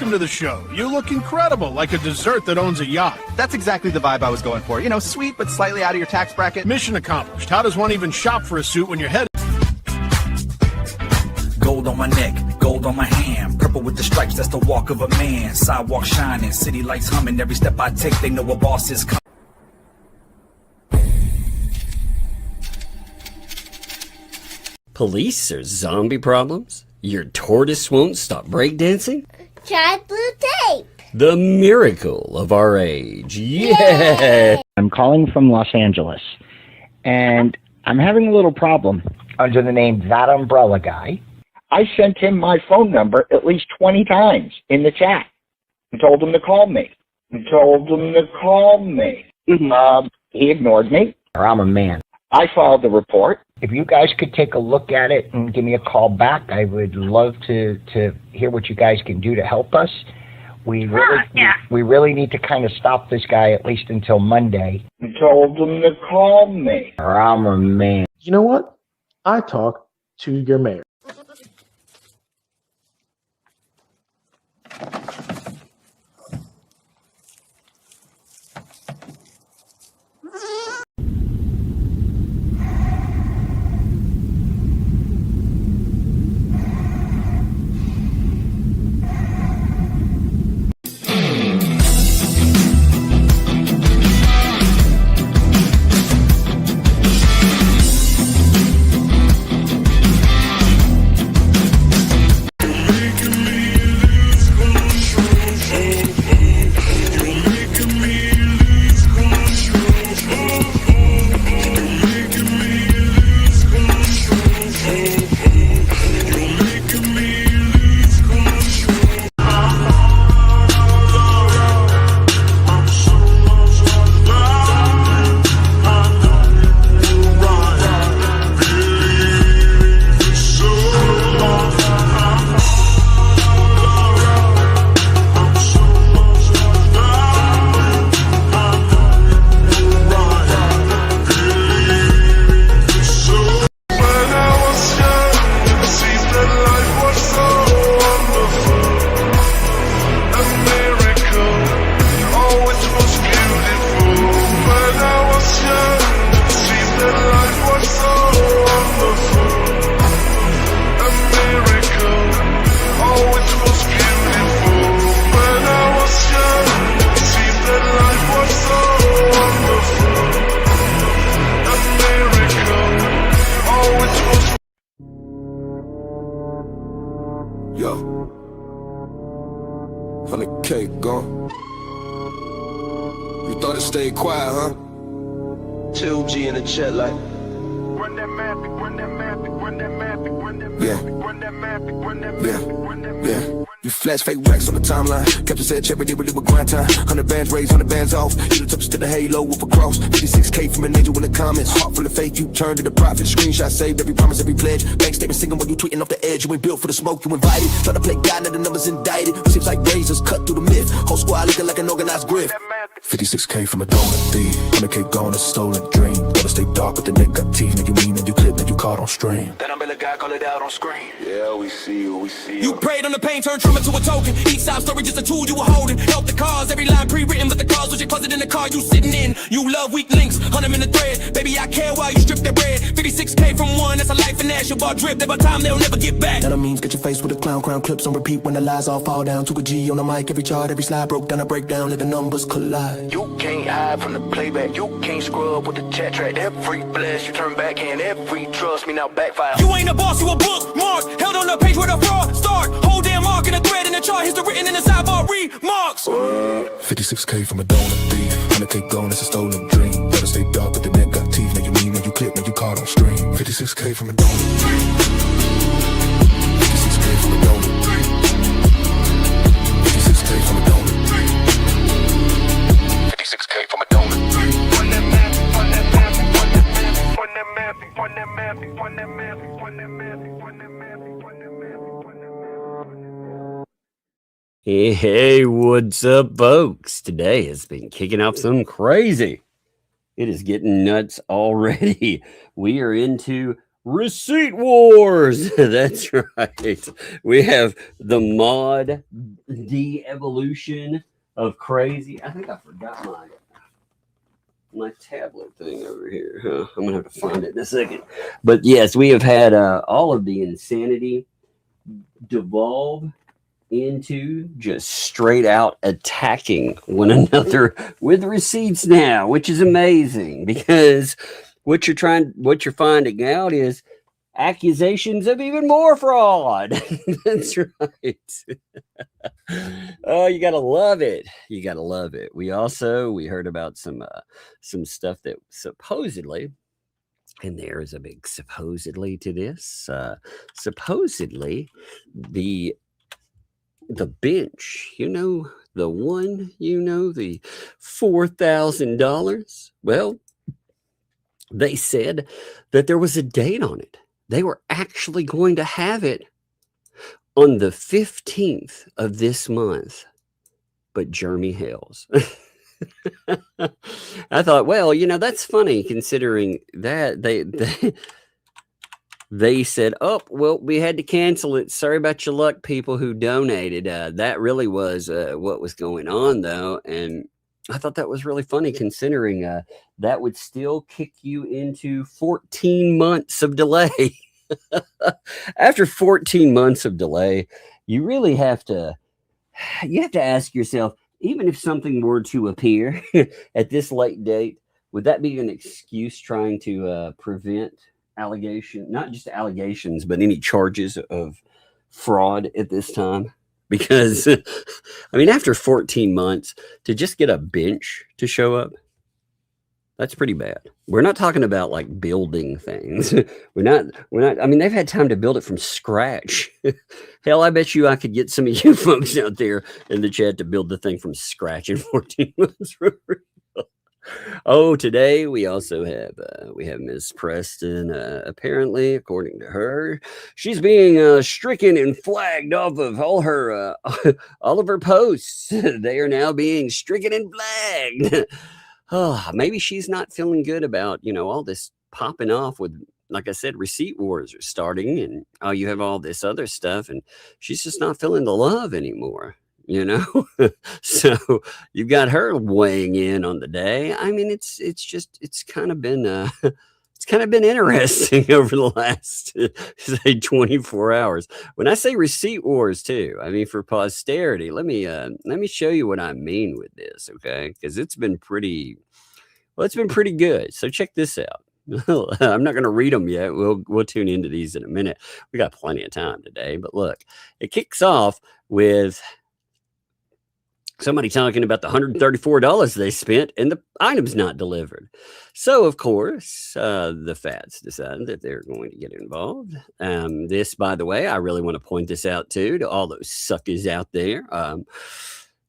welcome to the show. You look incredible, like a dessert that owns a yacht. That's exactly the vibe I was going for. You know, sweet but slightly out of your tax bracket. Mission accomplished. How does one even shop for a suit when your head... Gold on my neck, gold on my hand, purple with the stripes, that's the walk of a man. Sidewalk shining, city lights humming, every step I take, they know a boss is coming. Police or zombie problems? Your tortoise won't stop breakdancing? Try blue tape. The miracle of our age. Yeah! I'm calling from Los Angeles, and I'm having a little problem under the name ThATuMBRELLAgUy. I sent him my phone number at least 20 times in the chat and told him to call me. He ignored me, or I'm a man. I filed the report. If you guys could take a look at it and give me a call back, I would love to hear what you guys can do to help us. We really need to kind of stop this guy at least until Monday. I told him to call me, or I'm a man. You know what? I talk to your mayor. Yo, 100K gone. You thought it stayed quiet, huh? 2G in the chat like. Yeah. You flash fake racks on the timeline. Kept your said check, but really with grind time. 100 bands raised, 100 bands off. You took us to the Halo with a cross. 56K from an angel in the comments. Heart full of faith, you turned to the prophet. Screenshot saved, every promise, every pledge. Bank statement singing when you tweeting off the edge. You ain't built for the smoke, you invited. Try to play God, now the numbers indicted. Seems like razors cut through the myth. Whole squad looking like an organized grift. 56K from a donut thief. 100K gone, it's a stolen dream. Gotta stay dark, but the neck got teeth. Now you mean, and you clip, now you caught on stream. That umbrella guy, call it out on screen. Yeah, we see you, we see you. You prayed on the pain, turned trauma to a token. Each side story just a tool you were holding. Help the cause, every line pre-written, but the cause was your closet in the car you sitting in. You love weak links, hunt them in the thread. Baby, I care while you strip their bread. 56K from one, that's a life and ash. Your bar drip, that by time they'll never get back. That means get your face with a clown crown clips on repeat when the lies all fall down. To a G on the mic, every chart, every slide broke down a breakdown, let the numbers collide. You can't hide from the playback, you can't scrub with the chat track. Every blast you turn back and every trust me now backfire. You ain't a boss, you a bookmark. Held on the page where the fraud start. Whole damn mark in a thread in the chart. History written in the sidebar remarks. 56K from a donut thief. 100K gone, it's a stolen dream. Better stay dark, but the neck got teeth. Now you mean, now you clip, now you caught on stream. 56K from a donut thief. 56K from a donut thief. 56K from a donut thief. 56K from a donut thief. On that map, on that map, on that map, on that map, on that map, on that map, on that map, on that map, on that map. Hey, what's up, folks? Today has been kicking off some crazy. It is getting nuts already. We are into Receipt Wars. That's right. We have the mod de-evolution of crazy. I think I forgot my tablet thing over here. Huh? I'm gonna have to find it in a second. But yes, we have had all of the insanity devolve into just straight out attacking one another with receipts now, which is amazing because what you're finding out is accusations of even more fraud. That's right. Oh, you gotta love it. You gotta love it. We heard about some stuff that supposedly, and there is a big supposedly to this. Supposedly, the bench, the one, the $4,000. Well, they said that there was a date on it. They were actually going to have it on the 15th of this month. But Jeremy Hales. I thought, well, that's funny considering that they said, oh, well, we had to cancel it. Sorry about your luck, people who donated. That really was what was going on, though. And I thought that was really funny considering that would still kick you into 14 months of delay. After 14 months of delay, you really have to ask yourself, even if something were to appear at this late date, would that be an excuse trying to prevent not just allegations, but any charges of fraud at this time? Because, after 14 months, to just get a bench to show up, that's pretty bad. We're not talking about like building things. We're not, they've had time to build it from scratch. Hell, I bet you I could get some of you folks out there in the chat to build the thing from scratch in 14 months. Oh, today we also have Miss Preston. Apparently, according to her, she's being stricken and flagged off of all of her posts. They are now being stricken and flagged. Oh, maybe she's not feeling good about all this popping off with, like I said, receipt wars are starting, and you have all this other stuff, and she's just not feeling the love anymore. So you've got her weighing in on the day. It's kind of been interesting over the last say 24 hours. When I say receipt wars too, for posterity, let me show you what I mean with this, okay? Because it's been pretty good. So check this out. I'm not going to read them yet. We'll tune into these in a minute. We got plenty of time today, but look, it kicks off with somebody talking about the $134 they spent and the items not delivered. So, of course, the Fats decided that they're going to get involved. This, by the way, I really want to point this out, too, to all those suckers out there.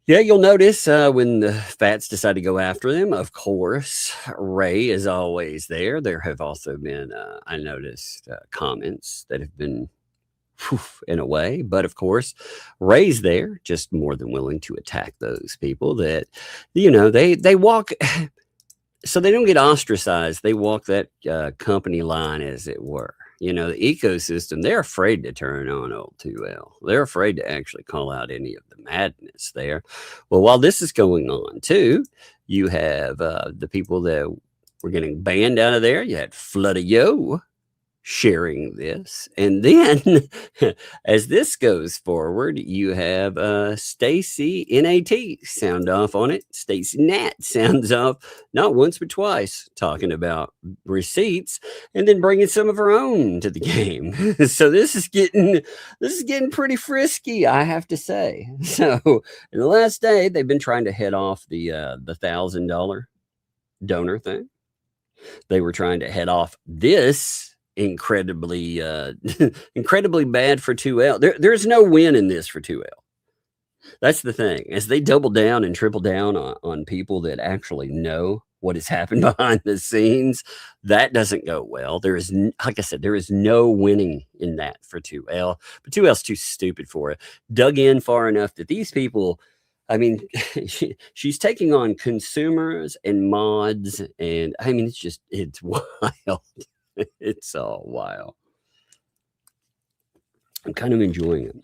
You'll notice when the Fats decide to go after them, of course, Ray is always there. There have also been, I noticed, comments that have been in a way, but of course Ray's there, just more than willing to attack those people that they walk so they don't get ostracized. They walk that company line, as it were. The ecosystem, they're afraid to turn on old 2L. They're afraid to actually call out any of the madness there. Well, while this is going on too, you have the people that were getting banned out of there. You had Flood-O sharing this, and then as this goes forward, you have Stacy Nat sound off on it. Stacy Nat sounds off not once but twice, talking about receipts, and then bringing some of her own to the game. So this is getting pretty frisky, I have to say. So in the last day, they've been trying to head off the $1,000 donor thing. They were trying to head off this incredibly bad for 2L. There's no win in this for 2L. That's the thing. As they double down and triple down on people that actually know what has happened behind the scenes, that doesn't go well. There is, like I said, there is no winning in that for 2L. But 2L's too stupid for it. Dug in far enough that these people, she's taking on consumers and mods, and it's wild. It's all wild. I'm kind of enjoying it.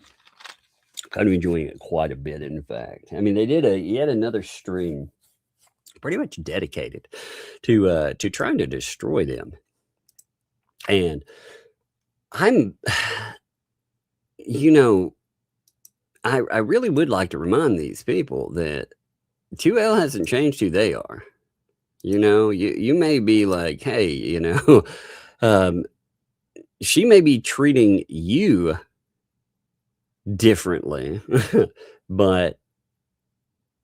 Kind of enjoying it quite a bit, in fact. I mean, they did yet another stream pretty much dedicated to trying to destroy them. And I'm, I really would like to remind these people that 2L hasn't changed who they are. You may be like, hey, she may be treating you differently, but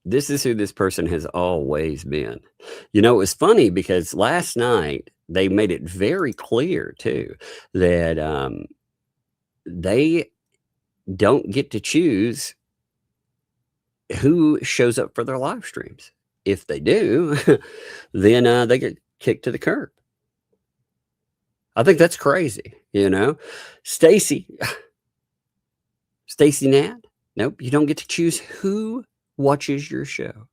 this is who this person has always been. It was funny because last night they made it very clear too that they don't get to choose who shows up for their live streams. If they do, then they get kicked to the curb. I think that's crazy, Stacy Nat, nope, you don't get to choose who watches your show.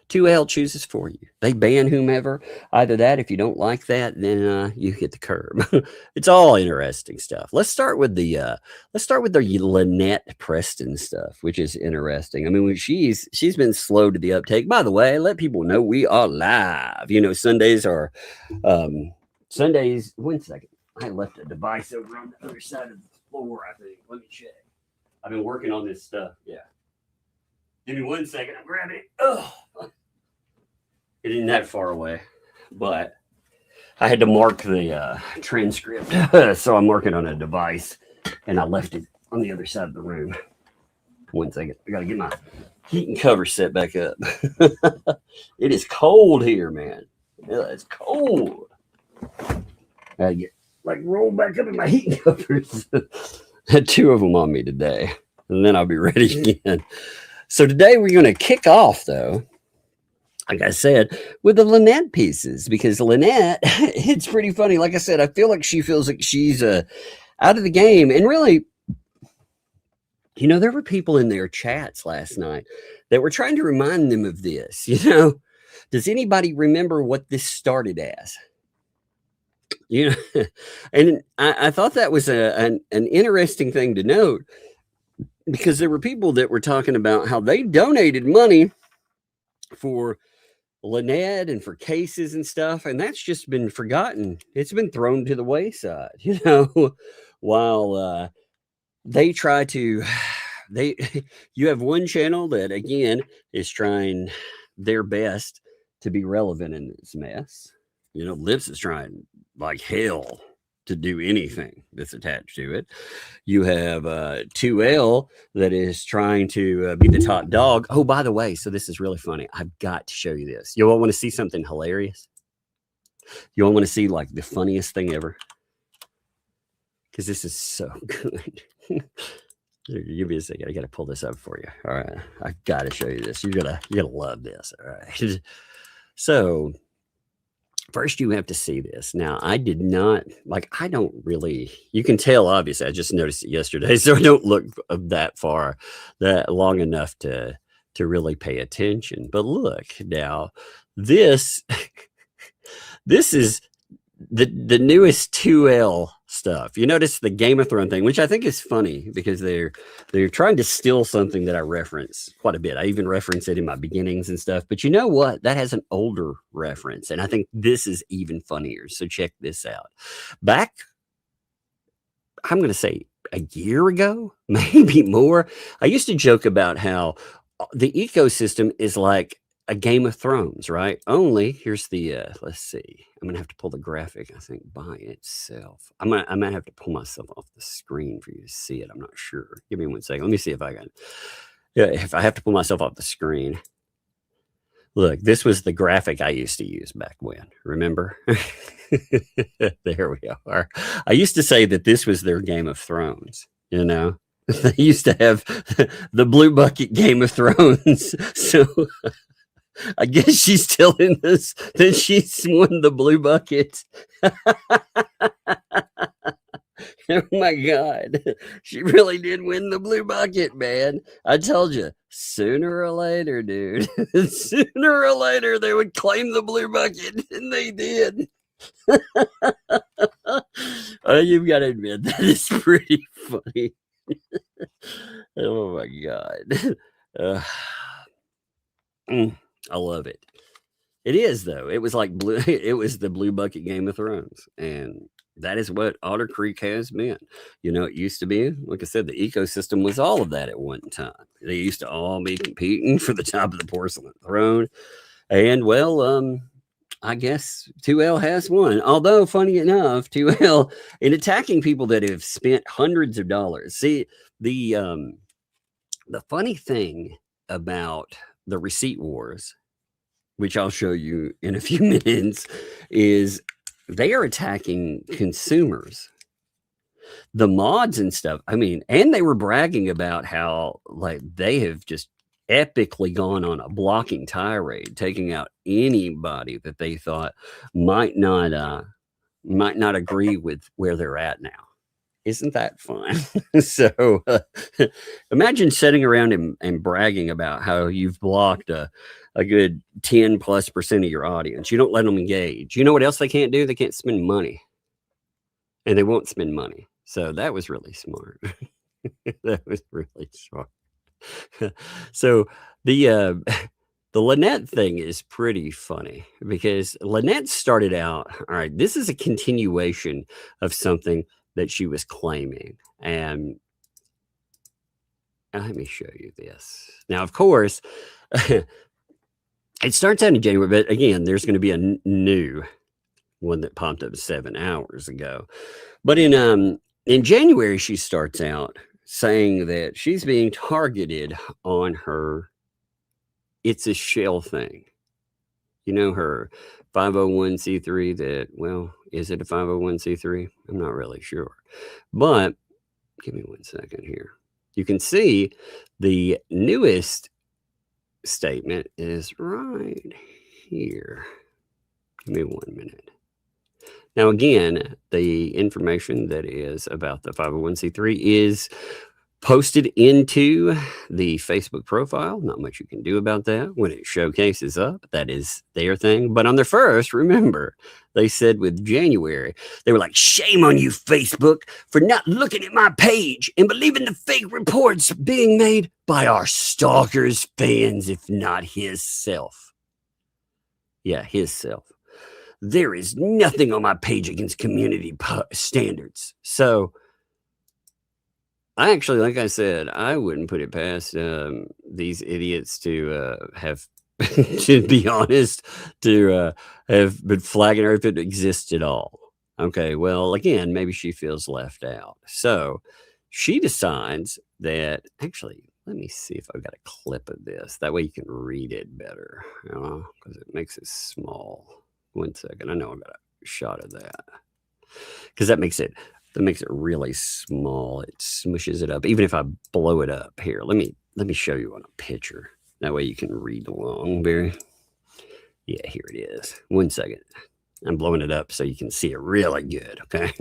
2L chooses for you. They ban whomever. Either that, if you don't like that, then you hit the curb. It's all interesting stuff. Let's start with the Lynette Preston stuff, which is interesting. I mean, she's been slow to the uptake. By the way, let people know we are live. Sundays are Sundays. 1 second. I left a device over on the other side of the floor, I think. Let me check. I've been working on this stuff. Yeah. Give me 1 second. I'm grabbing it. Oh, it isn't that far away, but I had to mark the transcript. So I'm working on a device, and I left it on the other side of the room. 1 second. I got to get my heat and cover set back up. It is cold here, man. Yeah, it's cold. I got to get rolled back up in my heat and covers. Had 2 of them on me today, and then I'll be ready again. So today we're going to kick off, though, like I said, with the Lynette pieces, because Lynette, it's pretty funny. Like I said, I feel like she feels like she's out of the game. And really, there were people in their chats last night that were trying to remind them of this. Does anybody remember what this started as? And I thought that was an interesting thing to note, because there were people that were talking about how they donated money for Lynette and for cases and stuff, and that's just been forgotten. It's been thrown to the wayside, while they try to, you have one channel that, again, is trying their best to be relevant in this mess. Lips is trying like hell to do anything that's attached to it. You have 2L that is trying to be the top dog. Oh, by the way, so this is really funny. I've got to show you this. You all want to see something hilarious? You all want to see like the funniest thing ever? Because this is so good. Give me a second. I got to pull this up for you. All right. I've got to show you this. You're gonna love this. All right. So first, you have to see this. Now, I did not, I don't really, you can tell, obviously, I just noticed it yesterday, so I don't look that long enough to really pay attention. But look, now, this is the newest 2L stuff. You notice the Game of Thrones thing, which I think is funny because they're trying to steal something that I reference quite a bit. I even reference it in my beginnings and stuff. But you know what? That has an older reference, and I think this is even funnier. So check this out. Back, I'm going to say a year ago, maybe more, I used to joke about how the ecosystem is like a Game of Thrones, right? Only here's the let's see. I'm gonna have to pull the graphic, I think, by itself. I might have to pull myself off the screen for you to see it. I'm not sure. Give me 1 second. Let me see if I can. Yeah, if I have to pull myself off the screen. Look, this was the graphic I used to use back when. Remember? There we are. I used to say that this was their Game of Thrones, They used to have the blue bucket Game of Thrones. So I guess she's still in this. Then she's won the blue bucket. Oh my God. She really did win the blue bucket, man. I told you, sooner or later, dude. Sooner or later, they would claim the blue bucket, and they did. You've got to admit that is pretty funny. Oh my God. Uh, I love it. It is though. It was like blue. It was the Blue Bucket Game of Thrones, and that is what Otter Creek has been. You know, it used to be, like I said, the ecosystem was all of that at one time. They used to all be competing for the top of the porcelain throne, and well, I guess 2L has won. Although, funny enough, 2L in attacking people that have spent hundreds of dollars. See, the funny thing about the receipt wars, which I'll show you in a few minutes, is they are attacking consumers, the mods and stuff. I mean, and they were bragging about how like they have just epically gone on a blocking tirade, taking out anybody that they thought might not agree with where they're at now. Isn't that fun? So imagine sitting around and bragging about how you've blocked a good 10+% of your audience. You don't let them engage. You know what else they can't do? They can't spend money, and they won't spend money. So that was really smart. That was really smart. So the Lynette thing is pretty funny because Lynette started out, all right, this is a continuation of something that she was claiming. And let me show you this. Now, of course, it starts out in January, but again, there's going to be a new one that popped up 7 hours ago. But in January, she starts out saying that she's being targeted on her It's a Shell thing. You know, her 501c3 that, well, is it a 501c3? I'm not really sure. But give me 1 second here. You can see the newest statement is right here. Give me 1 minute. Now, again, the information that is about the 501c3 is posted into the Facebook profile. Not much you can do about that when it showcases up. That is their thing. But on their first, remember, they said with January, they were like, shame on you, Facebook, for not looking at my page and believing the fake reports being made by our stalkers, fans, if not his self. Yeah, his self. There is nothing on my page against community standards. So I actually, like I said, I wouldn't put it past these idiots to have, to be honest, to have been flagging her if it exists at all. Okay, well, again, maybe she feels left out. So she decides that, actually, let me see if I've got a clip of this. That way you can read it better, because it makes it small. 1 second. I know I've got a shot of that because that makes it really small. It smushes it up. Even if I blow it up here, let me show you on a picture. That way you can read along, Barry. Yeah, here it is. 1 second. I'm blowing it up so you can see it really good. Okay.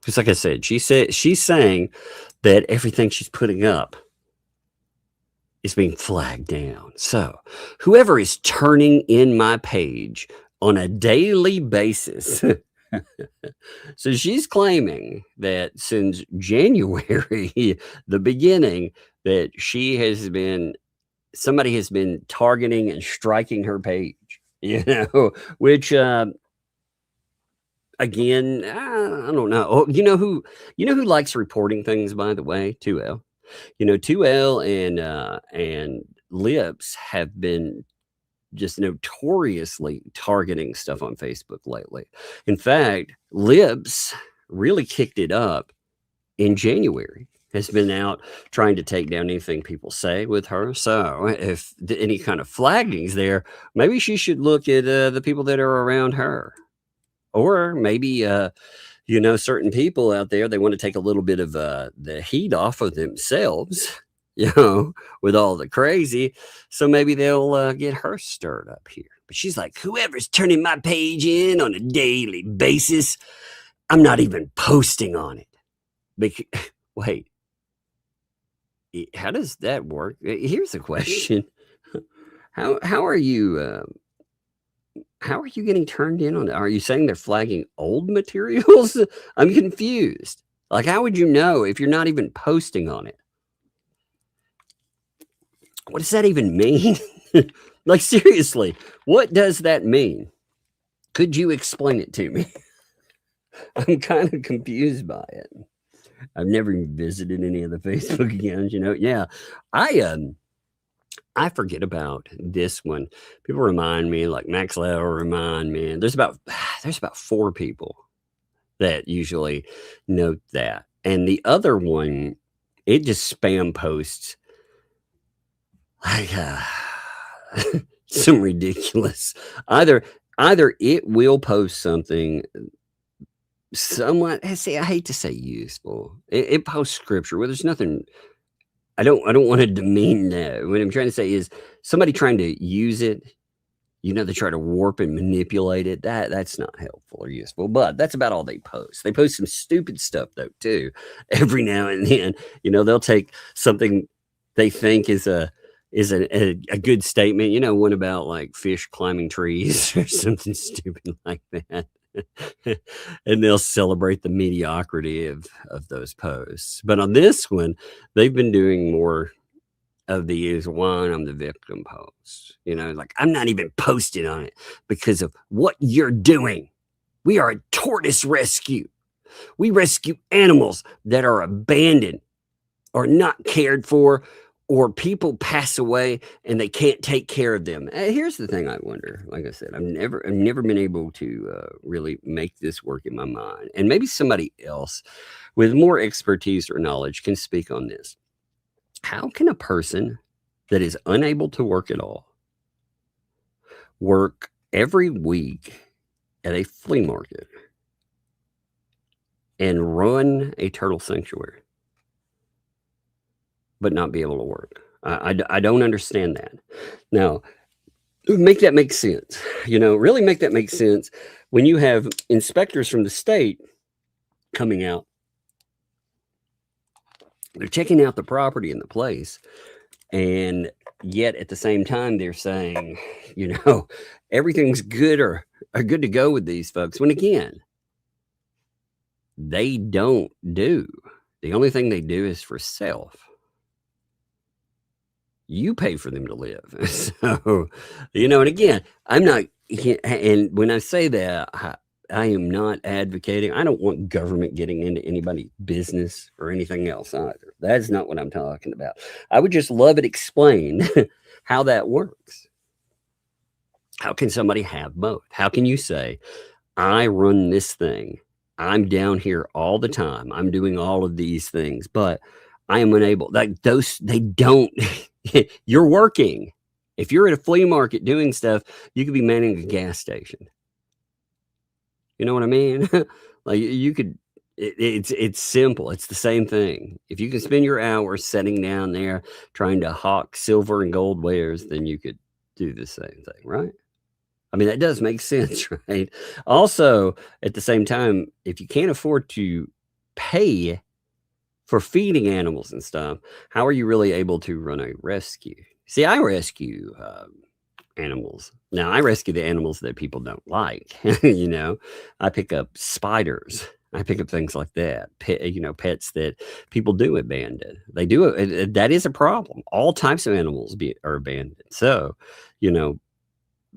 Because like I said, she's saying that everything she's putting up is being flagged down. So whoever is turning in my page on a daily basis. So she's claiming that since January, the beginning, that somebody has been targeting and striking her page, which, again, I don't know. Oh, you know who likes reporting things, by the way? 2L. 2L and Lips have been just notoriously targeting stuff on Facebook lately. In fact, Lips really kicked it up in January, has been out trying to take down anything people say with her. So if any kind of flagging's there, maybe she should look at the people that are around her. Or maybe, certain people out there, they want to take a little bit of the heat off of themselves, with all the crazy. So maybe they'll get her stirred up here. But she's like, whoever's turning my page in on a daily basis, I'm not even posting on it. Wait, how does that work? Here's a question. How are you How are you getting turned in on it? Are you saying they're flagging old materials? I'm confused. Like, how would you know if you're not even posting on it? What does that even mean? Like, seriously, what does that mean? Could you explain it to me? I'm kind of confused by it. I've never even visited any of the Facebook accounts, Yeah, I forget about this one. People remind me, like Max Lell remind me. There's about 4 people that usually note that, and the other one, it just spam posts like some ridiculous. Either it will post something somewhat. See, I hate to say useful. It posts scripture where there's nothing. I don't want to demean that. What I'm trying to say is somebody trying to use it, they try to warp and manipulate it. That's not helpful or useful, but that's about all they post. They post some stupid stuff though, too. Every now and then, they'll take something they think is a good statement, one about like fish climbing trees or something stupid like that. And they'll celebrate the mediocrity of those posts. But on this one, they've been doing more of these I'm the victim posts. Like, I'm not even posting on it because of what you're doing. We are a tortoise rescue. We rescue animals that are abandoned or not cared for, or people pass away and they can't take care of them. Here's the thing I wonder. Like I said, I've never been able to really make this work in my mind. And maybe somebody else with more expertise or knowledge can speak on this. How can a person that is unable to work at all work every week at a flea market and run a turtle sanctuary, but not be able to work? I don't understand that. Now, make that make sense. Really make that make sense when you have inspectors from the state coming out. They're checking out the property and the place, and yet at the same time they're saying, everything's good or good to go with these folks. When again, they don't do. The only thing they do is for self. You pay for them to live. So, and again, I'm not, and when I say that, I am not advocating. I don't want government getting into anybody's business or anything else either. That's not what I'm talking about. I would just love it explained how that works. How can somebody have both? How can you say, I run this thing, I'm down here all the time, I'm doing all of these things, but I am unable, like those, they don't, you're working. If you're at a flea market doing stuff, you could be manning a gas station. You know what I mean? Like you could, it's simple. It's the same thing. If you can spend your hours sitting down there trying to hawk silver and gold wares, then you could do the same thing, right? I mean, that does make sense, right? Also, at the same time, if you can't afford to pay for feeding animals and stuff, how are you really able to run a rescue? See, I rescue animals. Now, I rescue the animals that people don't like. I pick up spiders. I pick up things like that. Pets that people do abandon. They do it. That is a problem. All types of animals are abandoned. So,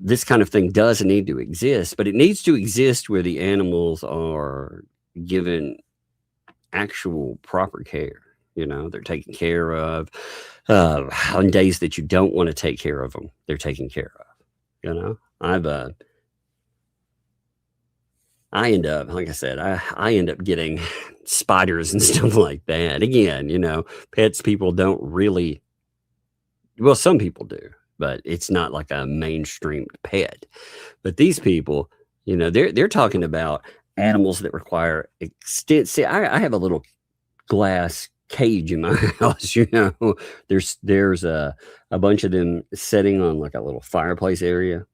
this kind of thing does need to exist, but it needs to exist where the animals are given actual proper care. They're taken care of on days that you don't want to take care of them. They're taken care of. I end up, like I said, I end up getting spiders and stuff like that. Again, pets people don't really, well, some people do, but it's not like a mainstream pet. But these people, they're talking about animals that require extensive. I have a little glass cage in my house. There's a bunch of them sitting on like a little fireplace area.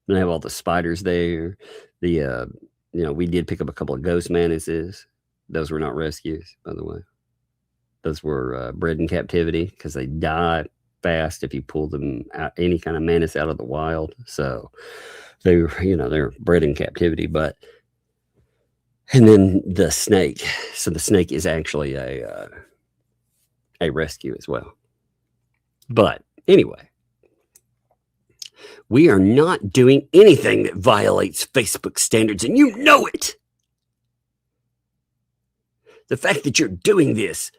And I have all the spiders there. We did pick up a couple of ghost manises. Those were not rescues, by the way. Those were bred in captivity because they died fast if you pull them out, any kind of mantis out of the wild. So they're bred in captivity. But and then the snake. So the snake is actually a rescue as well. But anyway, we are not doing anything that violates Facebook standards, and you know it. The fact that you're doing this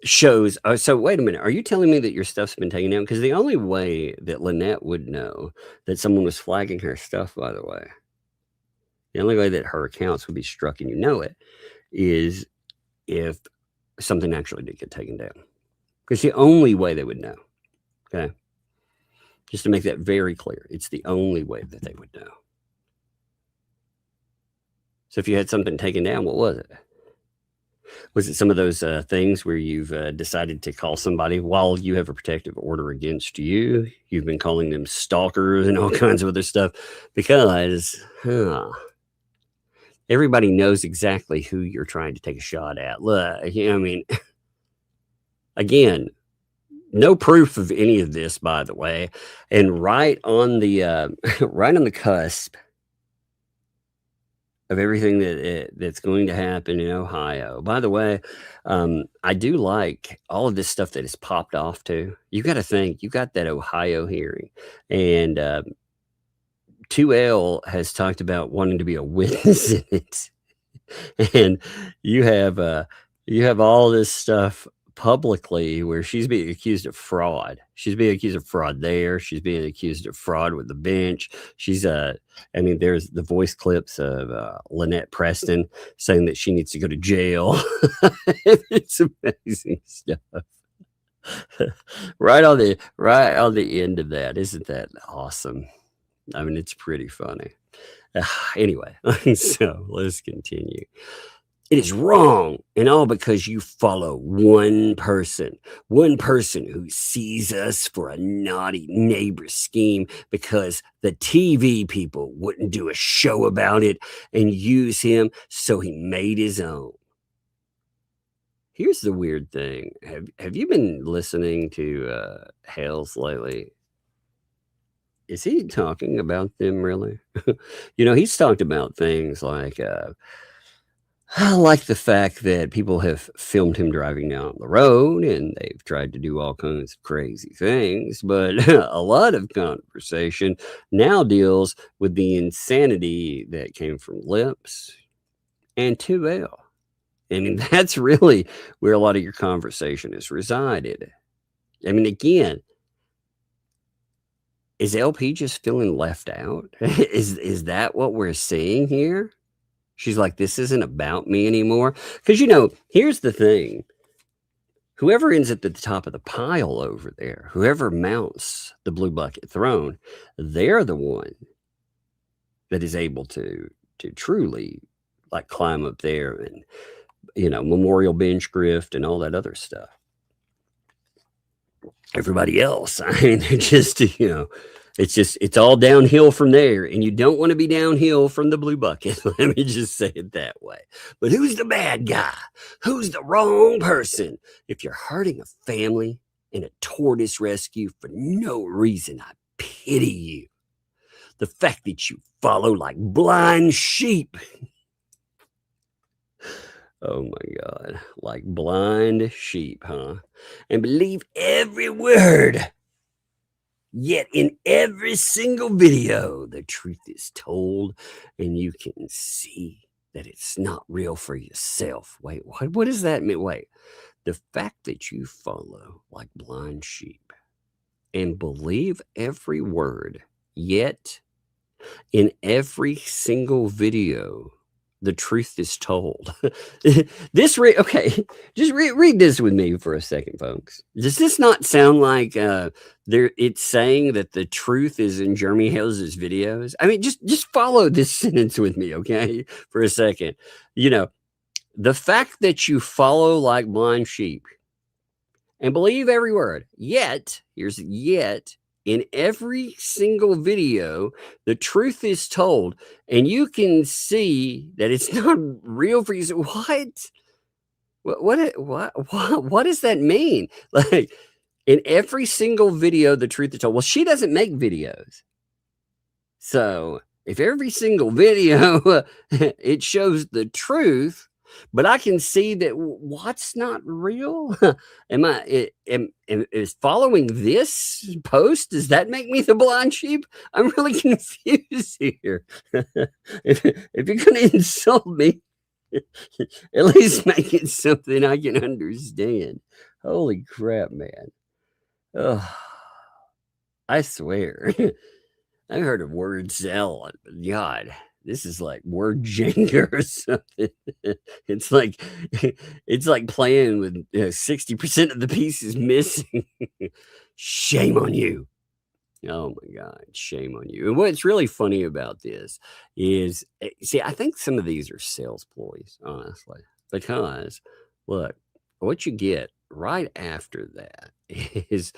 shows. So wait a minute. Are you telling me that your stuff's been taken down? Because the only way that Lynette would know that someone was flagging her stuff, by the way, the only way that her accounts would be struck and you know it is if something actually did get taken down. Because the only way they would know. Okay. Just to make that very clear, it's the only way that they would know. So if you had something taken down, what was it? Was it some of those things where you've decided to call somebody while you have a protective order against you? You've been calling them stalkers and all kinds of other stuff because everybody knows exactly who you're trying to take a shot at. Look, I mean, again, no proof of any of this, by the way, and right on the cusp of everything that's going to happen in Ohio. By the way, I do like all of this stuff that has popped off too. You got to think, you got that Ohio hearing, and 2L has talked about wanting to be a witness in it, and you have all this stuff publicly where she's being accused of fraud. She's being accused of fraud there. She's being accused of fraud with the bench. She's there's the voice clips of Lynette Preston saying that she needs to go to jail. It's amazing stuff. right on the end of that. Isn't that awesome? I mean, it's pretty funny. Anyway, so let's continue. It is wrong, and all because you follow one person who sees us for a naughty neighbor scheme because the TV people wouldn't do a show about it and use him, so he made his own. Here's the weird thing. Have you been listening to Hales lately? Is he talking about them really? He's talked about things like I like the fact that people have filmed him driving down the road and they've tried to do all kinds of crazy things, but a lot of conversation now deals with the insanity that came from Lips and 2L. I mean, that's really where a lot of your conversation has resided. I mean, again, is LP just feeling left out? Is that what we're seeing here? She's like, this isn't about me anymore. Because, here's the thing. Whoever ends at the top of the pile over there, whoever mounts the blue bucket throne, they're the one that is able to truly like climb up there and, memorial bench grift and all that other stuff. Everybody else, I mean, it's all downhill from there, and you don't want to be downhill from the blue bucket. Let me just say it that way. But who's the bad guy? Who's the wrong person? If you're hurting a family in a tortoise rescue for no reason, I pity you. The fact that you follow like blind sheep. Oh my God, like blind sheep, huh? And believe every word. Yet in every single video, the truth is told, and you can see that it's not real for yourself. Wait, what does that mean? Wait, the fact that you follow like blind sheep and believe every word, yet in every single video, the truth is told. Okay, just read this with me for a second, folks. Does this not sound like it's saying that the truth is in Jeremy Hales' videos? I mean, just follow this sentence with me, okay, for a second. The fact that you follow like blind sheep and believe every word, yet, here's yet, in every single video, the truth is told, and you can see that it's not real for you. What does that mean? Like, in every single video, the truth is told. Well, she doesn't make videos. So if every single video it shows the truth, but I can see that what's not real. Is following this post? Does that make me the blind sheep? I'm really confused here. If you're gonna insult me, at least make it something I can understand. Holy crap, man! Oh, I swear, I heard of word salad. God. This is like word Jenga or something. It's like playing with 60% of the pieces missing. Shame on you. Oh my God, shame on you. And what's really funny about this is, see, I think some of these are sales ploys, honestly, because look, what you get right after that is,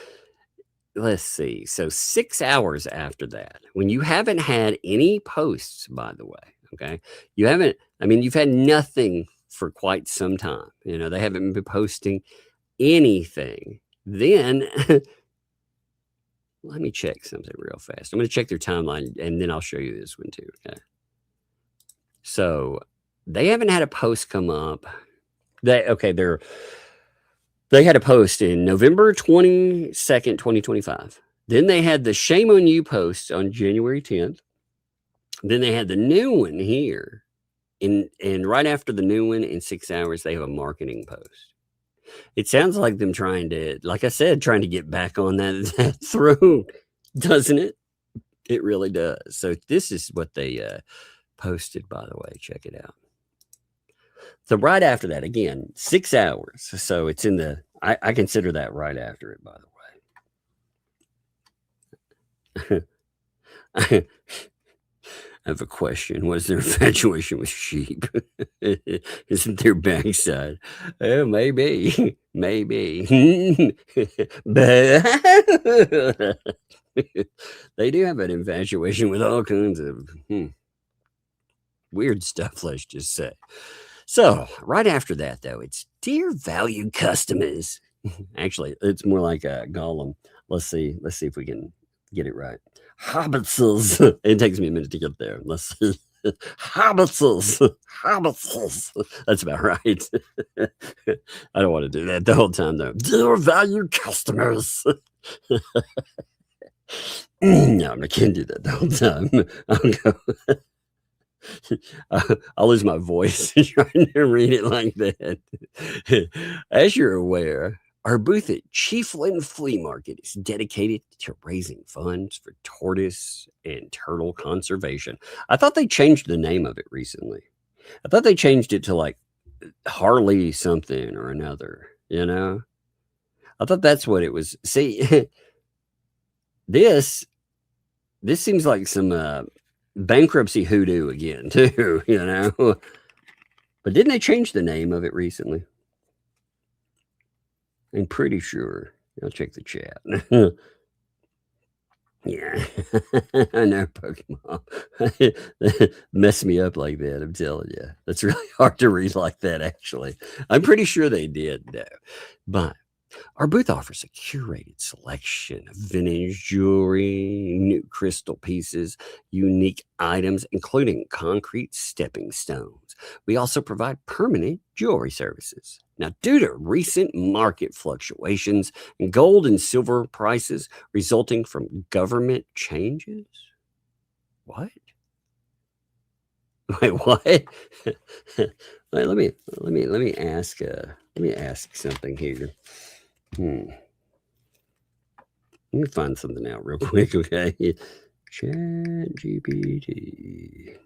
let's see. So 6 hours after that, when you haven't had any posts, by the way, okay, you've had nothing for quite some time. They haven't been posting anything. Then let me check something real fast. I'm going to check their timeline and then I'll show you this one too. Okay. So they haven't had a post come up. They had a post in November 22nd, 2025. Then they had the shame on you post on January 10th. Then they had the new one here. And right after the new one, in 6 hours, they have a marketing post. It sounds like them trying to get back on that throne, doesn't it? It really does. So this is what they posted, by the way. Check it out. So right after that, again, 6 hours. So it's in the, I consider that right after it, by the way. I have a question. What is their infatuation with sheep? Isn't their backside? Oh, maybe. Maybe. But they do have an infatuation with all kinds of weird stuff, let's just say. So right after that, though, it's dear valued customers. Actually, it's more like a Gollum. Let's see if we can get it right. Hobbitses. It takes me a minute to get there. Let's see. Hobbitses. That's about right. I don't want to do that the whole time, though. Dear valued customers. No, I can't do that the whole time. I'll go. I'll lose my voice trying to read it like that. As you're aware, our booth at Chiefland Flea Market is dedicated to raising funds for tortoise and turtle conservation. I thought they changed the name of it recently. I thought they changed it to like Harley something or another, I thought that's what it was. See, this seems like some bankruptcy hoodoo again too, but didn't they change the name of it recently? I'm pretty sure. I'll check the chat. Yeah. I know, Pokemon. Mess me up like that, I'm telling you. That's really hard to read like that, actually. I'm pretty sure they did, though. But our booth offers a curated selection of vintage jewelry, new crystal pieces, unique items, including concrete stepping stones. We also provide permanent jewelry services. Now, due to recent market fluctuations in gold and silver prices resulting from government changes, what? Wait, what? Wait, let me ask. Let me ask something here. Let me find something out real quick, okay? Chat GPT.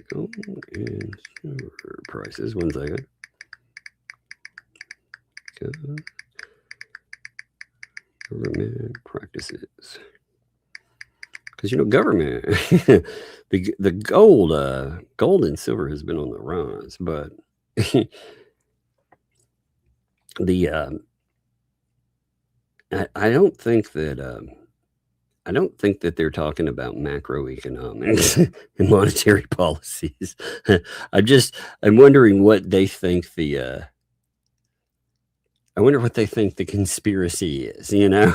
Gold and silver prices. 1 second. Government practices. Because government, the gold and silver has been on the rise, but I don't think that they're talking about macroeconomics and monetary policies. I'm wondering what they think the I wonder what they think the conspiracy is, you know?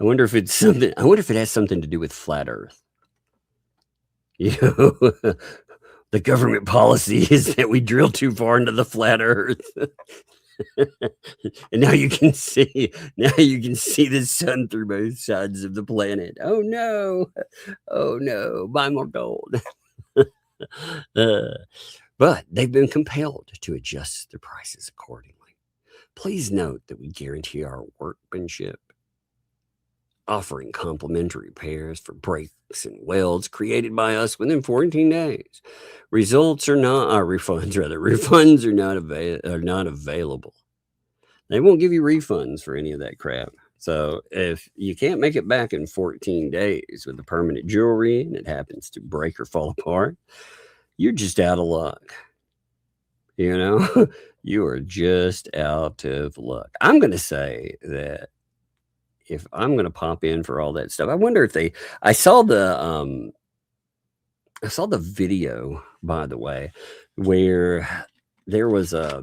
I wonder if it's something, I wonder if it has something to do with flat Earth. You know, the government policy is that we drill too far into the flat Earth. And now you can see the sun through both sides of the planet. Oh no. Oh no, buy more gold. But they've been compelled to adjust their prices accordingly. Please note that we guarantee our workmanship, offering complimentary repairs for breaks and welds created by us within 14 days. Refunds are not available. They won't give you refunds for any of that crap. So if you can't make it back in 14 days with the permanent jewelry and it happens to break or fall apart, you're just out of luck. You know, you are just out of luck. I'm going to say that if I'm going to pop in for all that stuff, I wonder if I saw the video, by the way, where there was a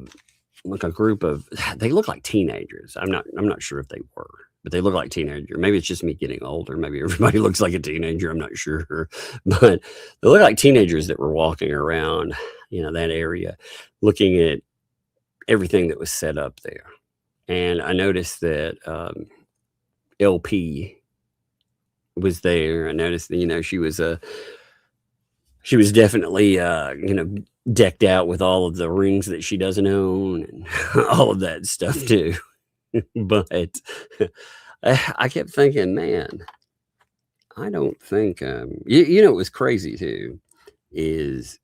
group of, they look like teenagers. I'm not sure if they were, but they look like teenagers. Maybe it's just me getting older. Maybe everybody looks like a teenager. I'm not sure, but they look like teenagers that were walking around, that area, looking at everything that was set up there. And I noticed that LP was there. I noticed that, she was definitely, decked out with all of the rings that she doesn't own and all of that stuff too. But I kept thinking, man, I don't think, it was crazy too, is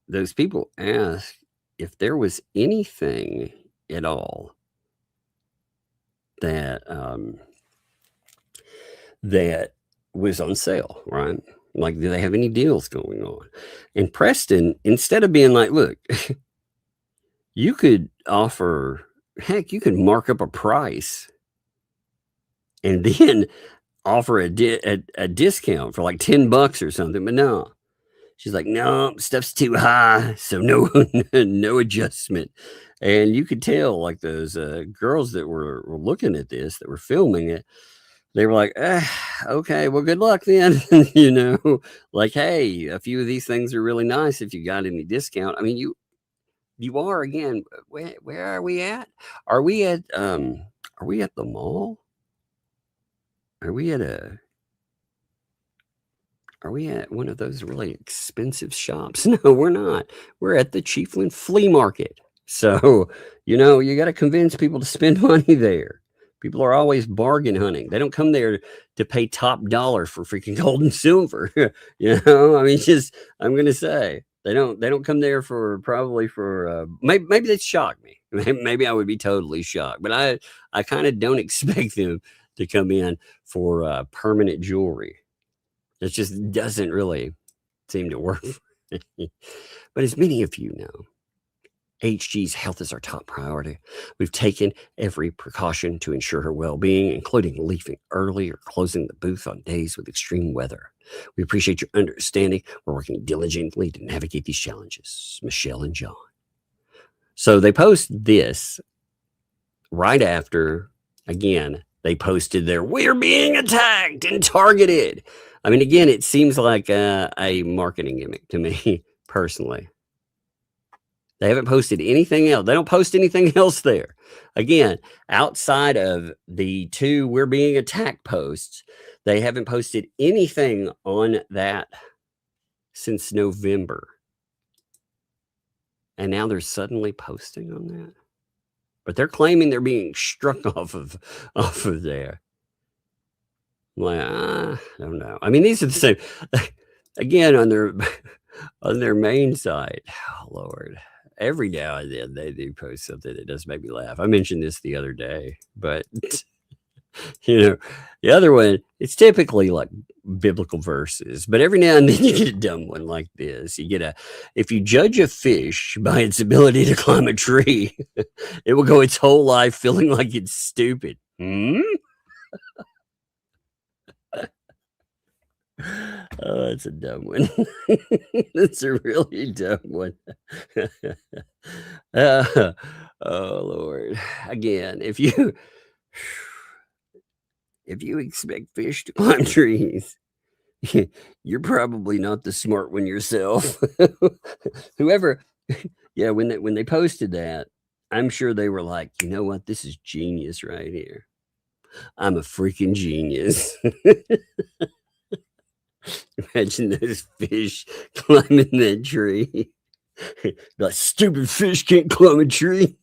those people asked if there was anything at all that, that was on sale, right? Like, do they have any deals going on? And Preston, instead of being like, look, you could mark up a price and then offer a discount for like $10 or something. But no, she's like, no, stuff's too high. So no, no adjustment. And you could tell, like, those girls that were looking at this, that were filming it, they were like, okay, well, good luck then. Like, hey, a few of these things are really nice if you got any discount. I mean, you are, again, where are we at? Are we at the mall? Are we at one of those really expensive shops? No, we're not. We're at the Chiefland Flea Market. So, you got to convince people to spend money there. People are always bargain hunting. They don't come there to pay top dollar for freaking gold and silver. I mean, I'm going to say they don't come there probably for maybe they'd shock me. Maybe I would be totally shocked, but I kind of don't expect them to come in for permanent jewelry. It just doesn't really seem to work. But as many of you know, HG's health is our top priority. We've taken every precaution to ensure her well-being, including leaving early or closing the booth on days with extreme weather. We appreciate your understanding. We're working diligently to navigate these challenges. Michelle and John. So they post this right after, again, they posted their "we're being attacked and targeted." I mean, again, it seems like a marketing gimmick to me, personally. They haven't posted anything else. They don't post anything else there. Again, outside of the 2 "we're being attacked" posts, they haven't posted anything on that since November. And now they're suddenly posting on that. But they're claiming they're being struck off of there. I'm like, I don't know. I mean, these are the same. Again, on their main site. Oh, Lord. Every now and then they do post something that does make me laugh. I mentioned this the other day, but the other one, it's typically like biblical verses, but every now and then you get a dumb one like this. You get if you judge a fish by its ability to climb a tree, it will go its whole life feeling like it's stupid. Oh, that's a dumb one. That's a really dumb one. Oh Lord. Again, if you expect fish to climb trees, you're probably not the smart one yourself. Whoever, yeah, when they posted that, I'm sure they were like, you know what, this is genius right here. I'm a freaking genius. Imagine those fish climbing that tree. Like, stupid fish can't climb a tree.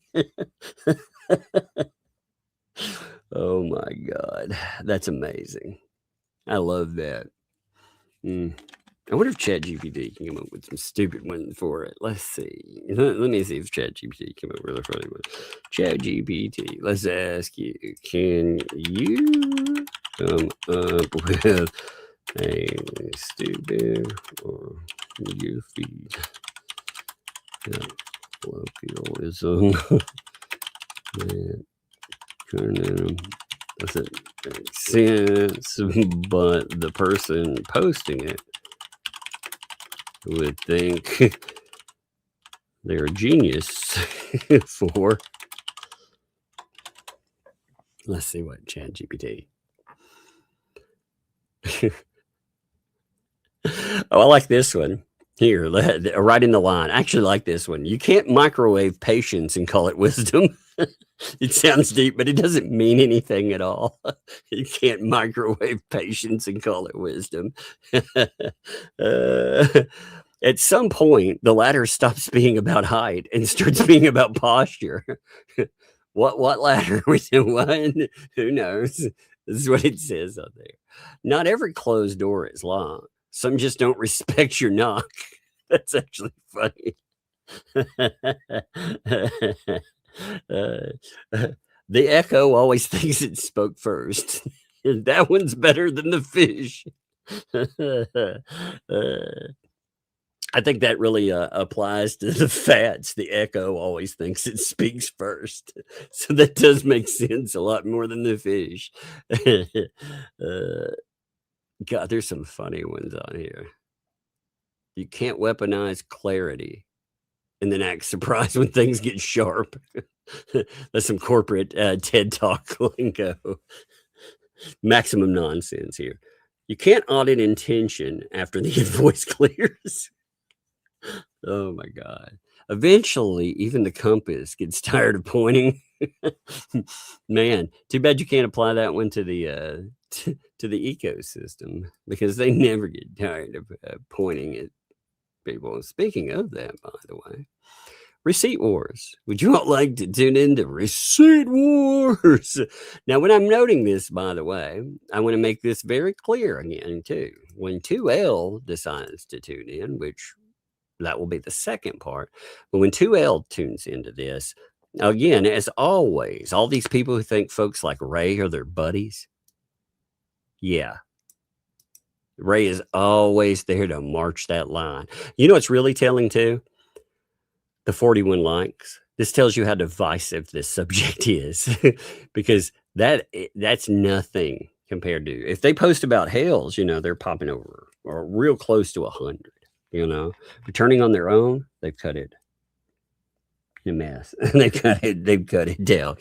Oh my God. That's amazing. I love that. I wonder if ChatGPT can come up with some stupid one for it. Let's see. Let me see if ChatGPT come up with a funny one. ChatGPT, let's ask you, can you come up with a stupid or goofy colloquialism that kind of doesn't make sense, but the person posting it would think they're a genius for. Let's see what ChatGPT. Oh, I like this one. Here, right in the line. I actually like this one. You can't microwave patience and call it wisdom. It sounds deep, but it doesn't mean anything at all. You can't microwave patience and call it wisdom. At some point, the ladder stops being about height and starts being about posture. What ladder? What? Who knows? This is what it says on there. Not every closed door is locked. Some just don't respect your knock. That's actually funny. The echo always thinks it spoke first. That one's better than the fish. I think that really applies to the fats. The echo always thinks it speaks first. So that does make sense a lot more than the fish. God, there's some funny ones on here. You can't weaponize clarity and then act surprised when things get sharp. That's some corporate TED Talk lingo. Maximum nonsense here. You can't audit intention after the invoice clears. Oh my God. Eventually, even the compass gets tired of pointing. Man, too bad you can't apply that one to the ecosystem, because they never get tired of pointing at people. Speaking of that, by the way, receipt wars. Would you all like to tune into receipt wars? Now, when I'm noting this, by the way, I want to make this very clear again, too. When 2L decides to tune in, which that will be the second part, but when 2L tunes into this, again, as always, all these people who think folks like Ray are their buddies, yeah, Ray is always there to march that line. You know what's really telling, too? The 41 likes. This tells you how divisive this subject is, because that's nothing compared to if they post about Hales, they're popping over or real close to 100, returning on their own. They've cut it in a mess. They've cut it down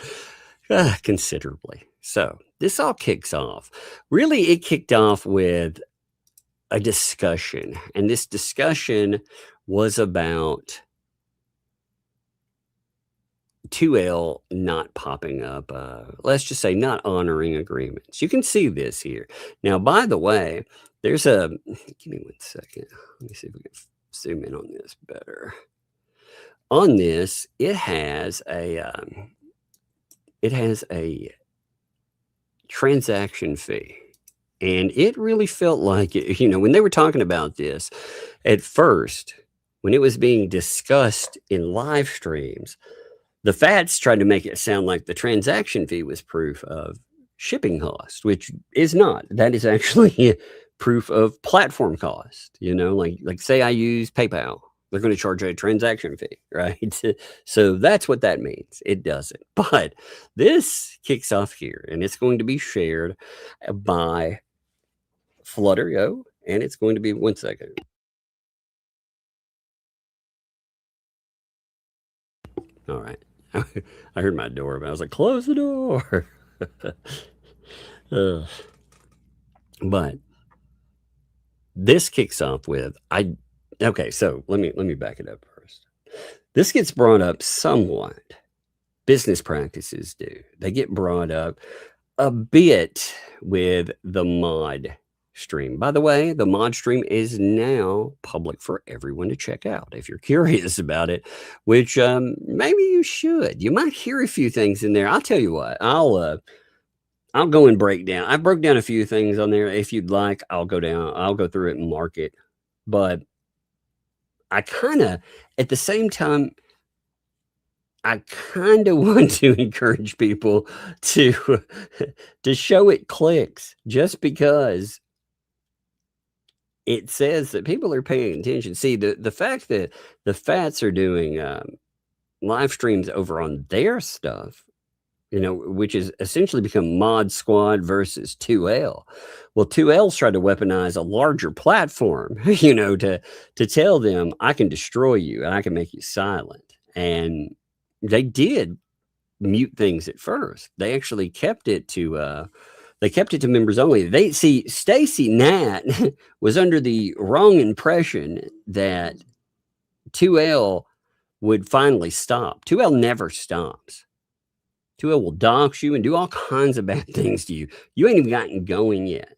considerably. So this all kicks off. Really, it kicked off with a discussion, and this discussion was about 2L not popping up, let's just say not honoring agreements. You can see this here. Now, by the way, there's give me 1 second. Let me see if we can zoom in on this better. On this, it has a transaction fee. And it really felt like, when they were talking about this at first, when it was being discussed in live streams, the fats tried to make it sound like the transaction fee was proof of shipping cost, which is not. That is actually proof of platform cost. Like say I use PayPal, they're going to charge a transaction fee, right? So that's what that means. It doesn't. But this kicks off here, and it's going to be shared by Flutter.io and it's going to be 1 second. All right. I heard my door, but I was like, close the door. But this kicks off with okay, so let me back it up first. This gets brought up somewhat. Business practices do. They get brought up a bit with the mod stream. By the way, the mod stream is now public for everyone to check out if you're curious about it, which maybe you should. You might hear a few things in there. I'll tell you what, I'll go and break down. I broke down a few things on there. If you'd like, I'll go through it and mark it. But I kind of, at the same time, I kind of want to encourage people to show it clicks, just because it says that people are paying attention. See, the fact that the Fats are doing live streams over on their stuff, which is essentially become Mod Squad versus 2L. Well, 2L's tried to weaponize a larger platform, to tell them, I can destroy you and I can make you silent. And they did mute things at first. They actually kept it to members only. Stacy Nat was under the wrong impression that 2L would finally stop. 2L never stops. 2L will dox you and do all kinds of bad things to you. You ain't even gotten going yet.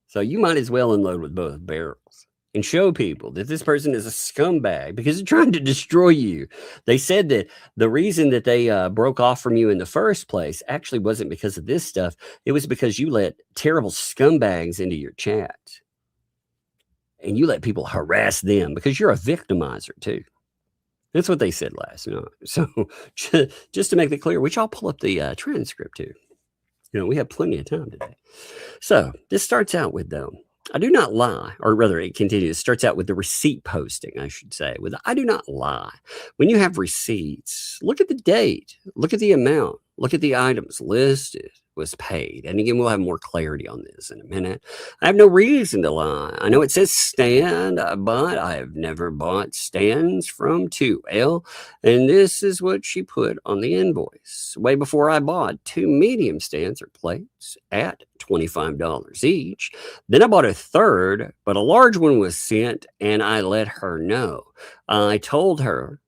So you might as well unload with both barrels and show people that this person is a scumbag because they're trying to destroy you. They said that the reason that they broke off from you in the first place actually wasn't because of this stuff. It was because you let terrible scumbags into your chat. And you let people harass them because you're a victimizer too. That's what they said last night. So just to make it clear, which I'll pull up the transcript too. We have plenty of time today. So this starts out with, though, I do not lie, or rather it continues. It starts out with the receipt posting, I should say, with I do not lie. When you have receipts, look at the date, look at the amount, look at the items listed was paid. And again, we'll have more clarity on this in a minute. I have no reason to lie. I know it says stand, but I have never bought stands from 2L. And this is what she put on the invoice. Way before I bought 2 medium stands or plates at $25 each. Then I bought a third, but a large one was sent, and I let her know. I told her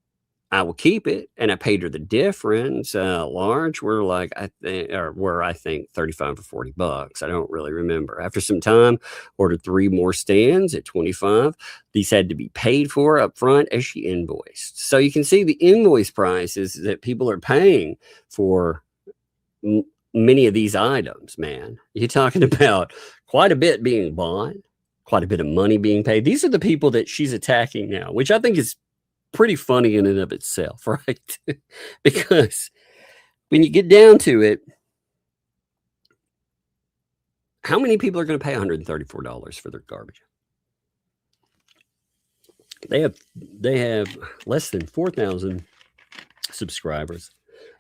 I will keep it, and I paid her the difference. Large were like I think $35 or $40. I don't really remember. After some time, ordered 3 more stands at $25. These had to be paid for up front as she invoiced. So you can see the invoice prices that people are paying for many of these items. Man, you're talking about quite a bit being bought, quite a bit of money being paid. These are the people that she's attacking now, which I think is pretty funny in and of itself, right? Because when you get down to it, how many people are going to pay $134 for their garbage? They have less than 4,000 subscribers,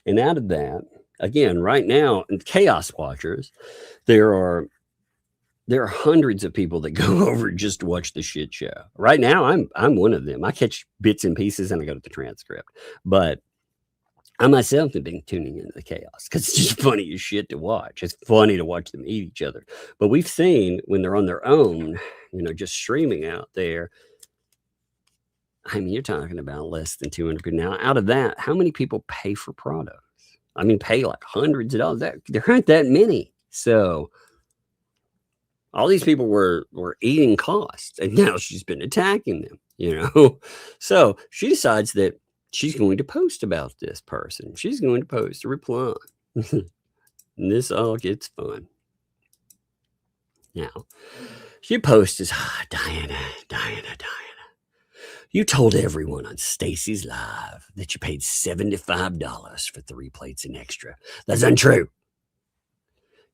and out of that, again, right now, in Chaos Watchers, there are hundreds of people that go over just to watch the shit show. Right now, I'm one of them. I catch bits and pieces and I go to the transcript. But I myself have been tuning into the chaos because it's just funny as shit to watch. It's funny to watch them eat each other. But we've seen when they're on their own, just streaming out there. I mean, you're talking about less than 200 people. Now, out of that, how many people pay for products? I mean, pay like hundreds of dollars. There aren't that many. So all these people were eating costs, and now she's been attacking them, So she decides that she's going to post about this person. She's going to post a reply. And this all gets fun. Now, she posts, Diana. You told everyone on Stacy's Live that you paid $75 for 3 plates and extra. That's untrue.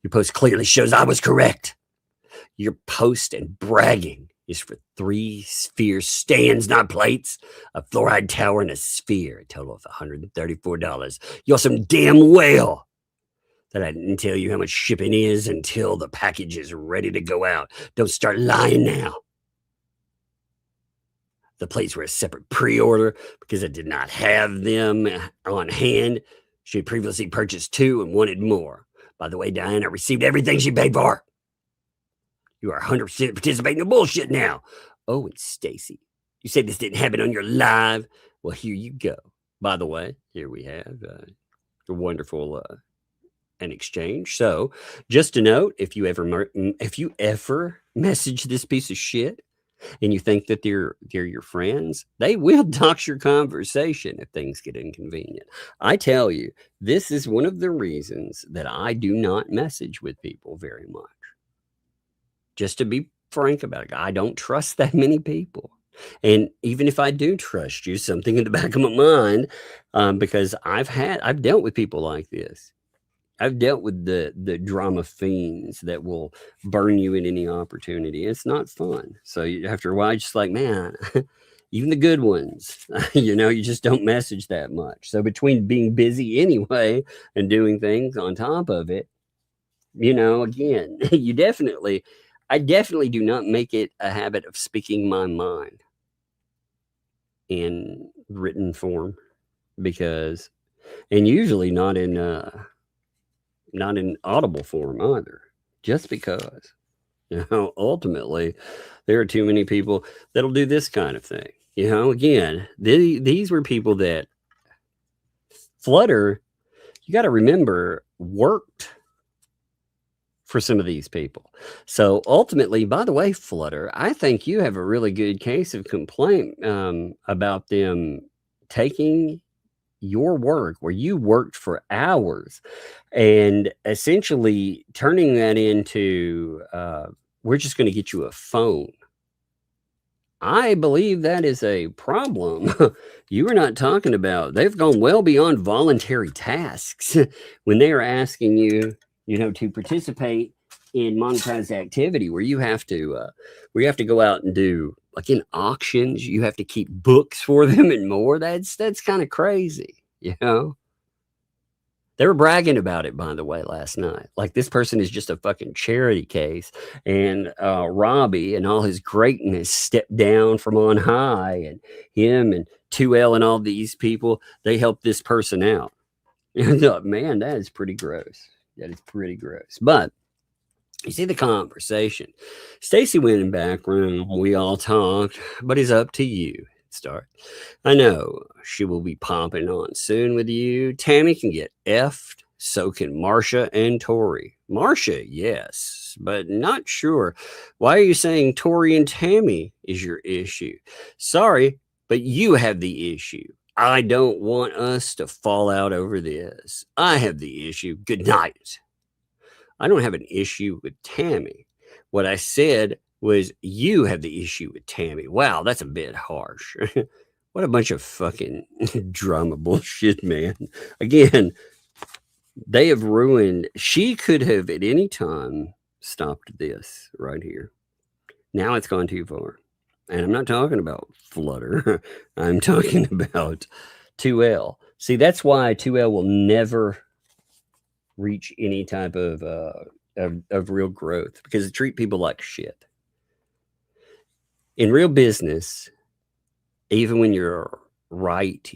Your post clearly shows I was correct. Your post and bragging is for 3 sphere stands, not plates, a fluoride tower, and a sphere, a total of $134. You're some damn whale. that I didn't tell you how much shipping is until the package is ready to go out. Don't start lying now. The plates were a separate pre-order because I did not have them on hand. She had previously purchased 2 and wanted more. By the way, Diane, I received everything she paid for. You are 100% participating in bullshit now. Oh, and Stacy, you said this didn't happen on your live. Well, here you go. By the way, here we have a wonderful an exchange. So, just a note: if you ever message this piece of shit and you think that they're your friends, they will dox your conversation if things get inconvenient. I tell you, this is one of the reasons that I do not message with people very much. Just to be frank about it, I don't trust that many people. And even if I do trust you, something in the back of my mind, because I've dealt with people like this. I've dealt with the drama fiends that will burn you at any opportunity. It's not fun. So after a while, you're just like, man, even the good ones, you just don't message that much. So between being busy anyway and doing things on top of it, again, I definitely do not make it a habit of speaking my mind in written form and usually not in audible form either, just because, ultimately there are too many people that'll do this kind of thing. Again, these were people that Flutter, you got to remember, worked for some of these people. So ultimately, by the way, Flutter, I think you have a really good case of complaint about them taking your work where you worked for hours and essentially turning that into we're just going to get you a phone. I believe that is a problem. You are not talking about, they've gone well beyond voluntary tasks when they are asking you, to participate in monetized activity where you have to go out and do, like in auctions, you have to keep books for them and more. That's kind of crazy, They were bragging about it, by the way, last night. Like, this person is just a fucking charity case. And Robbie and all his greatness stepped down from on high. And him and 2L and all these people, they helped this person out. And I thought, man, that is pretty gross. That is pretty gross. But you see the conversation. Stacy went in back room. We all talked. But it's up to you. Start. I know she will be popping on soon with you. Tammy can get effed. So can Marsha and Tori. Marsha, yes, but not sure. Why are you saying Tori and Tammy is your issue? Sorry, but you have the issue. I don't want us to fall out over this. I have the issue. Good night. I don't have an issue with Tammy. What I said was you have the issue with Tammy. Wow, that's a bit harsh. What a bunch of fucking drama bullshit, man. Again, they have ruined. She could have at any time stopped this right here. Now it's gone too far. And I'm not talking about Flutter. I'm talking about 2L. See, that's why 2L will never reach any type of real growth, because they treat people like shit. In real business, even when you're right,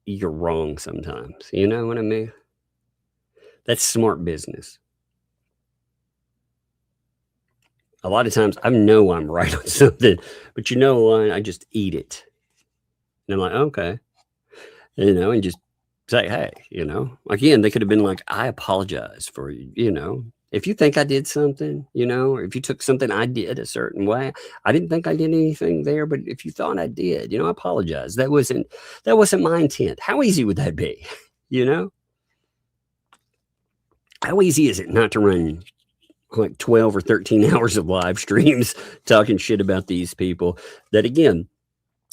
you're wrong sometimes. You know what I mean? That's smart business. A lot of times I know I'm right on something, but I just eat it. And I'm like, okay. And just say, hey, again, they could have been like, I apologize for, if you think I did something, or if you took something I did a certain way, I didn't think I did anything there, but if you thought I did, I apologize. That wasn't my intent. How easy would that be? How easy is it not to run like 12 or 13 hours of live streams talking shit about these people that, again,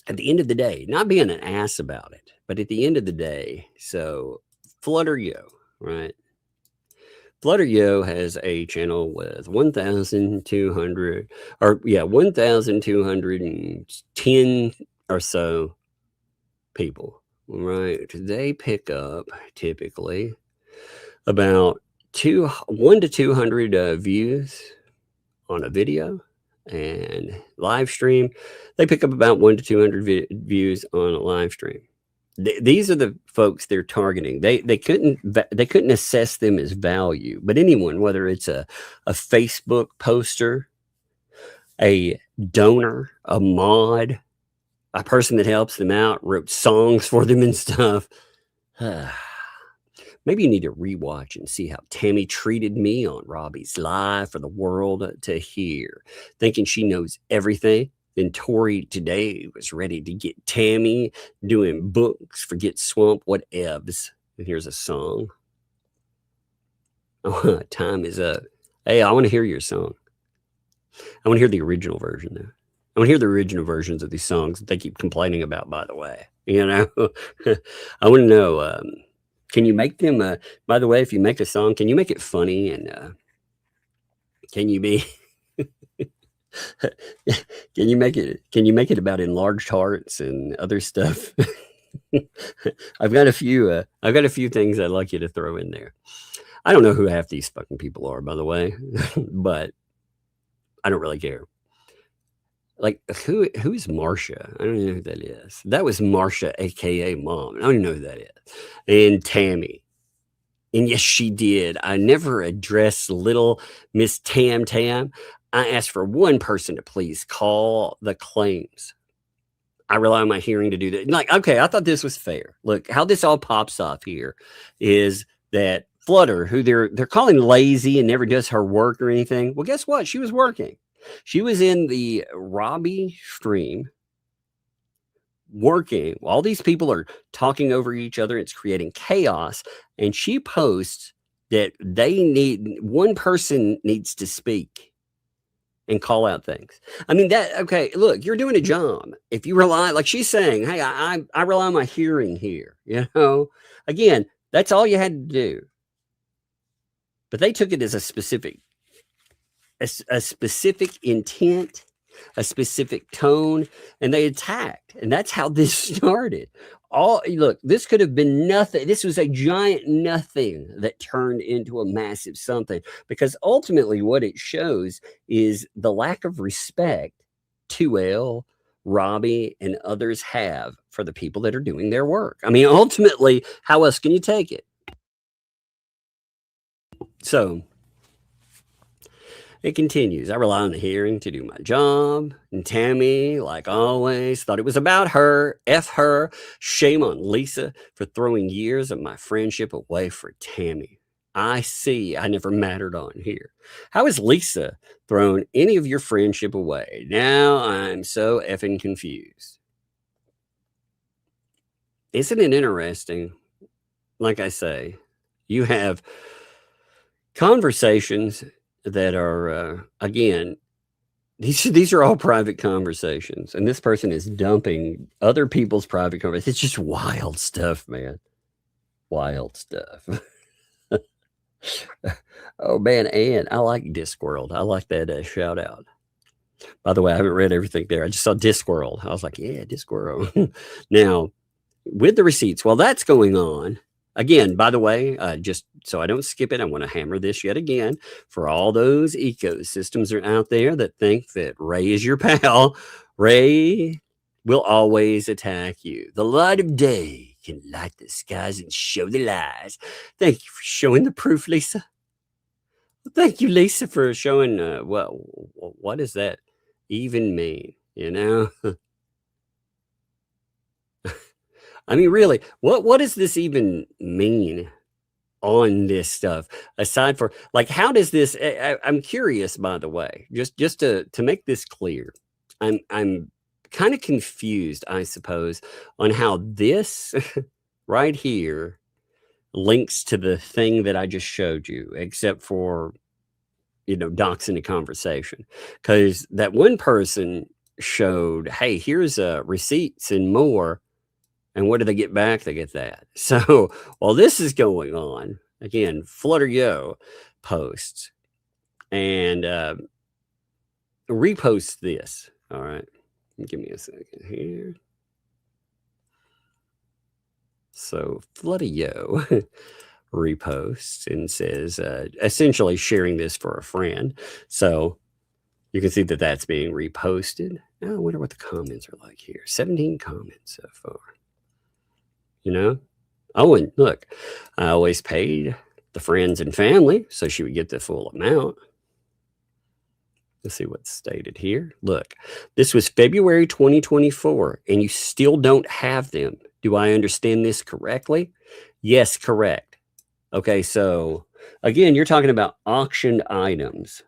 at the end of the day, not being an ass about it, but at the end of the day, so Flutter Yo, right? Flutter Yo has a channel with 1,210 or so people, right? They pick up typically about 1 to 200 views on a video and live stream. They pick up about 1 to 200 views on a live stream. These are the folks they're targeting. They couldn't assess them as value, but anyone, whether it's a Facebook poster, a donor, a mod, a person that helps them out, wrote songs for them and stuff. Maybe you need to rewatch and see how Tammy treated me on Robbie's Live for the world to hear, thinking she knows everything. Then Tori today was ready to get Tammy doing books, forget Swamp, whatevs. And here's a song. Oh, time is up. Hey, I want to hear your song. I want to hear the original version, though. I want to hear the original versions of these songs that they keep complaining about, by the way. You know, I want to know, can you make them, by the way, if you make a song, can you make it funny? And can you be, can you make it about enlarged hearts and other stuff? I've got a few things I'd like you to throw in there. I don't know who half these fucking people are, by the way, but I don't really care. Like, who is Marsha? I don't even know who that is. That was Marsha, aka Mom. I don't even know who that is. And Tammy. And yes, she did. I never addressed little Miss Tam. I asked for one person to please call the claims. I rely on my hearing to do that. Like, okay, I thought this was fair. Look, how this all pops off here is that Flutter, who they're calling lazy and never does her work or anything. Well, guess what? She was working. She was in the Robbie stream working. All these people are talking over each other. It's creating chaos. And she posts that one person needs to speak and call out things. I mean, okay, look, you're doing a job. If you rely, like she's saying, hey, I rely on my hearing here, you know, again, that's all you had to do. But they took it as a specific intent, a specific tone, and they attacked. And that's how this started. Look, this could have been nothing. This was a giant nothing that turned into a massive something, because ultimately what it shows is the lack of respect 2L, Robbie, and others have for the people that are doing their work. I mean, ultimately, how else can you take it? So it continues. I rely on the hearing to do my job. And Tammy, like always, thought it was about her. F her. Shame on Lisa for throwing years of my friendship away for Tammy. I see I never mattered on here. How has Lisa thrown any of your friendship away? Now I'm so effing confused. Isn't it interesting? Like I say, you have conversations that are, again, these are all private conversations, and this person is dumping other people's private conversations. It's just wild stuff, man. Wild stuff. Oh, man, and I like Discworld. I like that shout out. By the way, I haven't read everything there. I just saw Discworld. I was like, yeah, Discworld. Now, with the receipts, while that's going on, again, by the way, just so I don't skip it, I want to hammer this yet again for all those ecosystems that are out there that think that Ray is your pal. Ray will always attack you. The light of day can light the skies and show the lies. Thank you for showing the proof, Lisa. Thank you, Lisa, for showing, what does that even mean, you know? I mean, really, what does this even mean on this stuff? Aside for, like, how does this? I'm curious, by the way, just to make this clear, I'm kind of confused, I suppose, on how this right here links to the thing that I just showed you, except for, you know, doxing the conversation, because that one person showed, hey, here's receipts and more. And what do they get back? They get that. So while this is going on, again, Flutter Yo posts and reposts this. All right. Give me a second here. So Flutter Yo reposts and says, essentially sharing this for a friend. So you can see that that's being reposted. Now, I wonder what the comments are like here. 17 comments so far. You know? Oh, and look, I always paid the friends and family so she would get the full amount. Let's see what's stated here. Look, this was February 2024, and you still don't have them. Do I understand this correctly? Yes, correct. Okay, so again, you're talking about auctioned items.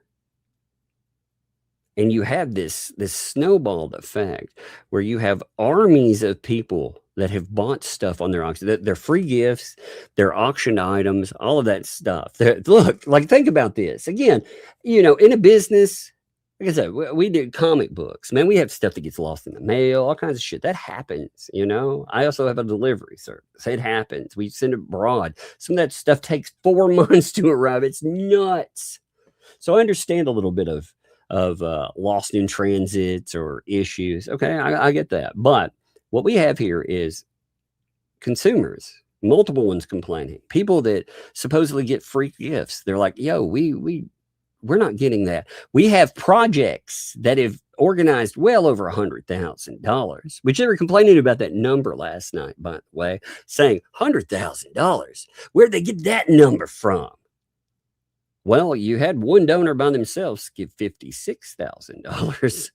And you have this snowballed effect where you have armies of people that have bought stuff on their auction. They're free gifts, they're auctioned items, all of that stuff. Look, like, think about this. Again, you know, in a business, like I said, we do comic books. Man, we have stuff that gets lost in the mail, all kinds of shit. That happens, you know. I also have a delivery service. It happens. We send it abroad. Some of that stuff takes 4 months to arrive. It's nuts. So I understand a little bit of lost in transits or issues. Okay, I get that. But what we have here is consumers, multiple ones complaining, people that supposedly get free gifts. They're like, yo, we're not getting that. We have projects that have organized well over $100,000, which they were complaining about that number last night, by the way, saying $100,000. Where'd they get that number from? Well, you had one donor by themselves give $56,000.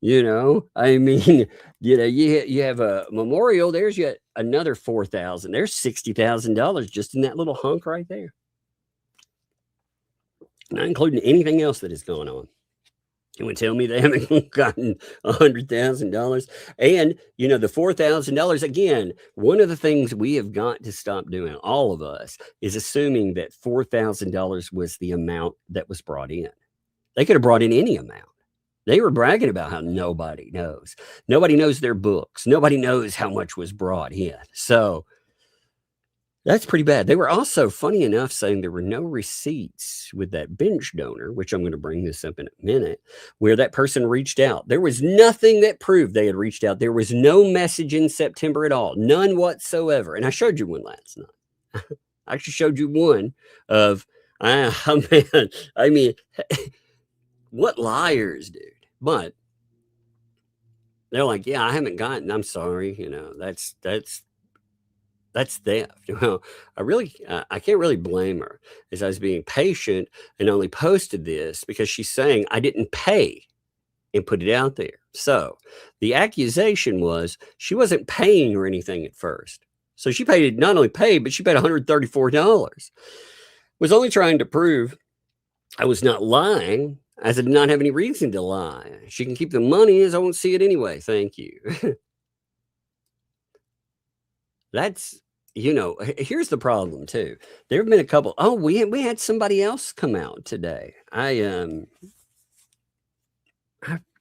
You know, I mean, you know, you have a memorial. There's yet another $4,000. There's $60,000 just in that little hunk right there. Not including anything else that is going on. You would tell me they haven't gotten $100,000. And, you know, the $4,000, again, one of the things we have got to stop doing, all of us, is assuming that $4,000 was the amount that was brought in. They could have brought in any amount. They were bragging about how nobody knows. Nobody knows their books. Nobody knows how much was brought in. So that's pretty bad. They were also, funny enough, saying there were no receipts with that bench donor, which I'm going to bring this up in a minute, where that person reached out. There was nothing that proved they had reached out. There was no message in September at all. None whatsoever. And I showed you one last night. I actually showed you one of, man, I mean, what liars, dude. But they're like, yeah, I haven't gotten, I'm sorry. You know, that's theft. Well, I can't really blame her, as I was being patient and only posted this because she's saying I didn't pay and put it out there. So the accusation was she wasn't paying or anything at first. So she paid, not only paid, but she paid $134. Was only trying to prove I was not lying, as I did not have any reason to lie. She can keep the money as I won't see it anyway. Thank you. That's, you know, here's the problem too. There have been a couple. Oh, we had somebody else come out today. I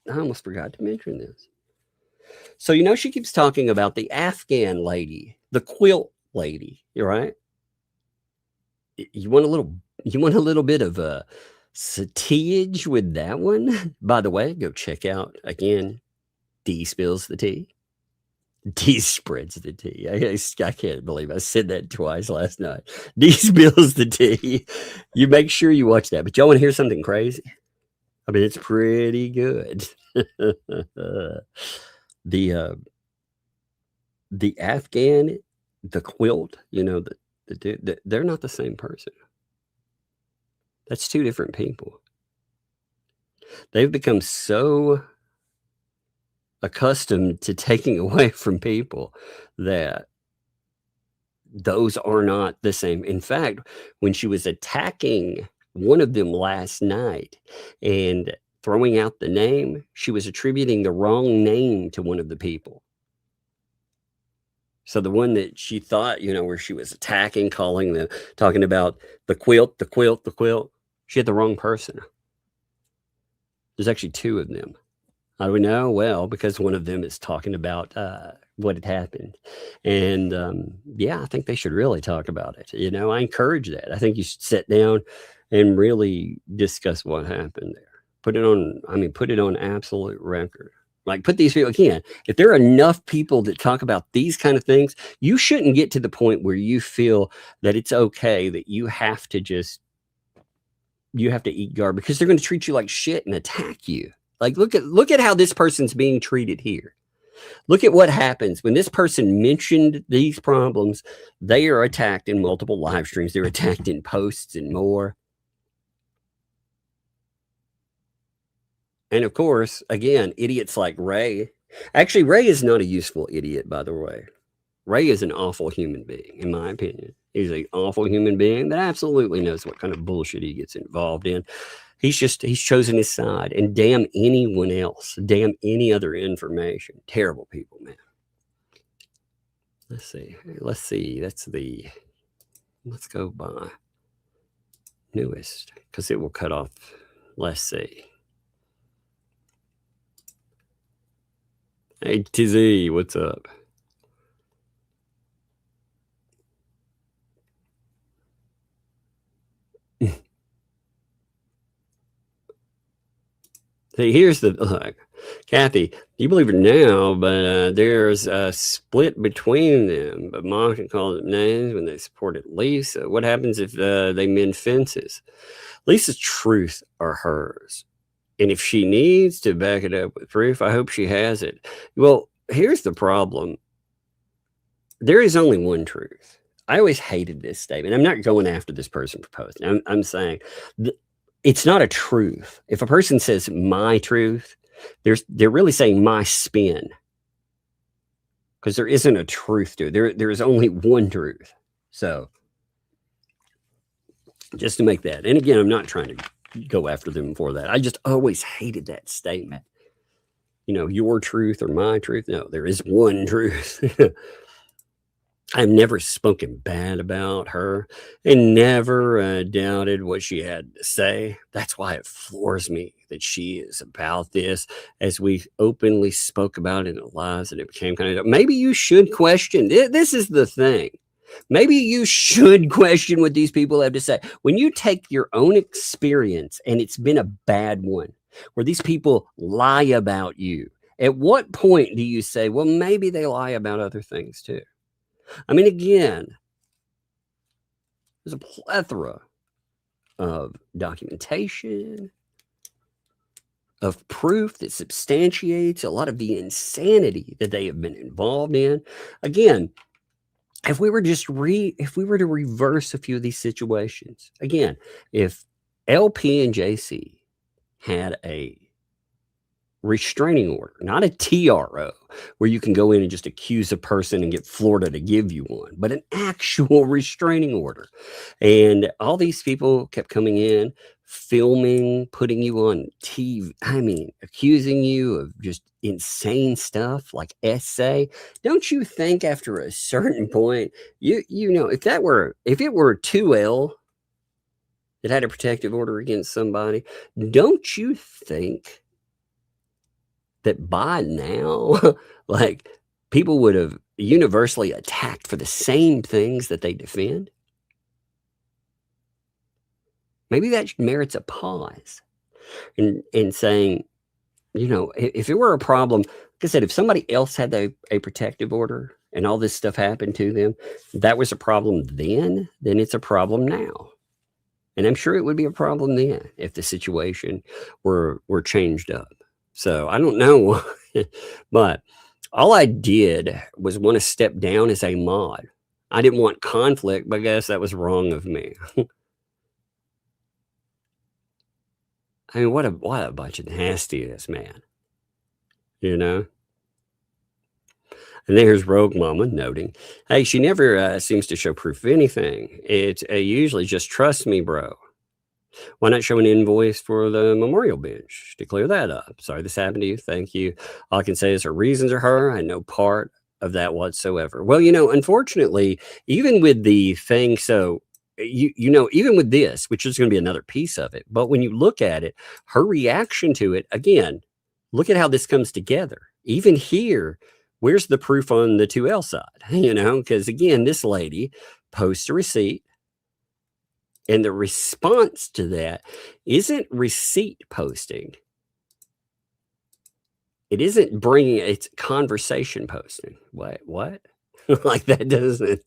almost forgot to mention this. So, you know, she keeps talking about the Afghan lady, the quilt lady. You're right. You want a little bit of a satire with that one. By the way, go check out again. D spills the tea. D spreads the tea. I can't believe I said that twice last night. D spills the tea. You make sure you watch that. But y'all want to hear something crazy? I mean, it's pretty good. The Afghan, the quilt, you know, they're not the same person. That's two different people. They've become so accustomed to taking away from people that those are not the same. In fact, when she was attacking one of them last night and throwing out the name, she was attributing the wrong name to one of the people. So the one that she thought, you know, where she was attacking, talking about the quilt, she had the wrong person. There's actually two of them. How do we know? Well, because one of them is talking about what had happened. And yeah, I think they should really talk about it. You know, I encourage that. I think you should sit down and really discuss what happened there. Put it on absolute record. Like, put these people again. If there are enough people that talk about these kind of things, you shouldn't get to the point where you feel that it's okay that you have to eat garbage because they're going to treat you like shit and attack you. Like, look at how this person's being treated here. Look at what happens when this person mentioned these problems. They are attacked in multiple live streams. They're attacked in posts and more. And of course, again, idiots like Ray. Actually, Ray is not a useful idiot, by the way. Ray is an awful human being, in my opinion. He's an awful human being that absolutely knows what kind of bullshit he gets involved in. He's chosen his side, and damn anyone else, damn any other information. Terrible people, man. Let's see. Let's go by newest, because it will cut off. Let's see. Hey, TZ, what's up? See, here's the look. Kathy, you believe it now, but there's a split between them. But Mom can call them names when they supported Lisa. What happens if they mend fences? Lisa's truth are hers. And if she needs to back it up with proof, I hope she has it. Well, here's the problem. There is only one truth. I always hated this statement. I'm not going after this person for posting. I'm saying it's not a truth. If a person says my truth, they're really saying my spin, because there isn't a truth to it. There is only one truth. So just to make that, and again, I'm not trying to go after them for that. I just always hated that statement. You know, your truth or my truth. No, there is one truth. I've never spoken bad about her and never doubted what she had to say. That's why it floors me that she is about this, as we openly spoke about it in the lives, and it became kind of, maybe you should question. This is the thing. Maybe you should question what these people have to say. When you take your own experience, and it's been a bad one, where these people lie about you, at what point do you say, well, maybe they lie about other things too? I mean, again, there's a plethora of documentation, of proof that substantiates a lot of the insanity that they have been involved in. Again, if we were to reverse a few of these situations, again, if LP and JC had a restraining order, not a TRO, where you can go in and just accuse a person and get Florida to give you one, but an actual restraining order. And all these people kept coming in, filming, putting you on TV. I mean, accusing you of just insane stuff like essay. Don't you think after a certain point, you know, if it were 2L that had a protective order against somebody, don't you think that by now, like, people would have universally attacked for the same things that they defend? Maybe that merits a pause and saying, you know, if it were a problem, like I said, if somebody else had a protective order and all this stuff happened to them, that was a problem then it's a problem now. And I'm sure it would be a problem then if the situation were changed up. So I don't know, but all I did was want to step down as a mod. I didn't want conflict, but I guess that was wrong of me. I mean, what a bunch of nastiness, man. You know? And there's Rogue Mama noting, hey, she never seems to show proof of anything. It's usually just trust me, bro. Why not show an invoice for the memorial bench to clear that up? Sorry this happened to you. Thank you. All I can say is her reasons are her. I know part of that whatsoever. Well, you know, unfortunately, even with the thing, so you know, even with this, which is going to be another piece of it, but when you look at it, her reaction to it, again, look at how this comes together. Even here, where's the proof on the 2L side? You know, because again, this lady posts a receipt. And the response to that isn't receipt posting. it isn't bringing, it's conversation posting. What? Like that doesn't,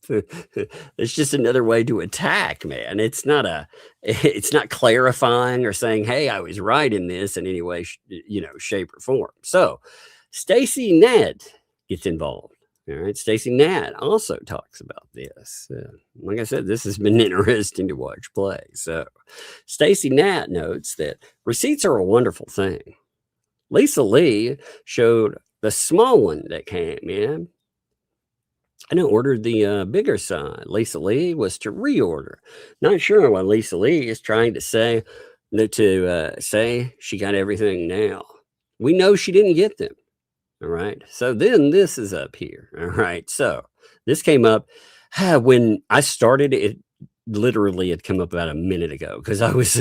it's just another way to attack, man. It's not clarifying or saying, hey, I was right in this in any way, shape or form. So Stacey Ned gets involved. All right. Stacey Nat also talks about this. Like I said, this has been interesting to watch play. So Stacey Nat notes that receipts are a wonderful thing. Lisa Lee showed the small one that came in and ordered the bigger side. Lisa Lee was to reorder. Not sure what Lisa Lee is trying to say, say she got everything now. We know she didn't get them. All right. So then this is up here. All right. So this came up when I started. It literally had come up about a minute ago because I was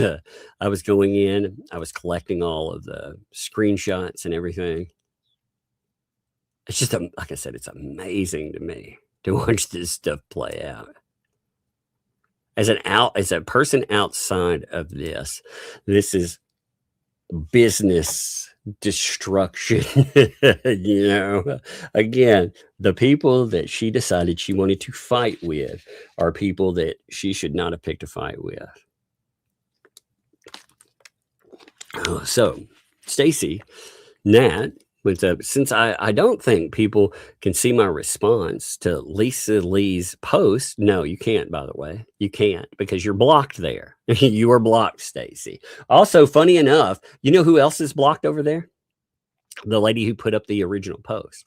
going in. I was collecting all of the screenshots and everything. It's just, like I said, it's amazing to me to watch this stuff play out. As a person outside of this is business destruction. Again, the people that she decided she wanted to fight with are people that she should not have picked a fight with. So Stacey Nat went up, since I don't think people can see my response to Lisa Lee's post. No, you can't, by the way. You can't, because you're blocked there. You are blocked, Stacey. Also, funny enough, you know who else is blocked over there? The lady who put up the original post.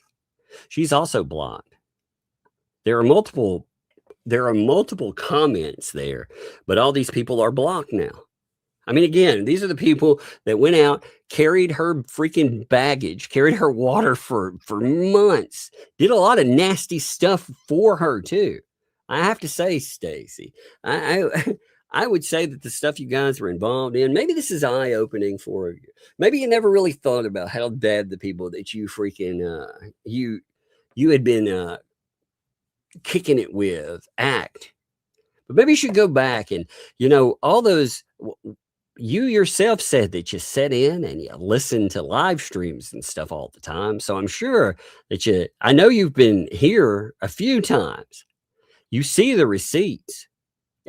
She's also blocked. There are multiple comments there, but all these people are blocked now. I mean, again, these are the people that went out, carried her freaking baggage, carried her water for months, did a lot of nasty stuff for her too. I have to say, Stacey, I would say that the stuff you guys were involved in, maybe this is eye-opening for you. Maybe you never really thought about how bad the people that you freaking you had been kicking it with act. But maybe you should go back and all those. You yourself said that you set in and you listen to live streams and stuff all the time. So I'm sure that I know you've been here a few times. You see the receipts.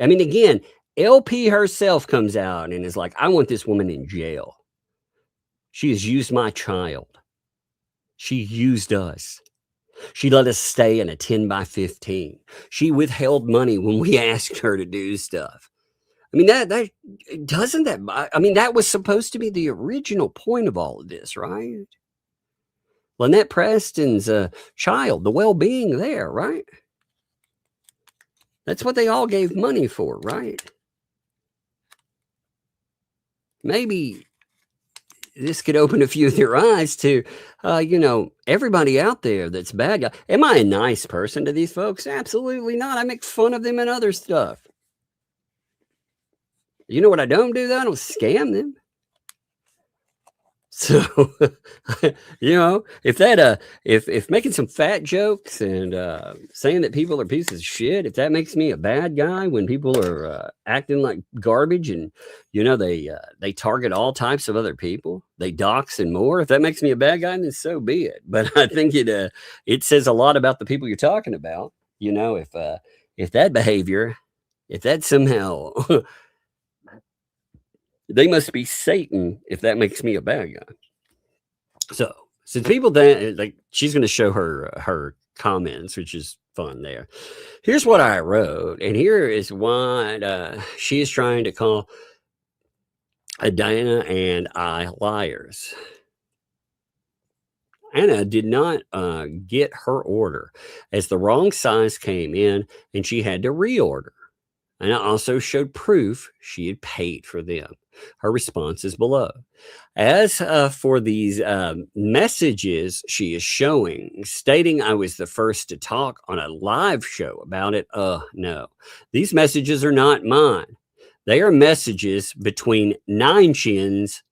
I mean, again, LP herself comes out and is like, I want this woman in jail. She has used my child. She used us. She let us stay in a 10x15. She withheld money when we asked her to do stuff. I mean, that was supposed to be the original point of all of this, right? Lynette Preston's child, the well-being there, right? That's what they all gave money for, right? Maybe this could open a few of their eyes to, everybody out there that's bad guy. Am I a nice person to these folks? Absolutely not. I make fun of them and other stuff. You know what I don't do, though? I don't scam them. So, if making some fat jokes and saying that people are pieces of shit, if that makes me a bad guy when people are acting like garbage and, they target all types of other people, they dox and more, if that makes me a bad guy, then so be it. But I think it says a lot about the people you're talking about. If that behavior, if that somehow... They must be Satan if that makes me a bad guy. So since people she's going to show her comments, which is fun there. Here's what I wrote. And here is what she is trying to call Diana and I liars. Anna did not get her order as the wrong size came in and she had to reorder. And I also showed proof she had paid for them. Her response is below. As for these messages she is showing, stating I was the first to talk on a live show about it, no. These messages are not mine. They are messages between Nine Chins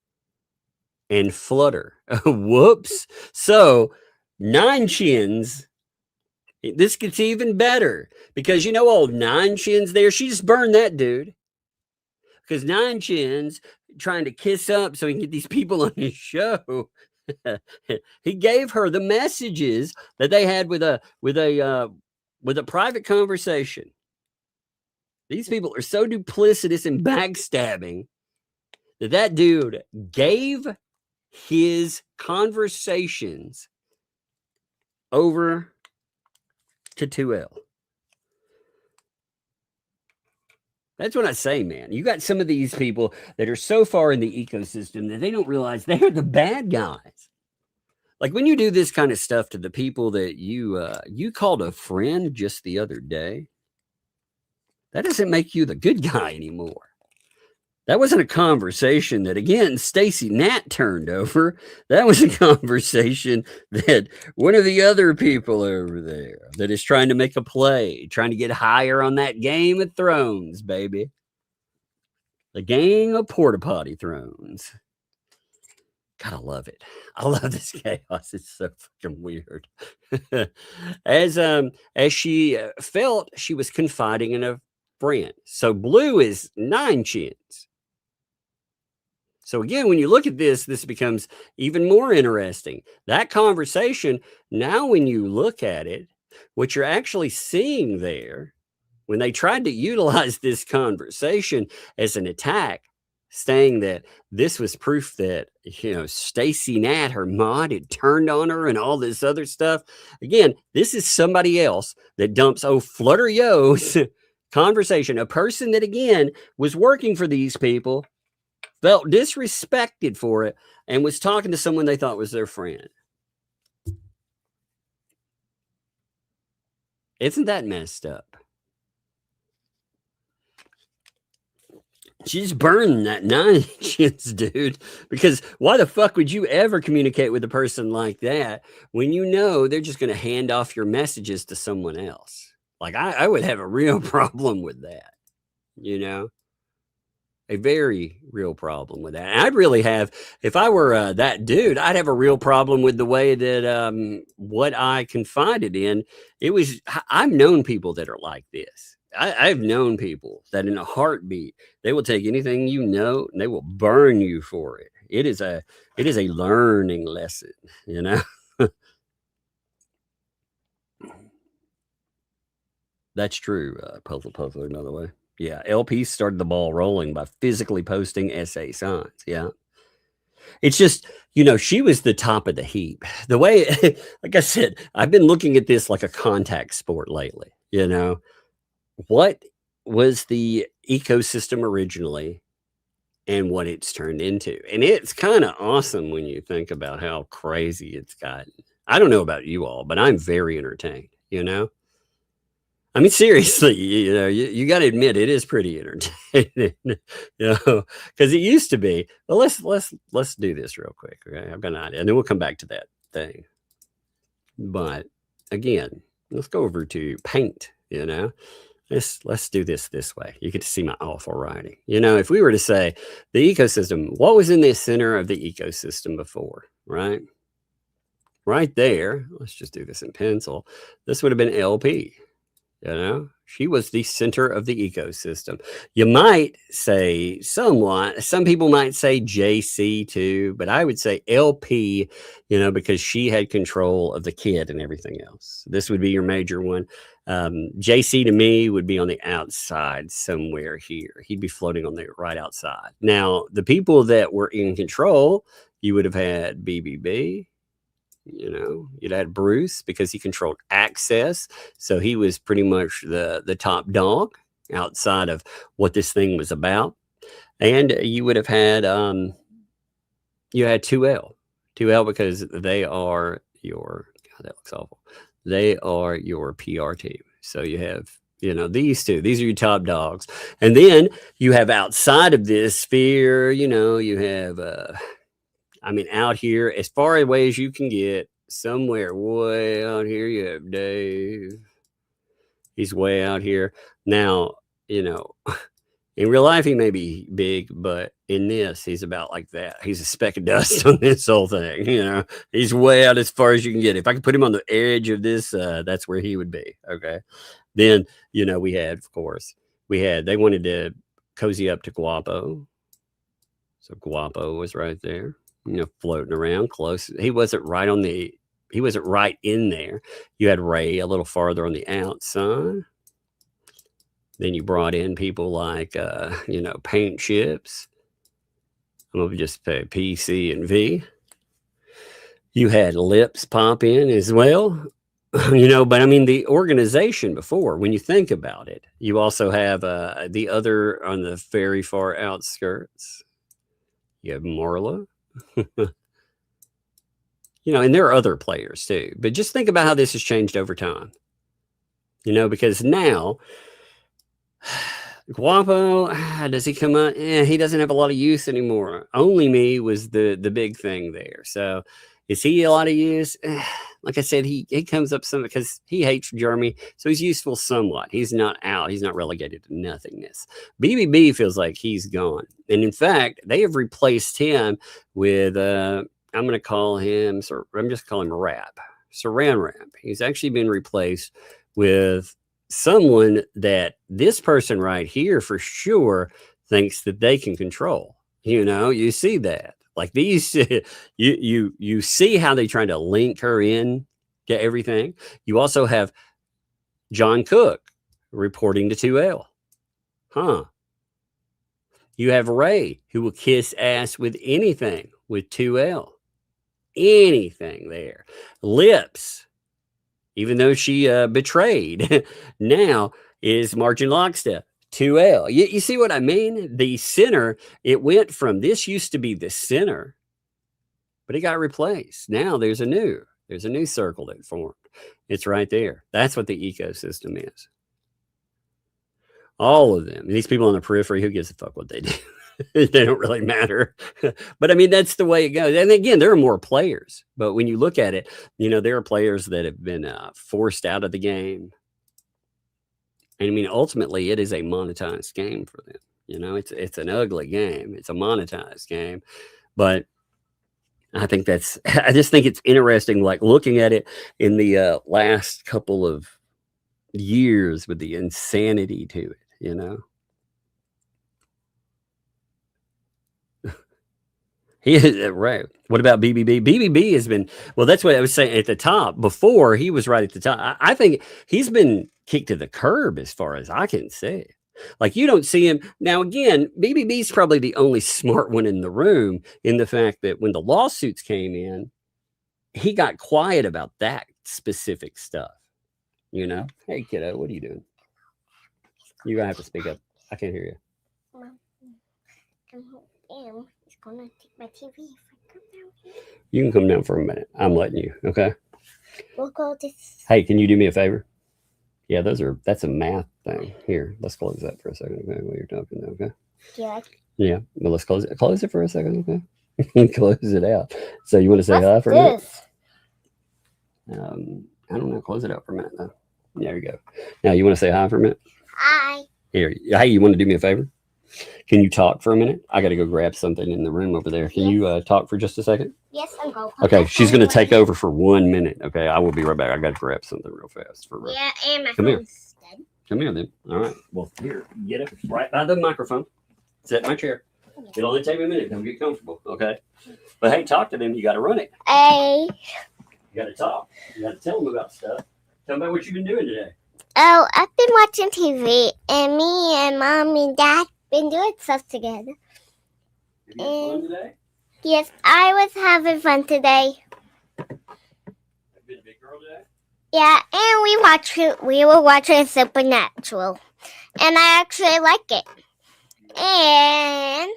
and Flutter. Whoops. So, Nine Chins... This gets even better because old Nine Chins there, she just burned that dude. Because Nine Chins trying to kiss up so he can get these people on his show. He gave her the messages that they had with a private conversation. These people are so duplicitous and backstabbing that dude gave his conversations over to 2L. That's what I say, man. You got some of these people that are so far in the ecosystem that they don't realize they're the bad guys. Like when you do this kind of stuff to the people that you called a friend just the other day, that doesn't make you the good guy anymore. That wasn't a conversation that, again, Stacy Nat turned over. That was a conversation that one of the other people over there that is trying to make a play, trying to get higher on that Game of Thrones, baby. The Gang of Porta Potty Thrones. Gotta love it. I love this chaos. It's so fucking weird. As she felt she was confiding in a friend. So Blue is 9 chins. So again, when you look at this, this becomes even more interesting. That conversation, now when you look at it, what you're actually seeing there, when they tried to utilize this conversation as an attack, saying that this was proof that, Stacy Nat, her mod, had turned on her and all this other stuff. Again, this is somebody else that dumps Flutter Yo's conversation. A person that, again, was working for these people, felt disrespected for it, and was talking to someone they thought was their friend. Isn't that messed up? She's burning that 9 inches, dude, because why the fuck would you ever communicate with a person like that when you know they're just going to hand off your messages to someone else? Like, I would have a real problem with that, a very real problem with that. And I'd really have, if I were that dude, I'd have a real problem with the way that what I confided in. I've known people that are like this. I've known people that in a heartbeat, they will take anything and they will burn you for it. It is a learning lesson, That's true, Puzzler, by the way. Yeah, LP started the ball rolling by physically posting SA signs. Yeah. It's just, she was the top of the heap. The way, like I said, I've been looking at this like a contact sport lately, What was the ecosystem originally and what it's turned into? And it's kind of awesome when you think about how crazy it's gotten. I don't know about you all, but I'm very entertained, I mean, seriously, you got to admit it is pretty entertaining, because it used to be. Well, let's do this real quick, okay? I've got an idea, and then we'll come back to that thing. But again, let's go over to Paint. Let's do this way. You get to see my awful writing. If we were to say the ecosystem, what was in the center of the ecosystem before, right? Right there. Let's just do this in pencil. This would have been LP. She was the center of the ecosystem. You might say somewhat, some people might say JC too, but I would say LP, because she had control of the kid and everything else. This would be your major one. JC to me would be on the outside somewhere here. He'd be floating on the right outside. Now, the people that were in control, you would have had BBB. You'd had Bruce because he controlled access. So he was pretty much the top dog outside of what this thing was about. And you would have had, you had 2L because they are God, that looks awful. They are your PR team. So you have, these two, these are your top dogs. And then you have outside of this sphere, you have, out here, as far away as you can get, somewhere way out here, you have Dave. He's way out here. Now, in real life, he may be big, but in this, he's about like that. He's a speck of dust on this whole thing. He's way out as far as you can get. If I could put him on the edge of this, that's where he would be. Okay. Then, we had, of course, they wanted to cozy up to Guapo. So Guapo was right there. floating around close. He wasn't right in there. You had Ray a little farther on the outside. Then you brought in people like, Paint Chips. I'm going to just pay P, C, and V. You had Lips pop in as well. But I mean, the organization before, when you think about it, you also have the other on the very far outskirts. You have Marla. And there are other players too. But just think about how this has changed over time. Because now, Guapo, does he come out? He doesn't have a lot of use anymore. Only Me was the big thing there. So is he a lot of use? Like I said, he comes up some because he hates Jeremy. So he's useful somewhat. He's not out. He's not relegated to nothingness. BBB feels like he's gone. And in fact, they have replaced him with, I'm going to call him, I'm just calling him Rap. Saran Wrap. He's actually been replaced with someone that this person right here for sure thinks that they can control. You see that. Like these, you see how they try to link her in to everything. You also have John Cook reporting to 2L. You have Ray, who will kiss ass with anything with 2L. Anything there. Lips, even though she betrayed, now is marching lockstep. 2L. You see what I mean? The center, it went from this used to be the center, but it got replaced. Now there's a new circle that formed. It's right there. That's what the ecosystem is. All of them. These people on the periphery, who gives a fuck what they do? They don't really matter. But I mean, that's the way it goes. And again, there are more players. But when you look at it, there are players that have been forced out of the game. And I mean, ultimately, it is a monetized game for them. It's an ugly game. It's a monetized game. But I just think it's interesting, like looking at it in the last couple of years with the insanity to it, He is right. What about BBB? BBB has been, well, that's what I was saying at the top. Before, he was right at the top. I think he's been kicked to the curb as far as I can see. Like, you don't see him. Now, again, BBB's probably the only smart one in the room in the fact that when the lawsuits came in, he got quiet about that specific stuff. Hey, kiddo, what are you doing? You're going to have to speak up. I can't hear you. Mom, he's going to take my TV if I come down here. You can come down for a minute. I'm letting you, okay? We'll go this. Hey, can you do me a favor? Yeah, that's a math thing. Here, let's close that for a second, okay? While you're talking, okay? Yeah. Yeah, well, let's close it. Close it for a second, okay? Close it out. So you want to say hi for a minute? I don't know. Close it out for a minute, though. There you go. Now, you want to say hi for a minute? Hi. Here. Hey, you want to do me a favor? Can you talk for a minute? I got to go grab something in the room over there. Can you talk for just a second? Yes, I'm going. Okay, she's going to take over for 1 minute. Okay, I will be right back. I got to grab something real fast. Yeah, and my Come here. phone's dead. Come here, then. All right. Well, here, get up right by the microphone. Sit in my chair. It'll only take me a minute. Don't get comfortable, okay? But hey, talk to them. You got to run it. Hey. You got to talk. You got to tell them about stuff. Tell them about what you've been doing today. Oh, I've been watching TV, and me and Mom and Dad been doing stuff together. Have you had fun today? Yes, I was having fun today. Have you been a big girl today? Yeah, and we were watching Supernatural, and I actually like it. And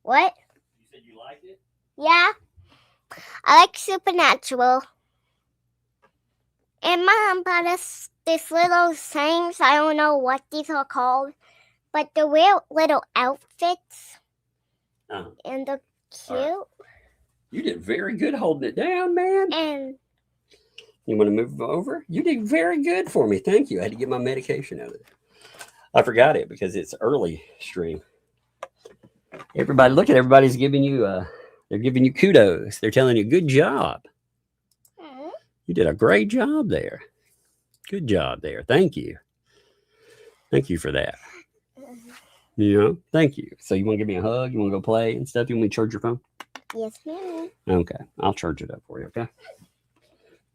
what? You said you liked it? Yeah, I like Supernatural. And Mom bought us this little things. I don't know what these are called, but the real little outfits. And they're cute. Right. You did very good holding it down, man. And you want to move over? You did very good for me. Thank you. I had to get my medication out of it. I forgot it because it's early stream. Everybody, look at everybody's giving you they're giving you kudos. They're telling you good job. You did a great job there. Good job there. Thank you. Thank you for that. You know, thank you. So you want to give me a hug? You want to go play and stuff? You want me to charge your phone? Yes, ma'am. Okay, I'll charge it up for you. Okay.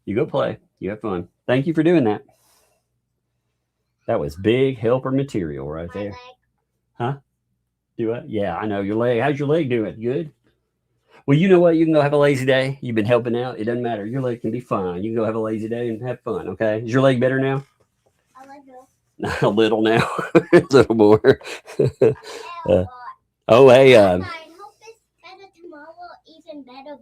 You go play. You have fun. Thank you for doing that. That was big helper material right there. Huh? Do it? Yeah, I know your leg. How's your leg doing? Good. Well, you know what? You can go have a lazy day. You've been helping out. It doesn't matter. Your leg can be fine. You can go have a lazy day and have fun. Okay. Is your leg better now? A little now. A little more. Oh, hey. I hope it's better tomorrow. Even better.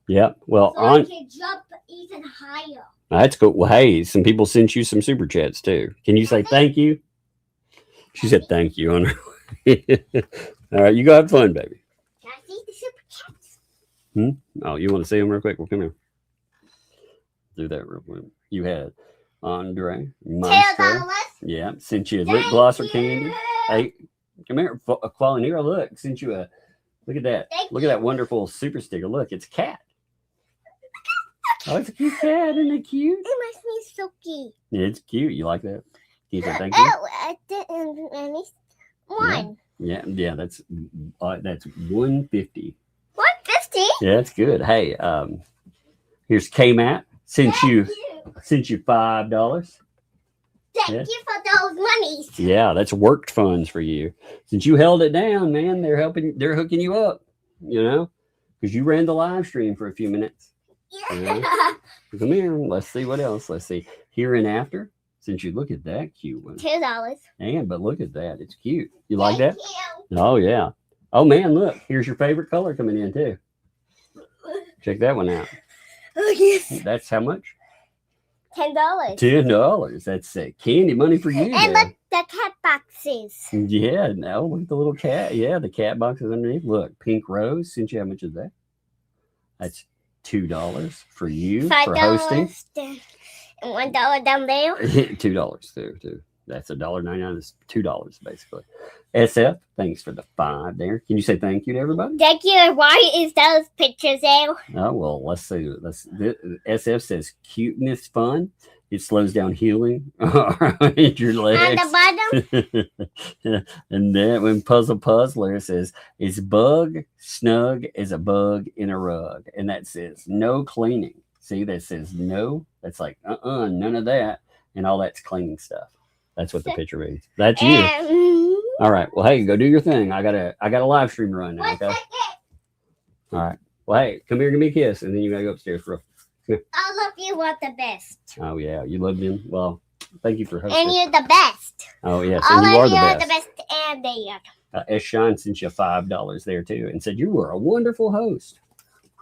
Yeah. Well, so I can jump even higher. That's cool. Well, hey, some people sent you some super chats too. Can you say thank you? She said thank you on her. All right, you go have fun, baby. Can I see the super chats? Oh, you want to see them real quick? Well, come here. Do that real quick. You had Andre, Maestro. Yeah, sent you a lip gloss or candy. Hey, come here, Qualinero. Look, sent you a. Look at that. Look at that wonderful super sticker. Look, it's a cat. Oh, it's a cute cat. Isn't it cute? It makes me so cute. Yeah, it's cute. You like that? You say thank you? Oh, I didn't. One. Yeah. That's 150. 150? Yeah, that's good. Hey, here's K-Mat. Sent you $5. Thank you for those monies. Yeah, that's worked funds for you. Since you held it down, man, they're hooking you up, you know, because you ran the live stream for a few minutes. Yeah. Come here. Let's see what else. Let's see. Here and after. Since you look at that cute one. $2. But look at that. It's cute. You like that? You. Oh, yeah. Oh, man, look. Here's your favorite color coming in, too. Check that one out. Oh, yes. That's how much? $10. $10. That's candy money for you. And look, the cat boxes. Yeah, no, look at the little cat. Yeah, the cat boxes underneath. Look, pink rose. Since you how much is that? That's $2 for you for hosting. And $1 down there. $2 too. That's $1.99. It's $2 basically. SF, thanks for the 5 there. Can you say thank you to everybody? Thank you. Why is those pictures there? Oh well, let's see. SF says cuteness fun. It slows down healing in your legs. On the bottom. And then when Puzzler says it's bug snug as a bug in a rug, and that says no cleaning. See, that says no. That's like none of that, and all that's cleaning stuff. That's what the picture reads. That's you. All right. Well, hey, go do your thing. I got a live stream to run now. Okay. All right. Well, hey, come here, give me a kiss, and then you gotta go upstairs for. All of you are the best. Oh yeah, you love them. Well, thank you for hosting. And you're the best. Oh yes, all and you of you are the best, and they are. S. Shine sent you $5 there too, and said you were a wonderful host.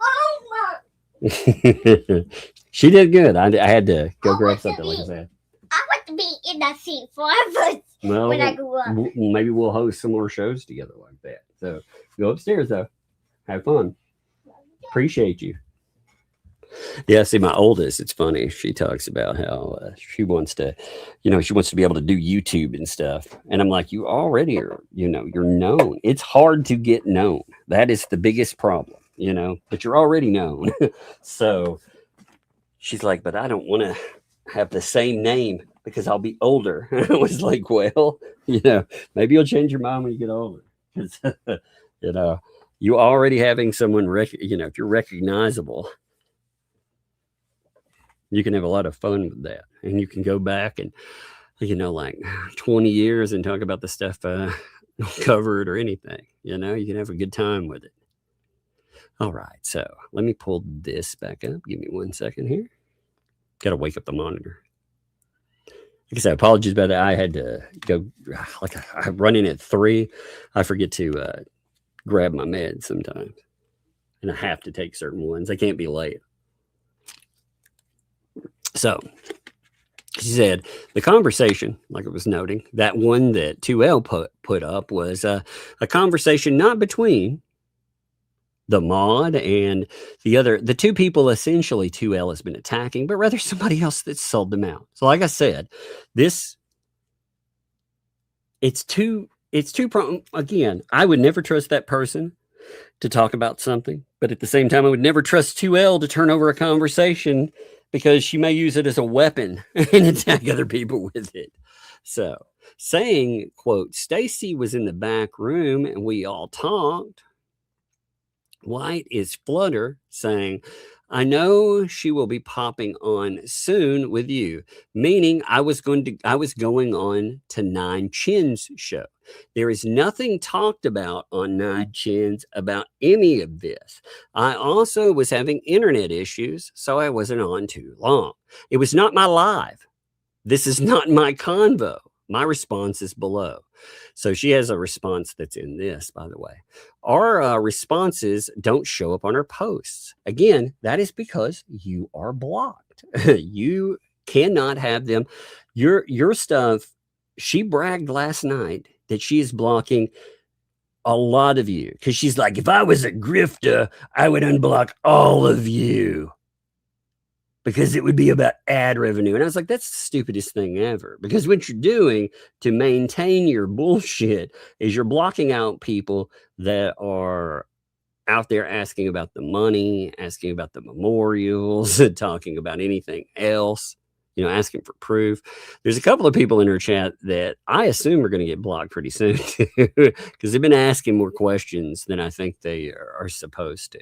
Oh my! She did good. I had to go grab something, like I said. I want to be in that seat forever when I grew up. Maybe we'll host some more shows together like that. So go upstairs though. Have fun. Appreciate you. Yeah, see, my oldest, it's funny. She talks about how she wants to, she wants to be able to do YouTube and stuff. And I'm like, you already are, you're known. It's hard to get known. That is the biggest problem, but you're already known. So she's like, but I don't want to have the same name because I'll be older. I was like, well, maybe you'll change your mind when you get older. Because, you already having someone, if you're recognizable, you can have a lot of fun with that. And you can go back and, like 20 years and talk about the stuff covered or anything. You can have a good time with it. All right. So let me pull this back up. Give me 1 second here. Got to wake up the monitor. Like I said, apologies about that. I had to go, I run in at 3. I forget to grab my meds sometimes. And I have to take certain ones. I can't be late. So she said the conversation, like it was noting, that one that 2L put up was a conversation not between the mod and the two people essentially 2L has been attacking, but rather somebody else that sold them out. So like I said, it's too again, I would never trust that person to talk about something, but at the same time, I would never trust 2L to turn over a conversation because she may use it as a weapon and attack other people with it. So saying, quote, Stacy was in the back room and we all talked. White is Flutter saying, I know she will be popping on soon with you, meaning I was going on to Nine Chin's show. There is nothing talked about on Nine Chin's about any of this. I also was having internet issues, so I wasn't on too long. It was not my live. This is not my convo. My response is below. So she has a response that's in this, by the way. Our responses don't show up on her posts. Again, that is because you are blocked. You cannot have them. Your stuff, she bragged last night that she is blocking a lot of you. Because she's like, if I was a grifter, I would unblock all of you. Because it would be about ad revenue. And I was like, that's the stupidest thing ever. Because what you're doing to maintain your bullshit is you're blocking out people that are out there asking about the money, asking about the memorials, talking about anything else, asking for proof. There's a couple of people in her chat that I assume are going to get blocked pretty soon because they've been asking more questions than I think they are supposed to.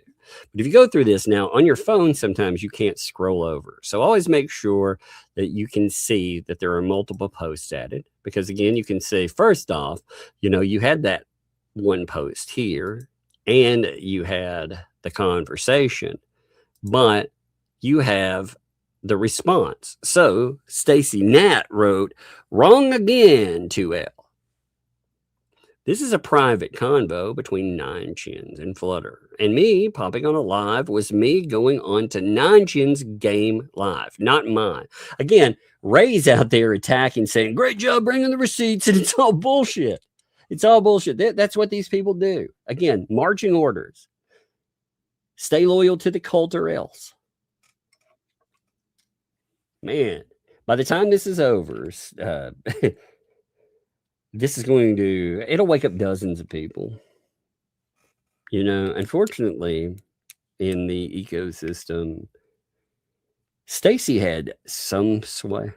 But if you go through this now on your phone, sometimes you can't scroll over. So always make sure that you can see that there are multiple posts added, because again, you can say, first off, you had that one post here and you had the conversation, but you have the response. So Stacy Nat wrote, wrong again, 2L. This is a private convo between Nine Chins and Flutter. And me popping on a live was me going on to Nine Chins game live, not mine. Again, Ray's out there attacking, saying, great job bringing the receipts, and it's all bullshit. It's all bullshit. That's what these people do. Again, marching orders. Stay loyal to the cult or else. Man, by the time this is over, this is it'll wake up dozens of people. Unfortunately, in the ecosystem, Stacy had some sway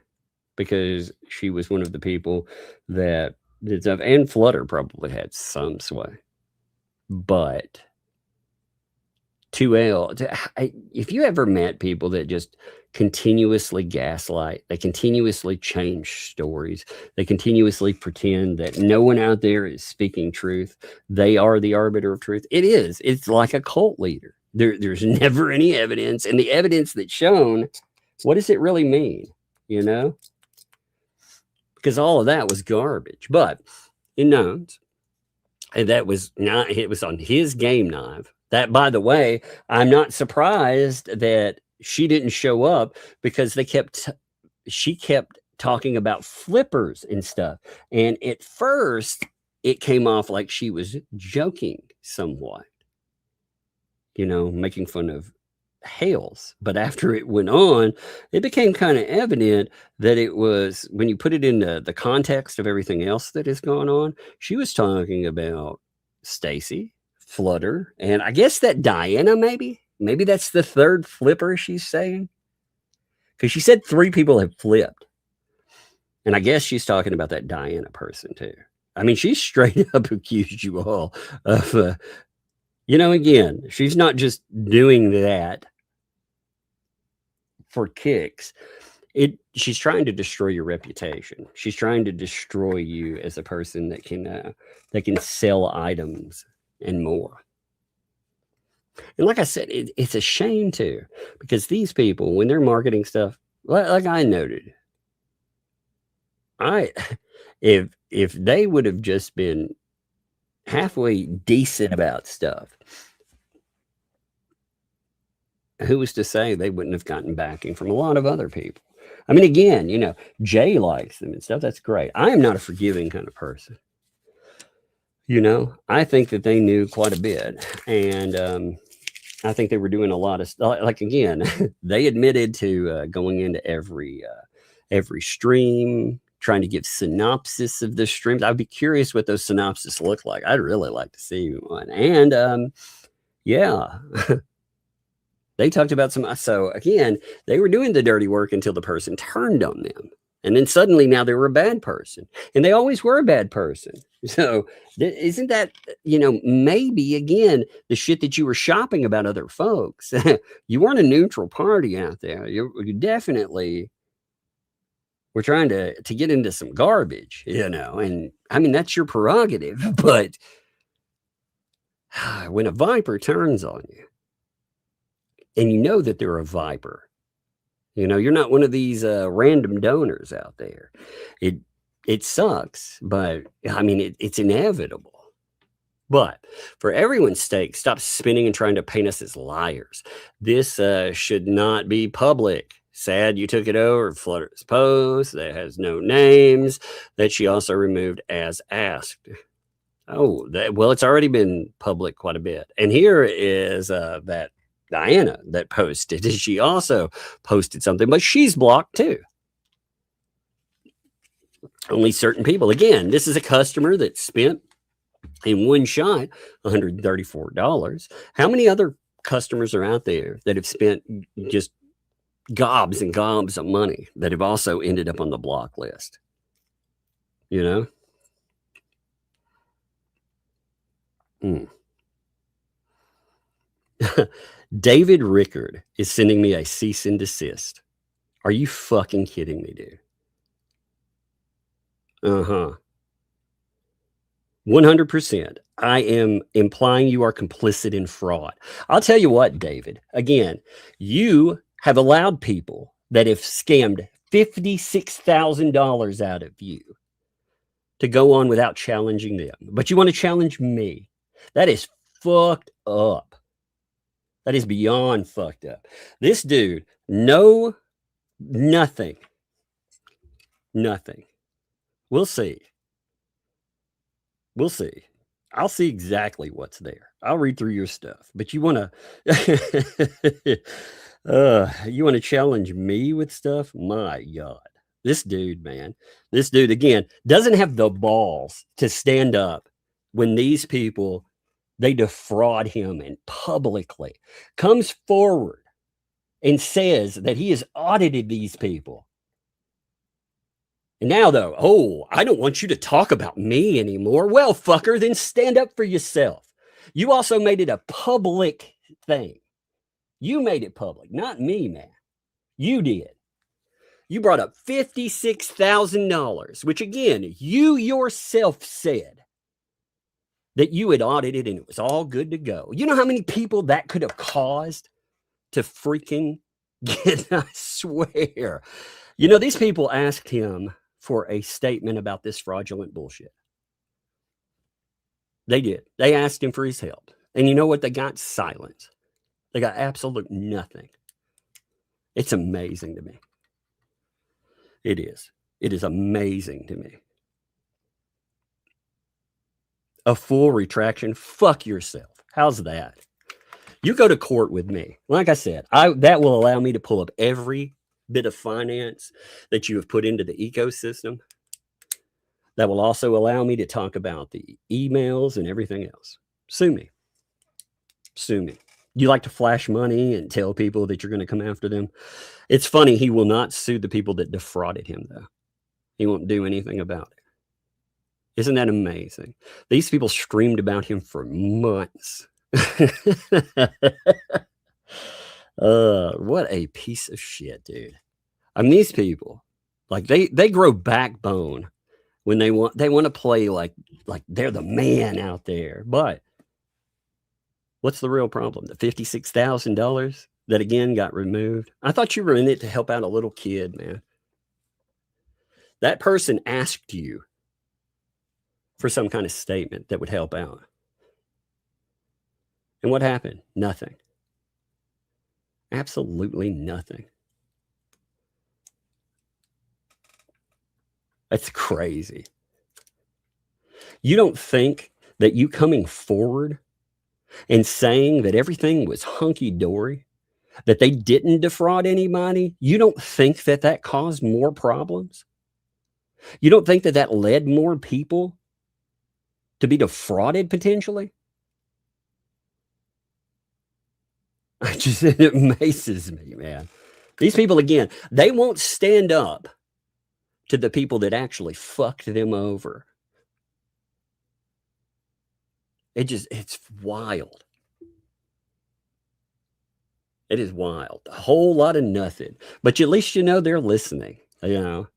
because she was one of the people that did stuff, and Flutter probably had some sway. But 2L, if you ever met people that just continuously gaslight, they continuously change stories, they continuously pretend that no one out there is speaking truth, they are the arbiter of truth. It's like a cult leader. There's never any evidence, and the evidence that's shown, what does it really mean? Because all of that was garbage. But it knows, and that was not, it was on his game knife. That, by the way, I'm not surprised that she didn't show up, because she kept talking about flippers and stuff. And at first it came off like she was joking somewhat, making fun of Hales. But after it went on, it became kind of evident that it was, when you put it in the context of everything else that is going on, she was talking about Stacy, Flutter, and I guess that Diana, maybe that's the third flipper she's saying, because she said 3 people have flipped, and I guess she's talking about that Diana person too. I mean, she straight up accused you all of again, she's not just doing that for kicks. She's trying to destroy your reputation. She's trying to destroy you as a person that can sell items and more. And like I said, it's a shame too, because these people, when they're marketing stuff, like I noted, if they would have just been halfway decent about stuff, who was to say they wouldn't have gotten backing from a lot of other people? I mean, again, Jay likes them and stuff. That's great. I am not a forgiving kind of person. I think that they knew quite a bit, and I think they were doing a lot of stuff. Like, again, they admitted to going into every stream, trying to give synopsis of the streams. I'd be curious what those synopsis look like. I'd really like to see one. And yeah, they talked about some. So again, they were doing the dirty work until the person turned on them. And then suddenly now they were a bad person, and they always were a bad person. So isn't that, maybe again, the shit that you were shopping about other folks, you weren't a neutral party out there. You definitely were trying to get into some garbage, and I mean, that's your prerogative, but when a viper turns on you and you know that they're a viper, you're not one of these random donors out there. It sucks, but I mean, it's inevitable. But for everyone's sake, stop spinning and trying to paint us as liars. This should not be public. Sad you took it over. Flutter's post that has no names that she also removed as asked. Oh, well, it's already been public quite a bit. And here is that Diana that posted. She also posted something, but she's blocked too. Only certain people. Again, this is a customer that spent in one shot $134. How many other customers are out there that have spent just gobs and gobs of money that have also ended up on the block list? David Rickard is sending me a cease and desist. Are you fucking kidding me, dude? 100%. I am implying you are complicit in fraud. I'll tell you what, David, again, you have allowed people that have scammed $56,000 out of you to go on without challenging them. But you want to challenge me. That is fucked up. That is beyond fucked up. This dude, nothing. We'll see. I'll see exactly what's there. I'll read through your stuff. But you want to challenge me with stuff? My God. This dude, man. This dude, again, doesn't have the balls to stand up when these people, they defraud him and publicly comes forward and says that he has audited these people. And now, though, I don't want you to talk about me anymore. Well, fucker, then stand up for yourself. You also made it a public thing. You made it public, not me, man. You did. You brought up $56,000, which, again, you yourself said that you had audited and it was all good to go. You know how many people that could have caused to freaking get, I swear. These people asked him for a statement about this fraudulent bullshit. They did. They asked him for his help. And you know what? They got silence. They got absolute nothing. It's amazing to me. It is. It is amazing to me. A full retraction? Fuck yourself. How's that? You go to court with me. Like I said, that will allow me to pull up every bit of finance that you have put into the ecosystem. That will also allow me to talk about the emails and everything else. Sue me. You like to flash money and tell people that you're going to come after them. It's funny. He will not sue the people that defrauded him, though. He won't do anything about it. Isn't that amazing? These people screamed about him for months. What a piece of shit, dude. I mean, these people, like they grow backbone when they want to play like they're the man out there. But what's the real problem? The $56,000 that again got removed. I thought you were in it to help out a little kid, man. That person asked you for some kind of statement that would help out. And what happened? Nothing. Absolutely nothing. That's crazy. You don't think that you coming forward and saying that everything was hunky-dory, that they didn't defraud anybody, you don't think that that caused more problems? You don't think that that led more people to be defrauded potentially? It amazes me, man. These people, again, they won't stand up to the people that actually fucked them over. It's wild. It is wild. A whole lot of nothing. But at least you know they're listening, you know.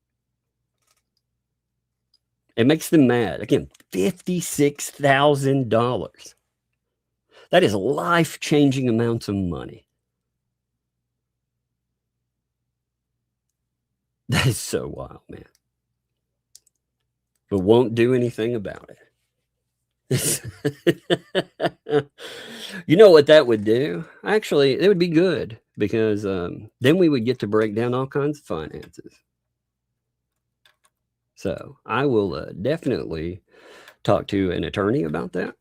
It makes them mad. Again, $56,000. That is life-changing amounts of money. That is so wild, man. But won't do anything about it. You know what that would do? Actually, it would be good because then we would get to break down all kinds of finances. So I will definitely talk to an attorney about that.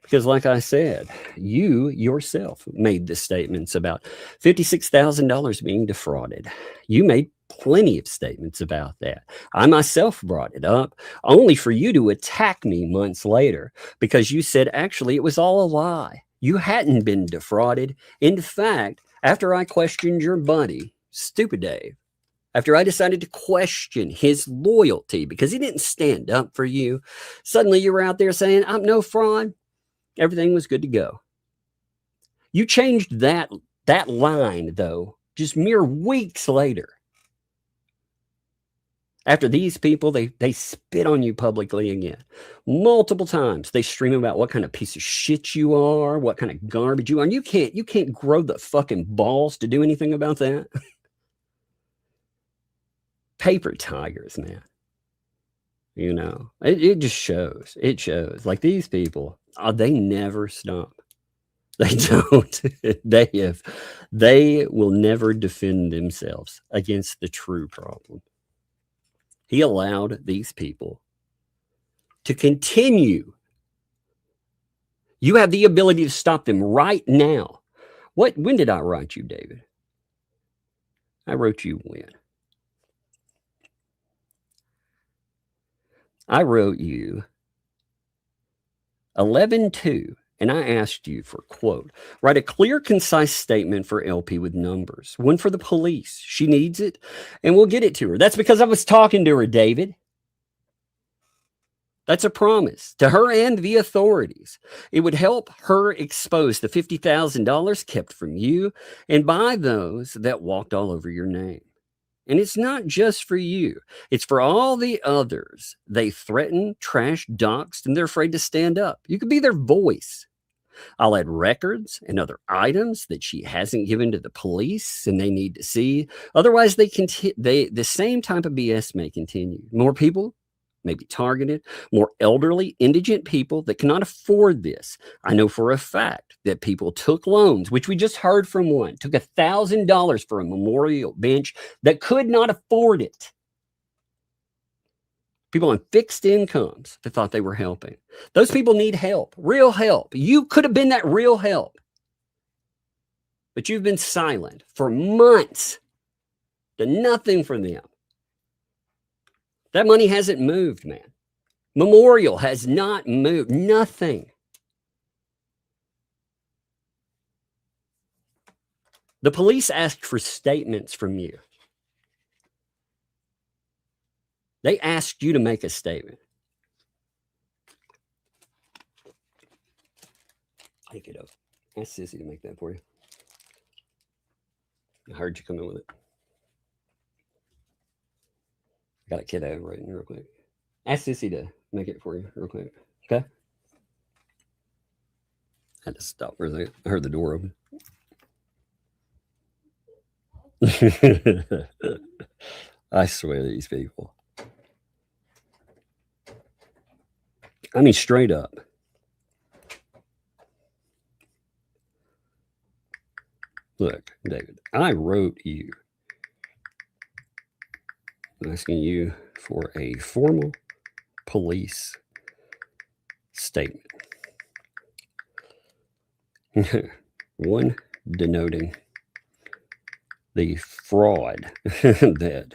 Because like I said, you yourself made the statements about $56,000 being defrauded. You made plenty of statements about that. I myself brought it up only for you to attack me months later because you said actually it was all a lie. You hadn't been defrauded. In fact, after I questioned your buddy, Stupid Dave, after I decided to question his loyalty because he didn't stand up for you, suddenly you were out there saying, I'm no fraud. Everything was good to go. You changed that line, though, just mere weeks later. After these people, they spit on you publicly again. Multiple times. They stream about what kind of piece of shit you are, what kind of garbage you are. And you can't grow the fucking balls to do anything about that. Paper tigers, man. You know, it just shows. It shows. Like these people, they never stop. They don't. They will never defend themselves against the true problem. He allowed these people to continue. You have the ability to stop them right now. When did I write you, David? I wrote you when? I wrote you 11/2, and I asked you for, quote, write a clear, concise statement for LP with numbers. One for the police. She needs it, and we'll get it to her. That's because I was talking to her, David. That's a promise to her and the authorities. It would help her expose the $50,000 kept from you and by those that walked all over your name. And it's not just for you. It's for all the others. They threaten, trash, doxed, and they're afraid to stand up. You could be their voice. I'll add records and other items that she hasn't given to the police and they need to see. Otherwise, the same type of BS may continue. More people may be targeted, more elderly, indigent people that cannot afford this. I know for a fact that people took loans, which we just heard from one, took $1,000 for a memorial bench that could not afford it. People on fixed incomes that thought they were helping. Those people need help, real help. You could have been that real help. But you've been silent for months. Done nothing for them. That money hasn't moved, man. Memorial has not moved. Nothing. The police asked for statements from you. They asked you to make a statement. Take it up. Ask Sissy to make that for you. I heard you come in with it. Got a kiddo writing real quick. Ask Sissy to make it for you real quick. Okay? I had to stop for a second. I heard the door open. I swear to these people. I mean, straight up. Look, David, I wrote you asking you for a formal police statement. One denoting the fraud that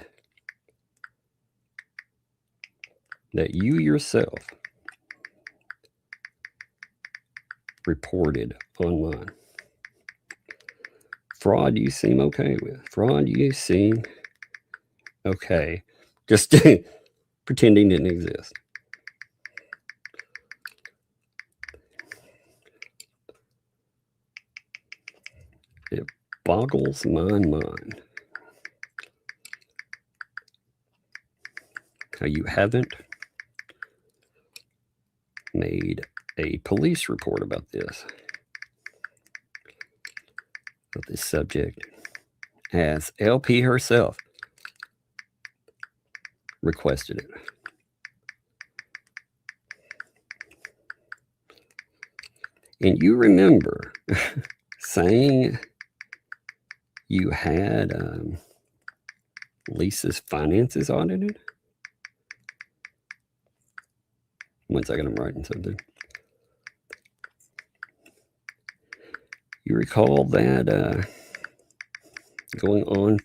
you yourself reported online. Fraud you seem okay with. Fraud you seem okay Just pretending didn't exist. It boggles my mind how you haven't made a police report about this subject, as LP herself requested it. And you remember saying you had Lisa's finances audited? One second, I'm writing something. You recall that going on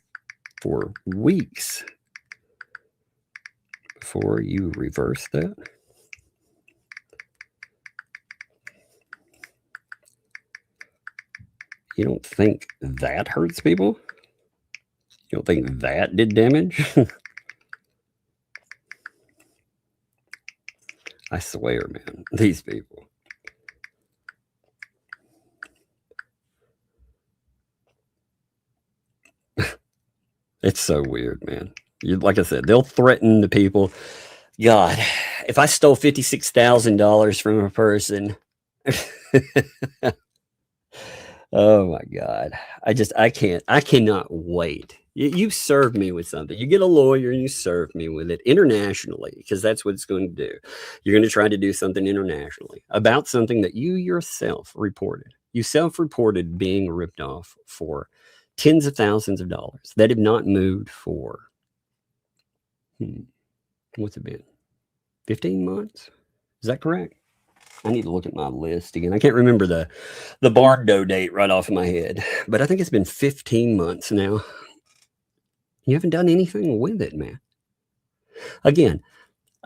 for weeks before you reversed that? You don't think that hurts people? You don't think that did damage? I swear, man, these people. It's so weird, man. Like I said, they'll threaten the people. God, if I stole $56,000 from a person, oh my God, I cannot wait. You serve me with something. You get a lawyer and you serve me with it internationally, because that's what it's going to do. You're going to try to do something internationally about something that you yourself reported. You self-reported being ripped off for tens of thousands of dollars that have not moved for, what's it been? 15 months? Is that correct? I need to look at my list again. I can't remember the barn dough date right off my head, but I think it's been 15 months now. You haven't done anything with it, man. Again,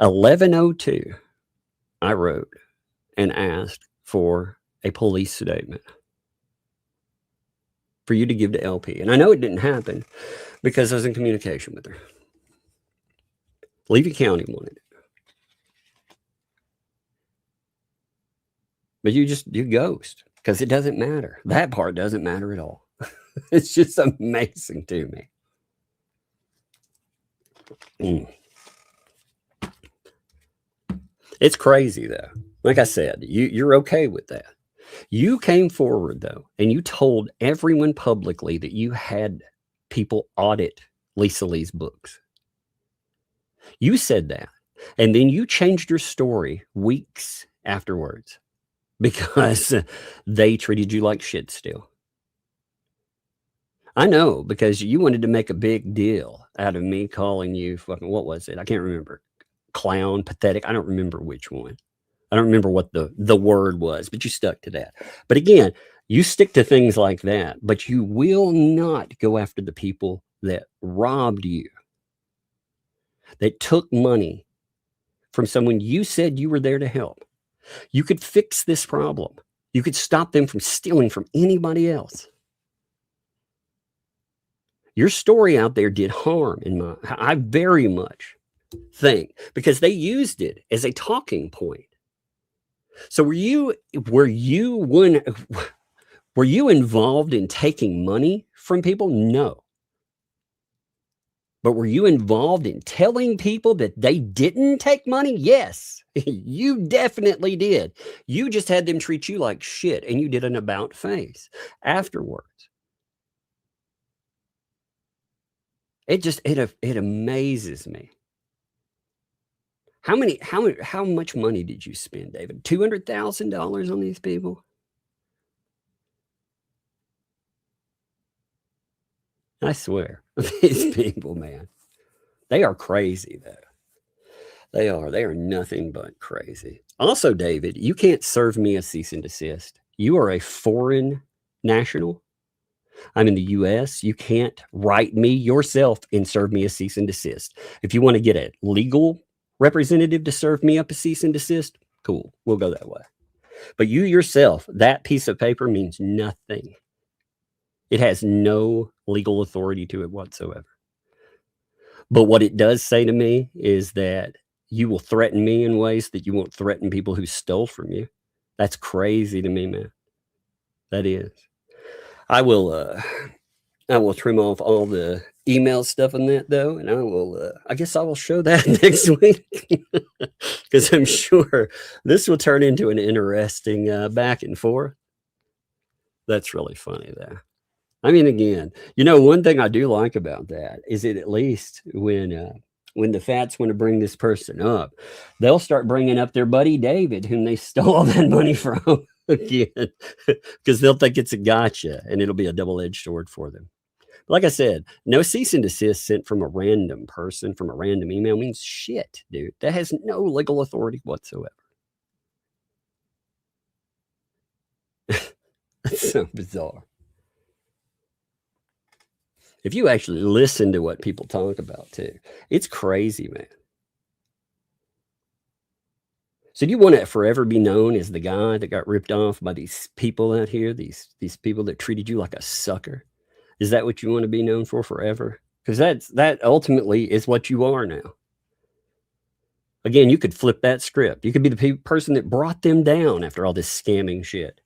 11:02, I wrote and asked for a police statement for you to give to LP. And I know it didn't happen because I was in communication with her. Levy County wanted it. But you ghost, because it doesn't matter. That part doesn't matter at all. It's just amazing to me. It's crazy, though. Like I said, you're okay with that. You came forward, though, and you told everyone publicly that you had people audit Lisa Lee's books. You said that. And then you changed your story weeks afterwards because they treated you like shit still. I know, because you wanted to make a big deal out of me calling you fucking, what was it? I can't remember. Clown, pathetic. I don't remember which one. I don't remember what the word was, but you stuck to that. But again, you stick to things like that, but you will not go after the people that robbed you, that took money from someone you said you were there to help. You could fix this problem. You could stop them from stealing from anybody else. Your story out there did harm I very much think, because they used it as a talking point. So were you involved in taking money from people? No. But were you involved in telling people that they didn't take money? Yes, you definitely did. You just had them treat you like shit, and you did an about face afterwards. It amazes me. How much money did you spend, David? $200,000 on these people? I swear, these people, man, they are crazy, though. They are nothing but crazy. Also, David, you can't serve me a cease and desist. You are a foreign national. I'm in the U.S. You can't write me yourself and serve me a cease and desist. If you want to get a legal representative to serve me up a cease and desist, cool, we'll go that way. But you yourself, that piece of paper means nothing. It has no legal authority to it whatsoever. But what it does say to me is that you will threaten me in ways that you won't threaten people who stole from you. That's crazy to me, man. That is. I will trim off all the email stuff on that, though, and I guess I will show that next week, because I'm sure this will turn into an interesting back and forth. That's really funny, though. I mean, again, one thing I do like about that is that at least when the Fats want to bring this person up, they'll start bringing up their buddy David, whom they stole all that money from again, because they'll think it's a gotcha, and it'll be a double-edged sword for them. Like I said, no cease and desist sent from a random person from a random email means shit, dude. That has no legal authority whatsoever. That's so bizarre. If you actually listen to what people talk about too, it's crazy, man. So do you want to forever be known as the guy that got ripped off by these people out here, these people that treated you like a sucker? Is that what you want to be known for forever? Because that ultimately is what you are now. Again, you could flip that script. You could be the person that brought them down after all this scamming shit.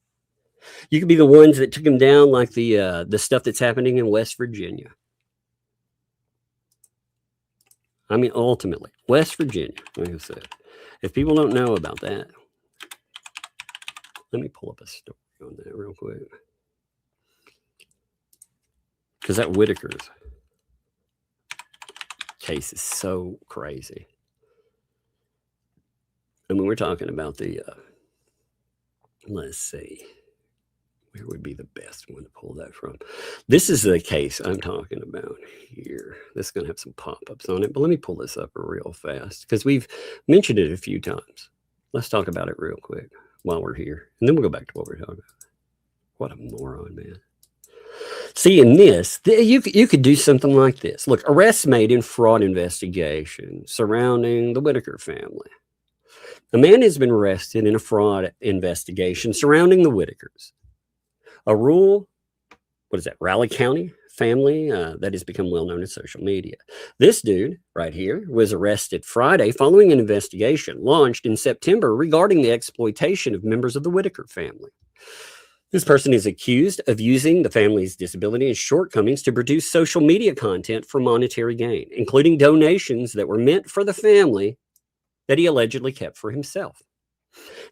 You could be the ones that took them down, like the stuff that's happening in West Virginia. I mean, ultimately, West Virginia, like I said. If people don't know about that, let me pull up a story on that real quick. Because that Whitaker's case is so crazy. I mean, we're talking about let's see, where would be the best one to pull that from? This is the case I'm talking about here. This is going to have some pop-ups on it, but let me pull this up real fast because we've mentioned it a few times. Let's talk about it real quick while we're here, and then we'll go back to what we're talking about. What a moron, man. See, in this, you could do something like this. Look, arrests made in fraud investigation surrounding the Whitaker family. A man has been arrested in a fraud investigation surrounding the Whitakers. A rural, Raleigh County family that has become well known in social media. This dude right here was arrested Friday following an investigation launched in September regarding the exploitation of members of the Whitaker family. This person is accused of using the family's disability and shortcomings to produce social media content for monetary gain, including donations that were meant for the family that he allegedly kept for himself.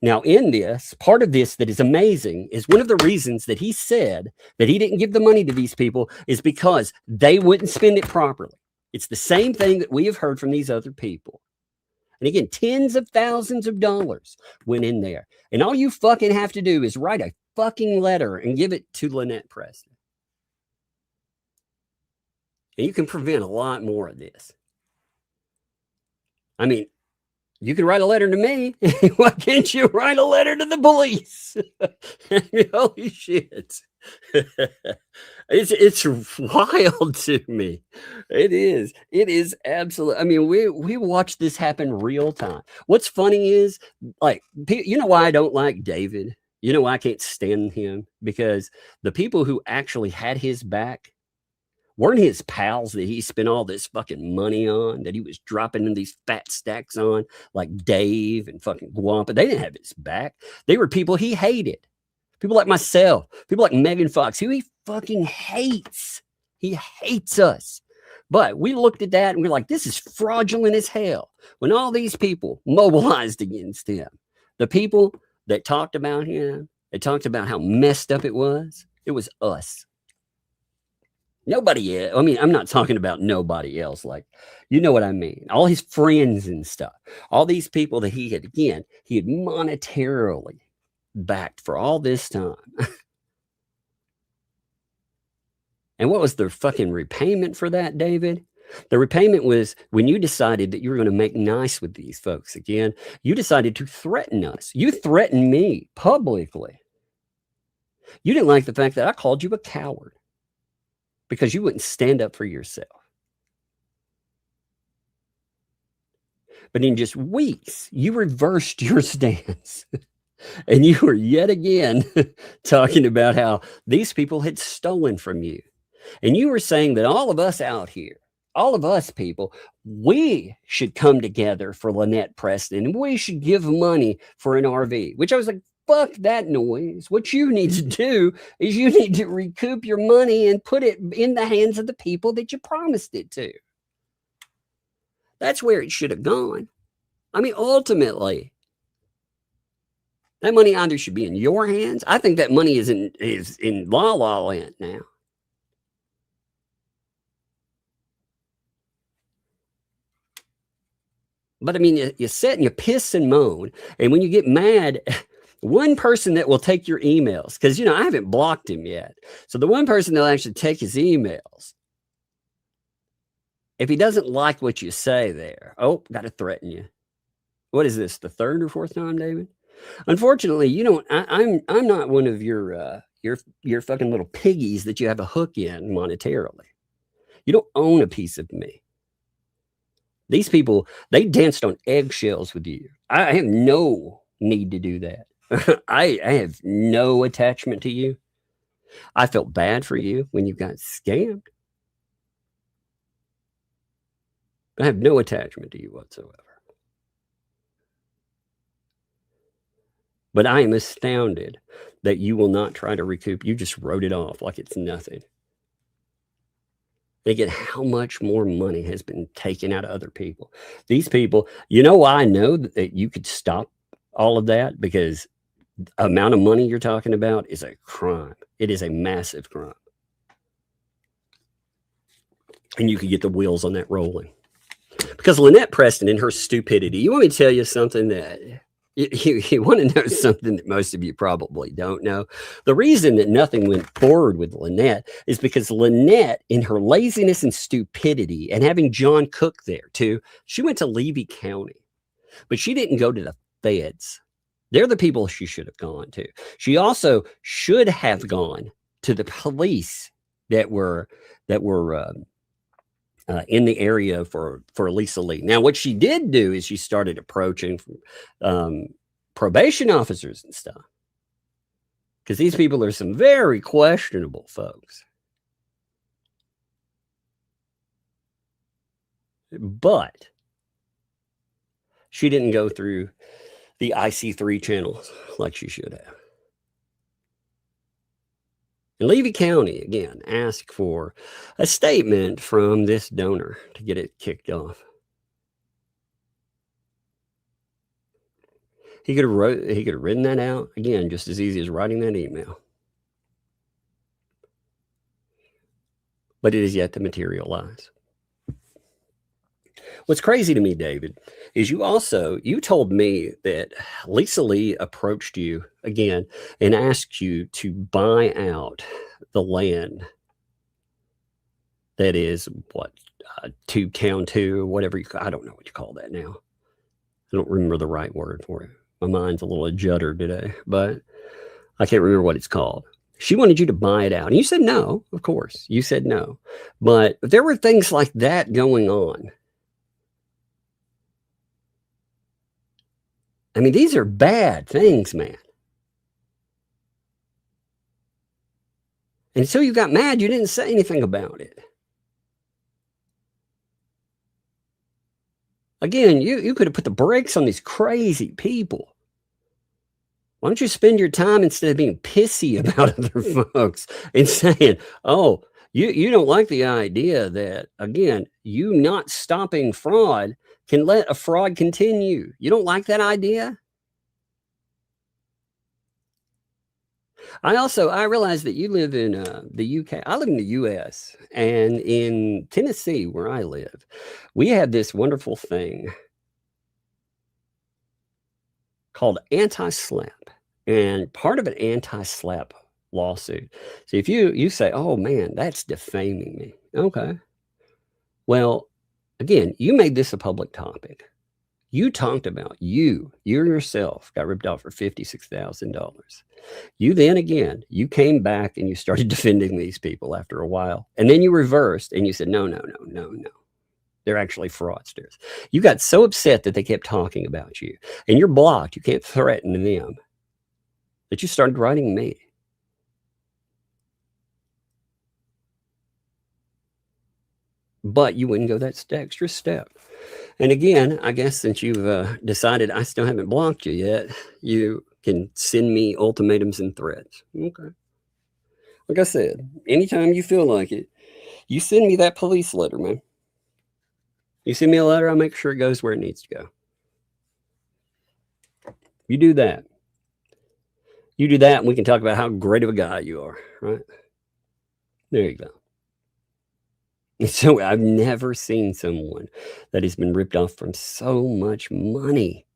Now, in this, part of this that is amazing is one of the reasons that he said that he didn't give the money to these people is because they wouldn't spend it properly. It's the same thing that we have heard from these other people. And again, tens of thousands of dollars went in there. And all you fucking have to do is write a fucking letter and give it to Lynette Preston. And you can prevent a lot more of this. I mean, you can write a letter to me. Why can't you write a letter to the police? Holy shit. It's wild to me. It is absolute. I mean, we watch this happen real time. What's funny is, like, you know why I don't like David? You know why I can't stand him? Because the people who actually had his back weren't his pals that he spent all this fucking money on, that he was dropping in these fat stacks on, like Dave and fucking Guampa. They didn't have his back. They were people he hated. People like myself, people like Megan Fox, who he fucking hates. He hates us. But we looked at that and we're like, this is fraudulent as hell. When all these people mobilized against him, the people that talked about him, they talked about how messed up it was us. Nobody else. I mean, I'm not talking about nobody else. Like, you know what I mean? All his friends and stuff. All these people that he had monetarily backed for all this time. And what was the fucking repayment for that, David? The repayment was when you decided that you were going to make nice with these folks again. You decided to threaten us. You threatened me publicly. You didn't like the fact that I called you a coward because you wouldn't stand up for yourself. But in just weeks, you reversed your stance. And you were yet again talking about how these people had stolen from you. And you were saying that all of us out here all of us people, we should come together for Lynette Preston, and we should give money for an RV, which I was like, fuck that noise. What you need to do is you need to recoup your money and put it in the hands of the people that you promised it to. That's where it should have gone. I mean, ultimately, that money either should be in your hands. I think that money is in La La Land now. But I mean, you sit and you piss and moan. And when you get mad, one person that will take your emails, because, you know, I haven't blocked him yet. So the one person that'll actually take his emails, if he doesn't like what you say there, oh, got to threaten you. What is this, the third or fourth time, David? Unfortunately, you don't. I'm not one of your fucking little piggies that you have a hook in monetarily. You don't own a piece of me. These people, they danced on eggshells with you. I have no need to do that. I have no attachment to you. I felt bad for you when you got scammed. I have no attachment to you whatsoever. But I am astounded that you will not try to recoup. You just wrote it off like it's nothing. Think at how much more money has been taken out of other people. These people, you know why I know that you could stop all of that? Because the amount of money you're talking about is a crime. It is a massive crime. And you could get the wheels on that rolling. Because Lynette Preston and her stupidity, you want me to tell you something that... You want to know something that most of you probably don't know? The reason that nothing went forward with Lynette is because Lynette, in her laziness and stupidity, and having John Cook there too, she went to Levy County, but she didn't go to the feds. They're the people she should have gone to. She also should have gone to the police that were in the area for Lisa Lee. Now, what she did do is she started approaching probation officers and stuff, because these people are some very questionable folks. But she didn't go through the IC3 channels like she should have. And Levy County, again, asked for a statement from this donor to get it kicked off. He could have written that out, again, just as easy as writing that email. But it is yet to materialize. What's crazy to me, David, is you told me that Lisa Lee approached you again and asked you to buy out the land that is what, 2 count 2 or whatever I don't know what you call that now. I don't remember the right word for it. My mind's a little ajudder today, but I can't remember what it's called. She wanted you to buy it out. And you said no, of course. You said no. But there were things like that going on. I mean, these are bad things, man. And so you got mad, you didn't say anything about it. Again, you could have put the brakes on these crazy people. Why don't you spend your time, instead of being pissy about other folks, and saying, oh, you don't like the idea that, again, you not stopping fraud can let a fraud continue. You don't like that idea? I realize that you live in the UK. I live in the US, and in Tennessee, where I live, we have this wonderful thing called anti-slap, and part of an anti-slap lawsuit. So if you say, oh man, that's defaming me. Okay. Well, again, you made this a public topic. You talked about you yourself got ripped off for $56,000. You then again, you came back and you started defending these people after a while. And then you reversed and you said, no. They're actually fraudsters. You got so upset that they kept talking about you, and you're blocked. You can't threaten them, that you started writing me. but you wouldn't go that extra step. And again, I guess since you've decided I still haven't blocked you yet, you can send me ultimatums and threats. Okay. Like I said, anytime you feel like it, you send me that police letter, man. You send me a letter, I'll make sure it goes where it needs to go. You do that. You do that, and we can talk about how great of a guy you are, right? There you go. So I've never seen someone that has been ripped off from so much money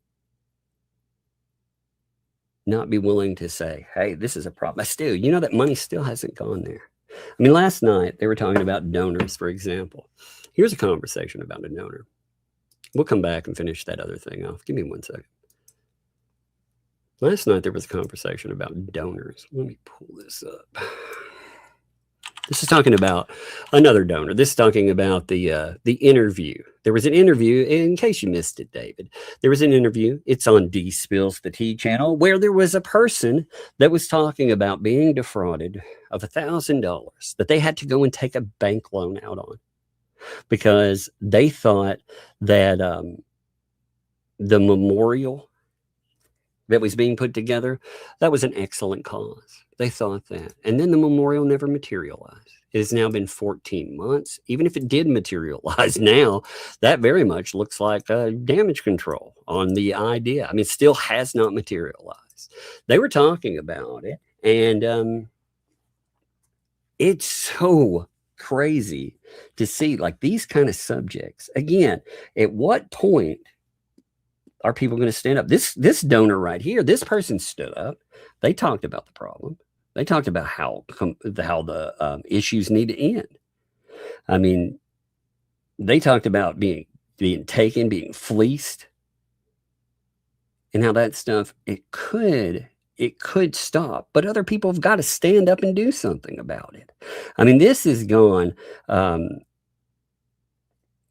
not be willing to say, hey, this is a problem. Still, you know that money still hasn't gone there. I mean, last night they were talking about donors, for example. Here's a conversation about a donor. We'll come back and finish that other thing off. Give me 1 second. Last night there was a conversation about donors. Let me pull this up. This is talking about another donor. This is talking about the interview. There was an interview, in case you missed it, David. There was an interview. It's on D Spills the Tea channel, where there was a person that was talking about being defrauded of $1,000 that they had to go and take a bank loan out on because they thought that the memorial that was being put together, that was an excellent cause. They thought that. And then the memorial never materialized. It has now been 14 months. Even if it did materialize now, that very much looks like damage control on the idea. I mean, it still has not materialized. They were talking about it, and it's so crazy to see like these kind of subjects. Again, at what point are people going to stand up? This donor right here, this person stood up. They talked about the problem. They talked about how the issues need to end. I mean, they talked about being taken, being fleeced, and how that stuff it could stop. But other people have got to stand up and do something about it. I mean, this is gone.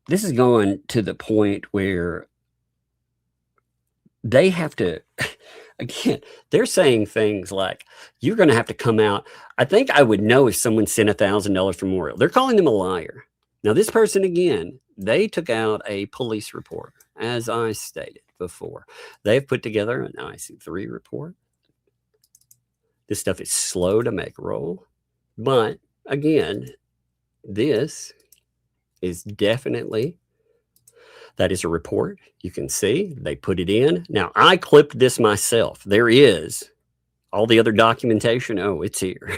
This is going to the point where they have to, again, they're saying things like, you're going to have to come out. I think I would know if someone sent $1,000 for memorial. They're calling them a liar. Now, this person, again, they took out a police report, as I stated before. They've put together an IC3 report. This stuff is slow to make roll. But, again, this is definitely... that is a report. You can see they put it in. Now, I clipped this myself. There is all the other documentation. Oh, it's here.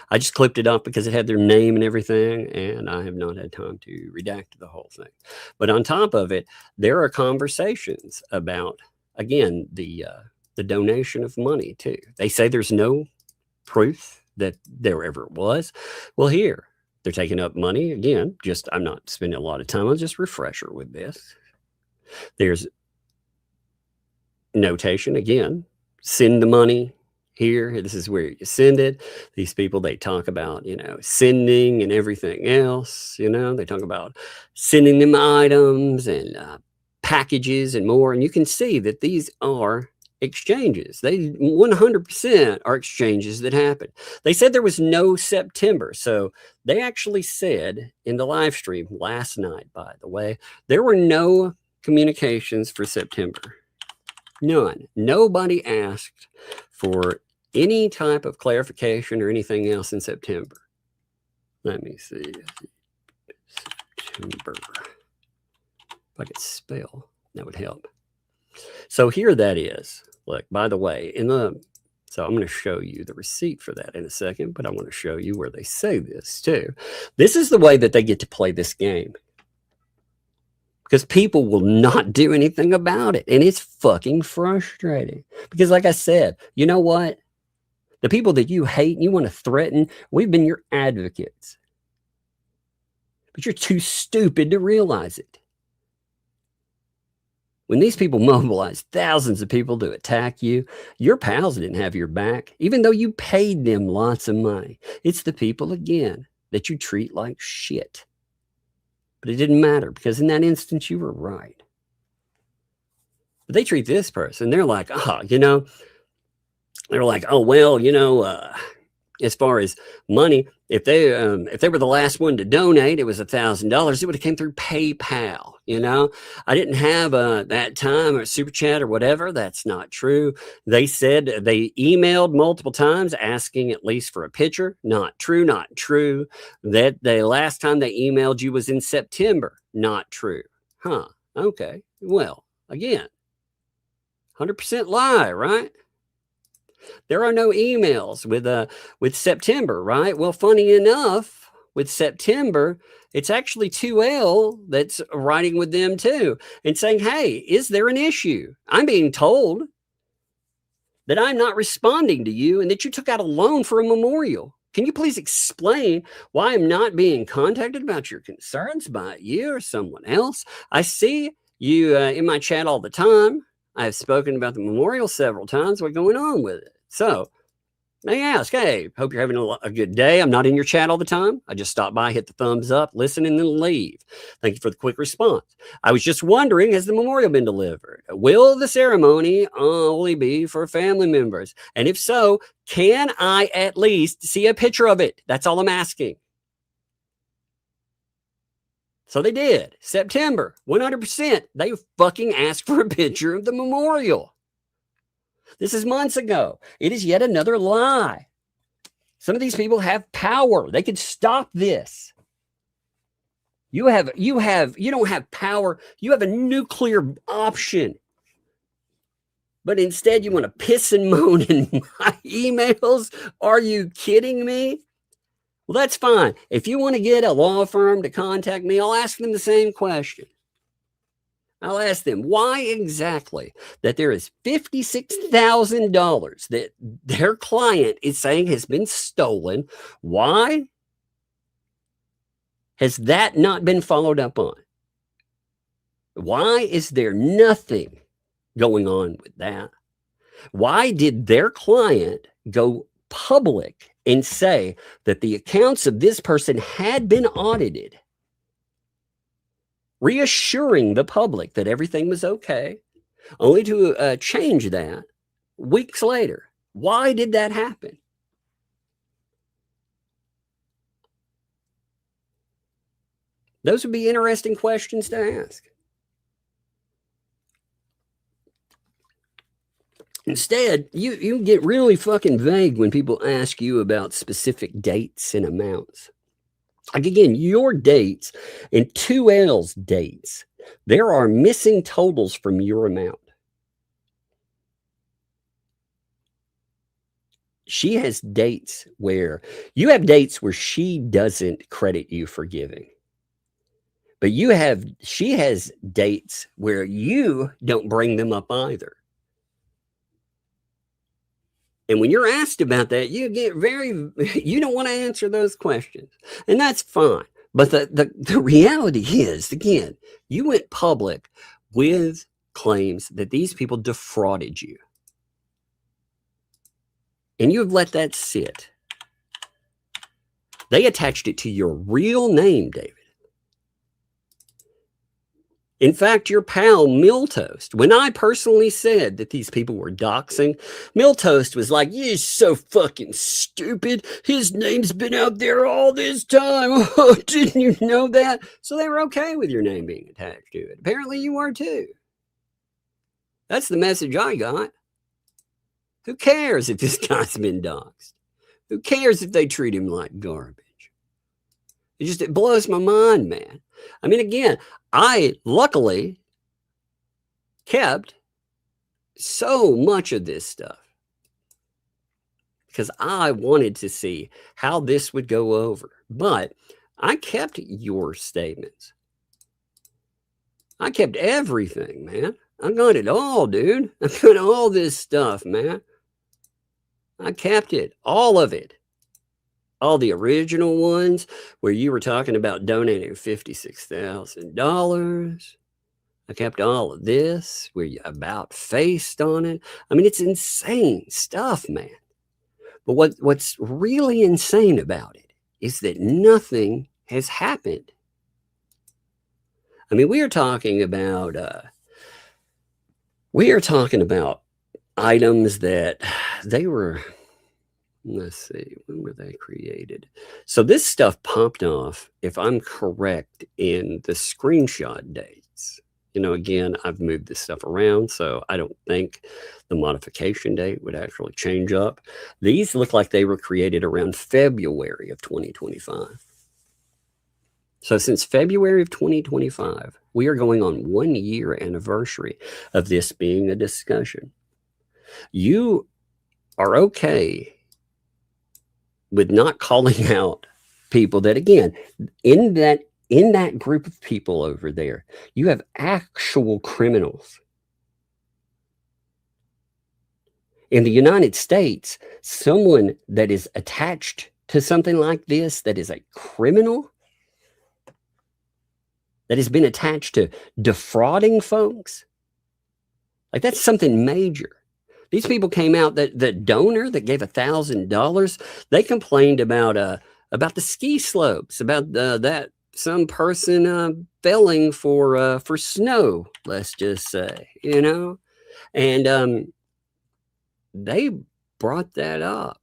I just clipped it off because it had their name and everything, and I have not had time to redact the whole thing. But on top of it, there are conversations about, again, the donation of money, too. They say there's no proof that there ever was. Well, here, they're taking up money. Again, I'm not spending a lot of time. I'll just refresher with this. There's notation again, send the money here. This is where you send it. These people, they talk about, sending and everything else, they talk about sending them items and packages and more. And you can see that these are exchanges. They 100% are exchanges that happen. They said there was no September. So they actually said in the live stream last night, by the way, there were no communications for September. None. Nobody asked for any type of clarification or anything else in September. Let me see. September. If I could spell, that would help. So here that is. Look, by the way, so I'm going to show you the receipt for that in a second, but I want to show you where they say this too. This is the way that they get to play this game. Because people will not do anything about it. And it's fucking frustrating. Because like I said, you know what? The people that you hate and you want to threaten, we've been your advocates. But you're too stupid to realize it. When these people mobilized thousands of people to attack you, your pals didn't have your back, even though you paid them lots of money. It's the people, again, that you treat like shit. But it didn't matter because in that instance, you were right. But they treat this person, they're like, they're like, oh, well, as far as money, if they were the last one to donate, it was $1,000. It would have came through PayPal. You know, I didn't have that time or super chat or whatever. That's not true. They said they emailed multiple times asking at least for a picture. Not true. Not true. That the last time they emailed you was in September. Not true. Huh. Okay. Well, again, 100% lie, right? There are no emails with September, right? Well, funny enough, with September, it's actually 2L that's writing with them too and saying, hey, is there an issue? I'm being told that I'm not responding to you and that you took out a loan for a memorial. Can you please explain why I'm not being contacted about your concerns by you or someone else? I see you in my chat all the time. I have spoken about the memorial several times. What's going on with it? So they ask, hey, hope you're having a good day. I'm not in your chat all the time. I just stop by, hit the thumbs up, listen, and then leave. Thank you for the quick response. I was just wondering, has the memorial been delivered? Will the ceremony only be for family members? And if so, can I at least see a picture of it? That's all I'm asking. So they did. September, 100%. They fucking asked for a picture of the memorial. This is months ago. It is yet another lie. Some of these people have power. They could stop this. You don't have power. You have a nuclear option. But instead you want to piss and moan in my emails? Are you kidding me? Well, that's fine. If you want to get a law firm to contact me, I'll ask them the same question. I'll ask them why exactly that there is $56,000 that their client is saying has been stolen. Why has that not been followed up on? Why is there nothing going on with that? Why did their client go public and say that the accounts of this person had been audited, reassuring the public that everything was okay, only to change that weeks later? Why did that happen? Those would be interesting questions to ask. Instead, you get really fucking vague when people ask you about specific dates and amounts. Like, again, your dates and 2L's dates, there are missing totals from your amount. She has dates where you have dates where she doesn't credit you for giving. But she has dates where you don't bring them up either. And when you're asked about that, you get you don't want to answer those questions. And that's fine. But the reality is, again, you went public with claims that these people defrauded you. And you've let that sit. They attached it to your real name, David. In fact, your pal Miltoast, when I personally said that these people were doxing, Miltoast was like, "You're so fucking stupid. His name's been out there all this time. Oh, didn't you know that?" So they were okay with your name being attached to it. Apparently you were too. That's the message I got. Who cares if this guy's been doxed? Who cares if they treat him like garbage? It blows my mind, man. I mean, again, I luckily kept so much of this stuff because I wanted to see how this would go over. But I kept your statements. I kept everything, man. I got it all, dude. I got all this stuff, man. I kept it, all of it. All the original ones where you were talking about donating $56,000. I kept all of this where you about faced on it. I mean, it's insane stuff, man. But what's really insane about it is that nothing has happened. I mean, we are talking about items that they were Let's see, when were they created? So this stuff popped off, if I'm correct, in the screenshot dates. You know, again, I've moved this stuff around, so I don't think the modification date would actually change up. These look like they were created around February of 2025. So since February of 2025, we are going on 1 year anniversary of this being a discussion. You are okay with not calling out people that, again, in that group of people over there, you have actual criminals. In the United States, someone that is attached to something like this, that is a criminal, that has been attached to defrauding folks, like that's something major. These people came out, that the donor that gave $1,000, they complained about the ski slopes, about that some person felling for snow, let's just say, you know, and they brought that up.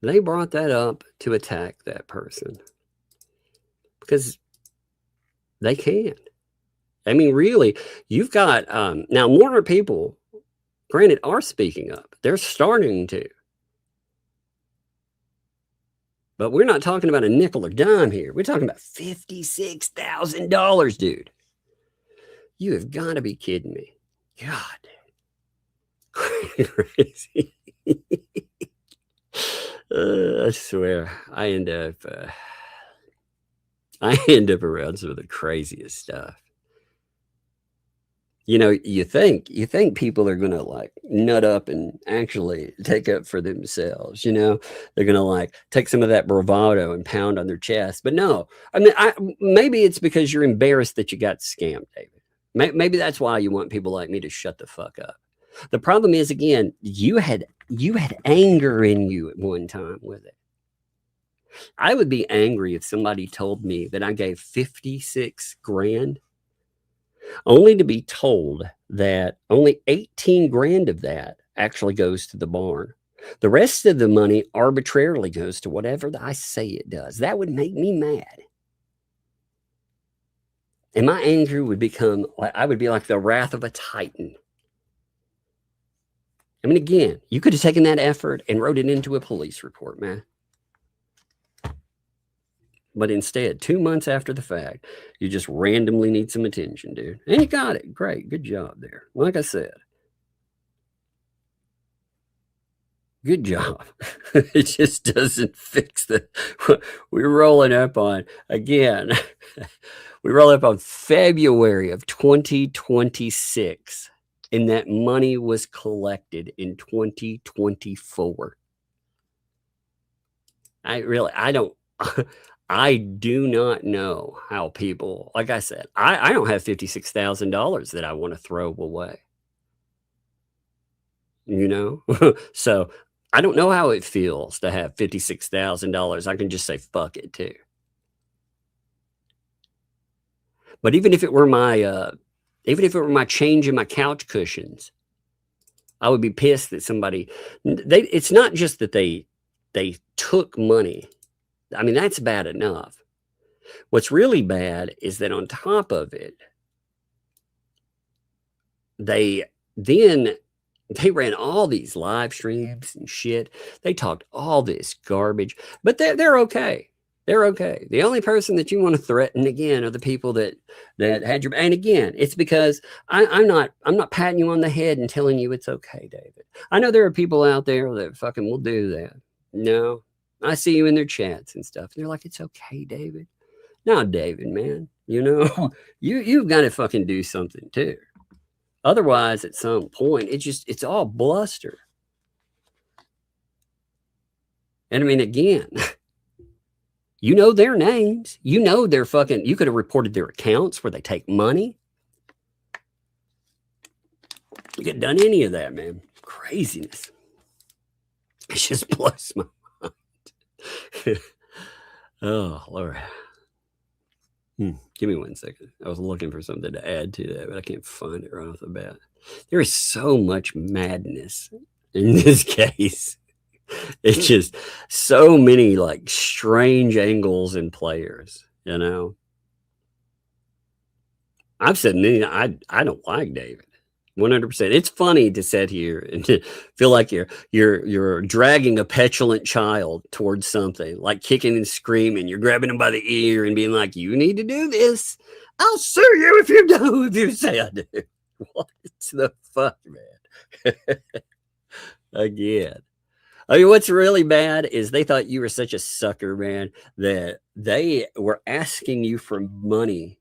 They brought that up to attack that person because they can. I mean, really, you've got now more people, granted, are speaking up. They're starting to. But we're not talking about a nickel or dime here. We're talking about $56,000, dude. You have got to be kidding me. God. Crazy. I swear, I end up around some of the craziest stuff. You know, you think people are going to like nut up and actually take up for themselves. You know, they're going to like take some of that bravado and pound on their chest. But no, I mean, maybe it's because you're embarrassed that you got scammed, David. Maybe that's why you want people like me to shut the fuck up. The problem is, again, you had anger in you at one time with it. I would be angry if somebody told me that I gave 56 grand only to be told that only 18 grand of that actually goes to the barn. The rest of the money arbitrarily goes to whatever I say it does. That would make me mad. And my anger would become, I would be like the wrath of a titan. I mean, again, you could have taken that effort and wrote it into a police report, man. But instead, 2 months after the fact, you just randomly need some attention, dude. And you got it. Great. Good job there. Like I said, good job. It just doesn't fix the... We're rolling up on, again, we roll up on February of 2026. And that money was collected in 2024. I do not know how people, like I said, I don't have $56,000 that I want to throw away. You know? So I don't know how it feels to have $56,000. I can just say, fuck it too. But even if it were my change in my couch cushions, I would be pissed that somebody, it's not just that they took money. I mean, that's bad enough. What's really bad is that on top of it, they ran all these live streams and shit. They talked all this garbage, but they're okay. They're okay. The only person that you want to threaten again are the people that had your, and again, it's because I'm not patting you on the head and telling you it's okay, David. I know there are people out there that fucking will do that. No. I see you in their chats and stuff. And they're like, it's okay, David. No, David, man, you know, you've got to fucking do something too. Otherwise, at some point, it's all bluster. And I mean, again, you know their names. You know their fucking, you could have reported their accounts where they take money. You could have done any of that, man. Craziness. It just blows my mind. Oh, Lord. Give me 1 second. I was looking for something to add to that, but I can't find it right off the bat. There is so much madness in this case. It's just so many like strange angles and players, you know. I've said many, I don't like David. 100%. It's funny to sit here and to feel like you're dragging a petulant child towards something, like kicking and screaming. You're grabbing him by the ear and being like, "You need to do this. I'll sue you if you do. If you say I do." What the fuck, man? Again. I mean, what's really bad is they thought you were such a sucker, man, that they were asking you for money.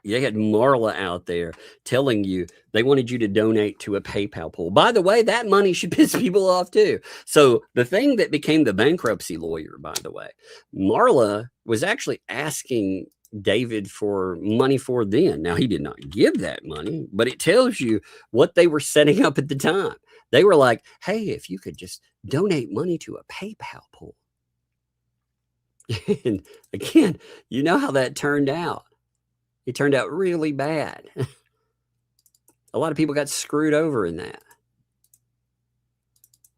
They had Marla out there telling you they wanted you to donate to a PayPal pool. By the way, that money should piss people off too. So the thing that became the bankruptcy lawyer, by the way, Marla was actually asking David for money for then. Now, he did not give that money, but it tells you what they were setting up at the time. They were like, hey, if you could just donate money to a PayPal pool. And again, you know how that turned out. It turned out really bad. A lot of people got screwed over in that.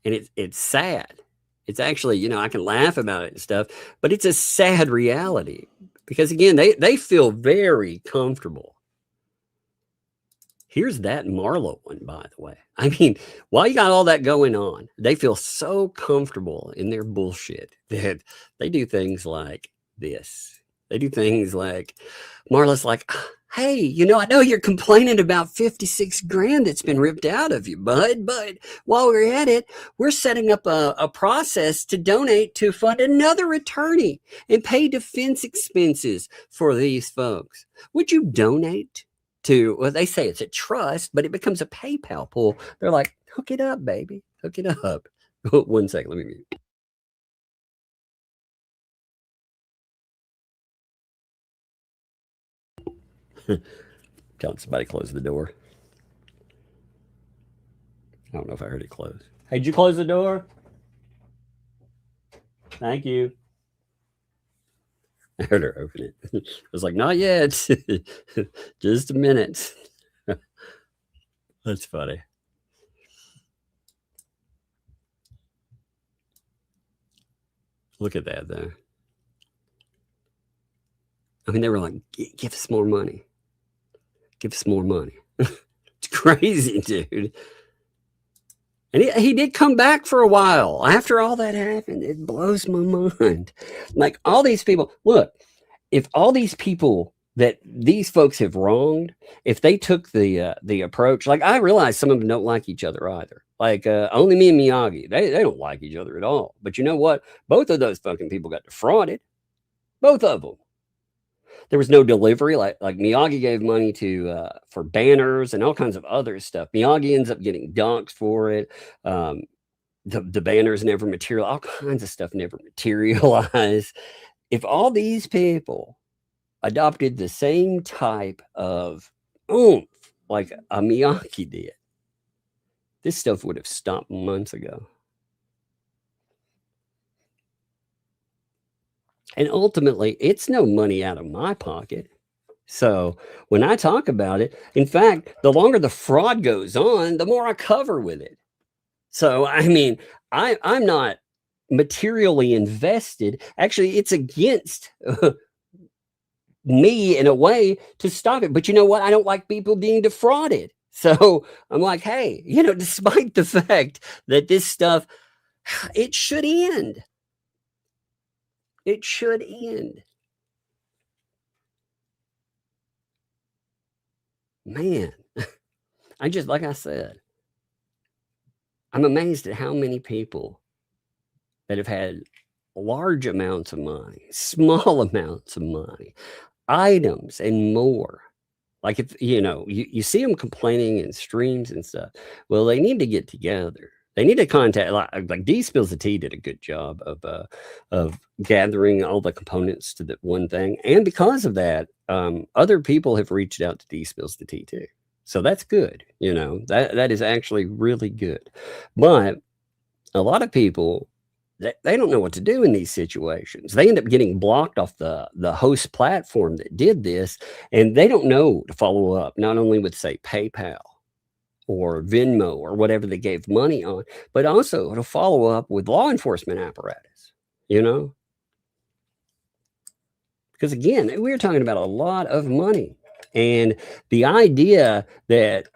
And it's sad. It's actually, you know, I can laugh about it and stuff, but it's a sad reality. Because again, they feel very comfortable. Here's that Marlo one, by the way. I mean, while you got all that going on, they feel so comfortable in their bullshit that they do things like this. They do things like, Marla's like, hey, you know, I know you're complaining about 56 grand that's been ripped out of you, bud, but while we're at it, we're setting up a process to donate to fund another attorney and pay defense expenses for these folks. Would you donate to, well, they say it's a trust, but it becomes a PayPal pool. They're like, hook it up, baby. Hook it up. 1 second, let me mute. Telling somebody close the door. I don't know if I heard it close. Hey, did you close the door? Thank you. I heard her open it. I was like, not yet. Just a minute. That's funny. Look at that, though. I mean, they were like, give us more money. Give us more money. It's crazy, dude. And he did come back for a while after all that happened. It blows my mind. Like, all these people, look, if all these people that these folks have wronged, if they took the approach, like, I realize some of them don't like each other either. Like, only me and Miyagi, they don't like each other at all. But you know what? Both of those fucking people got defrauded. Both of them. There was no delivery. Like Miyagi gave money to for banners and all kinds of other stuff. Miyagi ends up getting docked for it. The banners never material. All kinds of stuff never materialized. If all these people adopted the same type of oomph like a Miyagi did, this stuff would have stopped months ago. And ultimately, it's no money out of my pocket. So when I talk about it, in fact, the longer the fraud goes on, the more I cover with it. So, I mean, I'm not materially invested. Actually, it's against me in a way to stop it. But you know what? I don't like people being defrauded. So I'm like, hey, you know, despite the fact that this stuff, it should end. It should end. Man, I just, like I said, I'm amazed at how many people that have had large amounts of money, small amounts of money, items, and more. Like, if you know, you see them complaining in streams and stuff. Well, they need to get together. They need to contact, like D Spills the Tea did a good job of gathering all the components to the one thing. And because of that, other people have reached out to D Spills the Tea too. So that's good. You know, that is actually really good. But a lot of people, they don't know what to do in these situations. They end up getting blocked off the host platform that did this, and they don't know to follow up, not only with, say, PayPal, or Venmo or whatever they gave money on, but also to follow up with law enforcement apparatus, you know? Because again, we were talking about a lot of money, and the idea that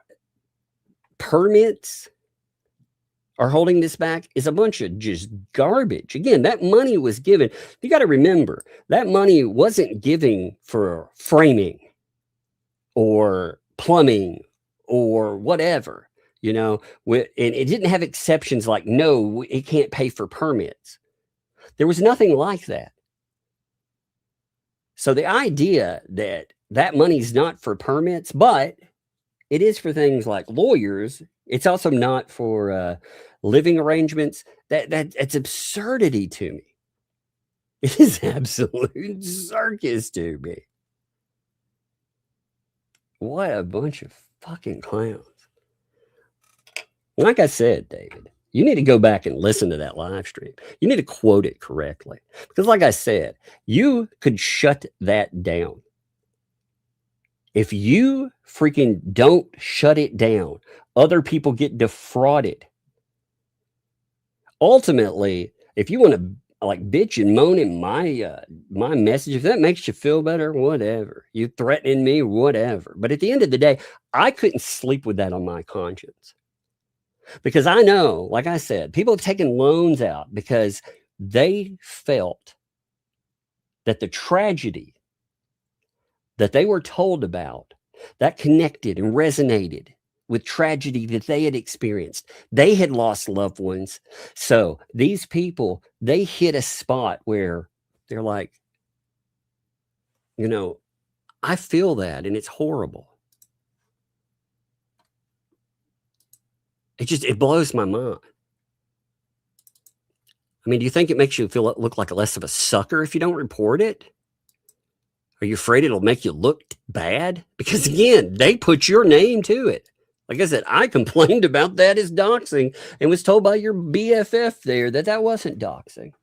permits are holding this back is a bunch of just garbage. Again, that money was given. You got to remember, that money wasn't given for framing or plumbing or whatever, you know, and it didn't have exceptions like, no, it can't pay for permits. There was nothing like that. So the idea that that money's not for permits, but it is for things like lawyers. It's also not for living arrangements. That's absurdity to me. It is absolute circus to me. What a bunch of fucking clowns. Like I said, David, you need to go back and listen to that live stream. You need to quote it correctly. Because like I said, you could shut that down. If you freaking don't shut it down, other people get defrauded. Ultimately, if you want to like bitch and moan in my message, if that makes you feel better, whatever. You threatening me, whatever. But at the end of the day, I couldn't sleep with that on my conscience. Because I know, like I said, people have taken loans out because they felt that the tragedy that they were told about, that connected and resonated with tragedy that they had experienced. They had lost loved ones. So these people, they hit a spot where they're like, you know, I feel that and it's horrible. It blows my mind. I mean, do you think it makes you look like less of a sucker if you don't report it? Are you afraid it'll make you look bad? Because again, they put your name to it. Like I said, I complained about that as doxing and was told by your BFF there that wasn't doxing.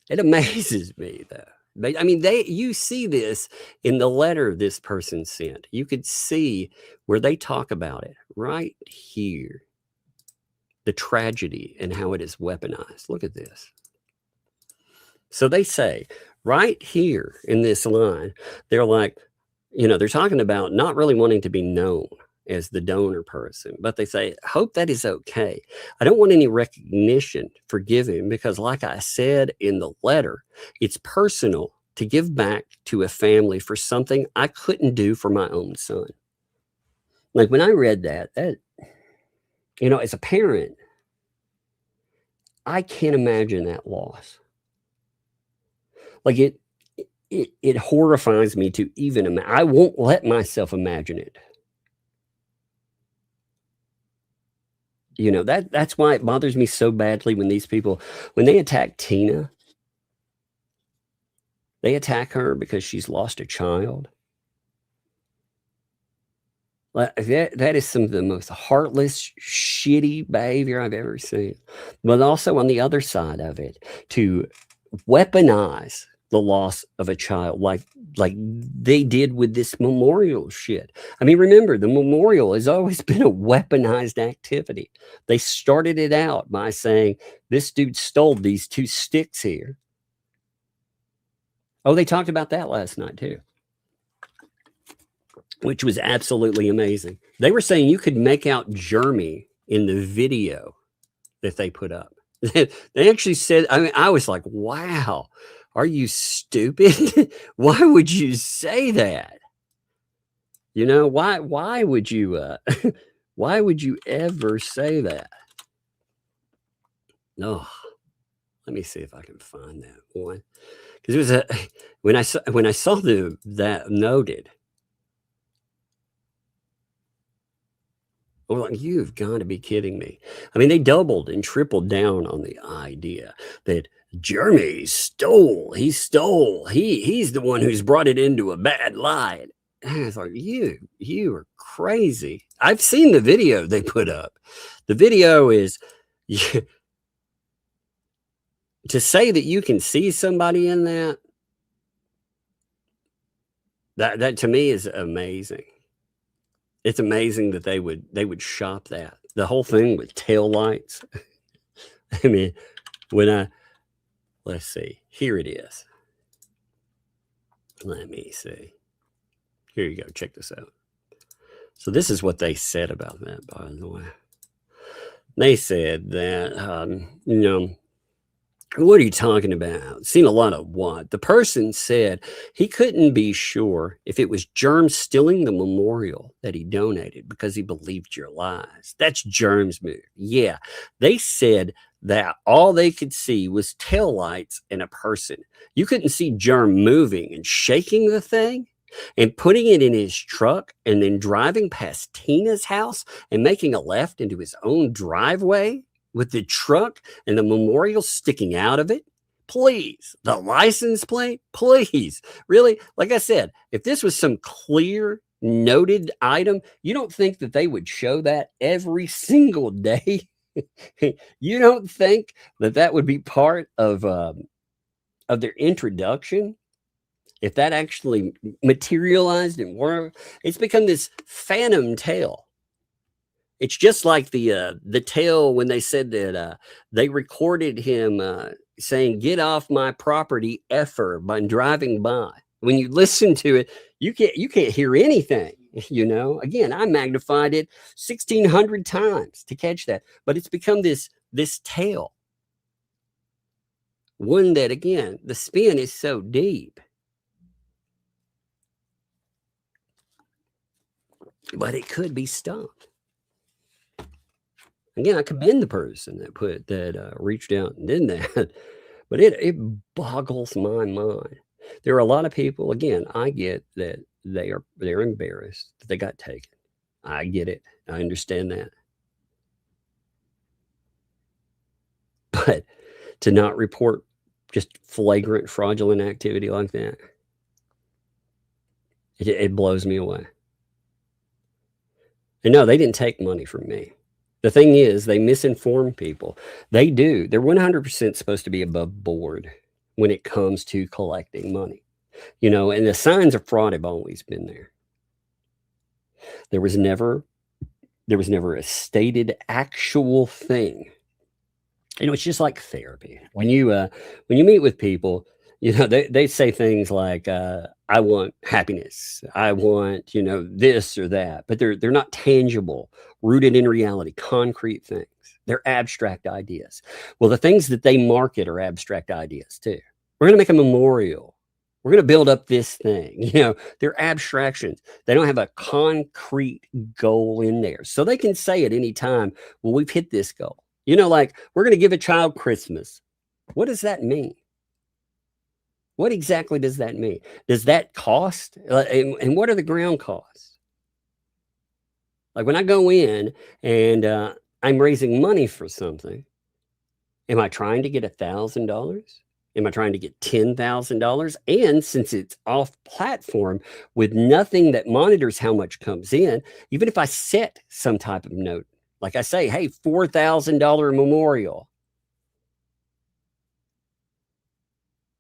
It amazes me though. You see this in the letter this person sent. You could see where they talk about it right here. The tragedy and how it is weaponized. Look at this. So they say right here in this line, they're like, you know, they're talking about not really wanting to be known as the donor person, but they say, hope that is okay. I don't want any recognition for giving because like I said in the letter, it's personal to give back to a family for something I couldn't do for my own son. Like when I read that, you know, as a parent, I can't imagine that loss. Like it horrifies me to even imagine. I won't let myself imagine it. You know, that's why it bothers me so badly when these people, when they attack Tina, they attack her because she's lost a child. Like that is some of the most heartless, shitty behavior I've ever seen. But also on the other side of it, to weaponize the loss of a child like they did with this memorial shit. I mean, remember, the memorial has always been a weaponized activity. They started it out by saying, this dude stole these 2 sticks here. Oh, they talked about that last night too, which was absolutely amazing. They were saying you could make out Jeremy in the video that they put up. They actually said, I mean, I was like, wow, are you stupid? Why would you say that? You know, why would you, why would you ever say that? No, let me see if I can find that one. Because it was when I saw that noted, I was like, you've got to be kidding me. I mean, they doubled and tripled down on the idea that Jeremy stole. He's the one who's brought it into a bad light. And I thought, you are crazy. I've seen the video they put up. The video is to say that you can see somebody in that to me is amazing. It's amazing that they would shop that. The whole thing with tail lights. I mean, let's see, here it is. Let me see. Here you go. Check this out. So this is what they said about that, by the way. They said that, what are you talking about? Seen a lot of what? The person said he couldn't be sure if it was Germs stealing the memorial that he donated because he believed your lies. That's Germs' move. Yeah. They said that all they could see was taillights and a person. You couldn't see Germ moving and shaking the thing and putting it in his truck and then driving past Tina's house and making a left into his own driveway with the truck and the memorial sticking out of it. Please, the license plate, please. Really? Like I said, if this was some clear noted item, you don't think that they would show that every single day? You don't think that that would be part of their introduction? If that actually materialized and worked, it's become this phantom tale. It's just like the tale when they said that they recorded him saying, "Get off my property, effer," by driving by. When you listen to it, you can't hear anything. Again, I magnified it 1,600 times to catch that, but it's become this tale. One that, again, the spin is so deep. But it could be stopped. Again, I commend the person that reached out and did that, but it boggles my mind. There are a lot of people. Again, I get that they're embarrassed that they got taken. I get it. I understand that. But to not report just flagrant fraudulent activity like that, it blows me away. And no, they didn't take money from me. The thing is, they misinform people. They do. They're 100% supposed to be above board when it comes to collecting money. And the signs of fraud have always been there. There was never a stated actual thing. It's just like therapy. When you meet with people, they say things like, I want happiness. I want, this or that, but they're not tangible, rooted in reality, concrete things. They're abstract ideas. Well, the things that they market are abstract ideas too. We're going to make a memorial. We're going to build up this thing. They're abstractions. They don't have a concrete goal in there. So they can say at any time, well, we've hit this goal. Like we're going to give a child Christmas. What does that mean? What exactly does that mean? Does that cost? And what are the ground costs? Like when I go in and I'm raising money for something, am I trying to get $1,000? Am I trying to get $10,000? And since it's off platform with nothing that monitors how much comes in, even if I set some type of note, like I say, hey, $4,000 memorial.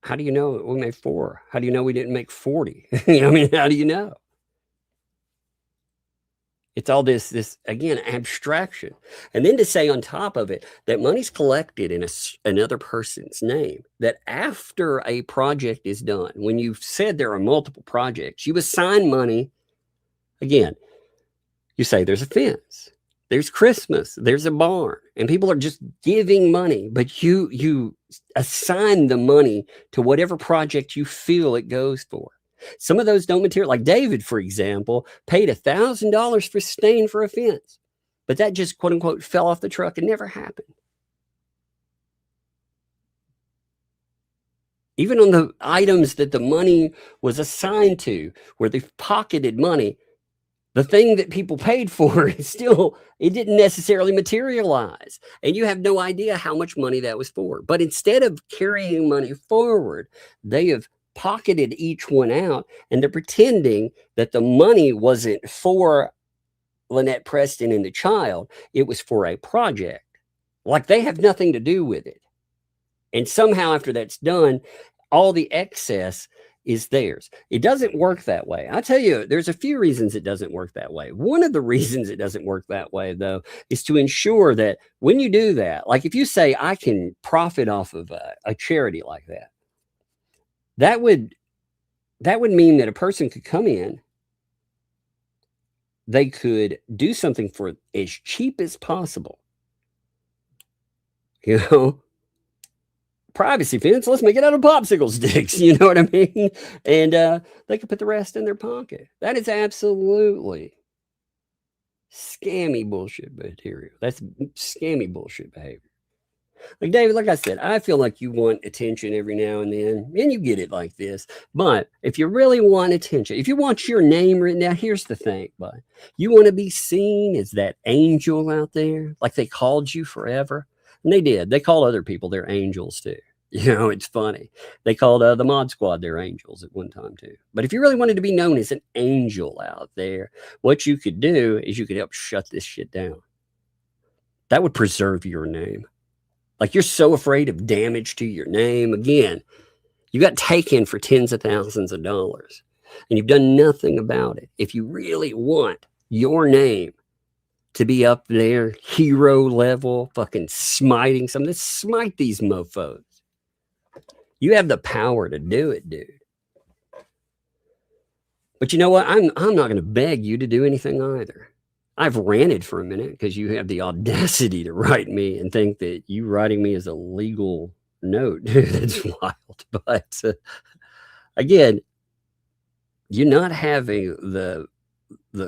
How do you know we made 4? How do you know we didn't make 40? How do you know? It's all this again, abstraction. And then to say on top of it that money's collected in another person's name, that after a project is done, when you've said there are multiple projects, you assign money. Again, you say there's a fence, there's Christmas, there's a barn, and people are just giving money, but you assign the money to whatever project you feel it goes for. Some of those don't materialize. Like David, for example, paid $1,000 for staying for a fence, but that just quote unquote fell off the truck and never happened. Even on the items that the money was assigned to, where they've pocketed money, the thing that people paid for is still, it didn't necessarily materialize. And you have no idea how much money that was for. But instead of carrying money forward, they have pocketed each one out, and they're pretending that the money wasn't for Lynette Preston and the child. It was for a project. Like they have nothing to do with it. And somehow after that's done, all the excess is theirs. It doesn't work that way. I tell you, there's a few reasons it doesn't work that way. One of the reasons it doesn't work that way, though, is to ensure that when you do that, like if you say, I can profit off of a charity like that, that would mean that a person could come in, they could do something for as cheap as possible. You know, privacy fence, let's make it out of popsicle sticks. You know what I mean? And they could put the rest in their pocket. That is absolutely scammy bullshit material. That's scammy bullshit behavior. Like, David, like I said, I feel like you want attention every now and then, and you get it like this. But if you really want attention, if you want your name written down, here's the thing, but you want to be seen as that angel out there, like they called you forever. And they did. They called other people their angels too. You know, it's funny. They called the Mod Squad their angels at one time too. But if you really wanted to be known as an angel out there, what you could do is you could help shut this shit down. That would preserve your name. Like, you're so afraid of damage to your name. Again, you got taken for tens of thousands of dollars and you've done nothing about it. If you really want your name to be up there, hero level, fucking smiting something, let's smite these mofos. You have the power to do it, dude. But you know what? I'm not going to beg you to do anything either. I've ranted for a minute because you have the audacity to write me and think that you writing me is a legal note. That's wild. But again, you're not having the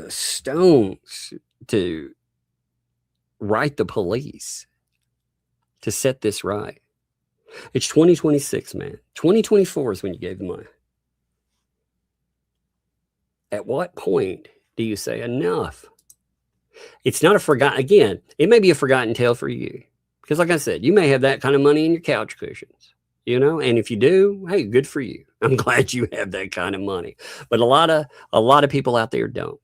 stones to write the police to set this right. It's 2026, man. 2024 is when you gave the money. At what point do you say enough? It's not a forgotten, again, it may be a forgotten tale for you. Because like I said, you may have that kind of money in your couch cushions, you know, and if you do, hey, good for you. I'm glad you have that kind of money. But a lot of people out there don't.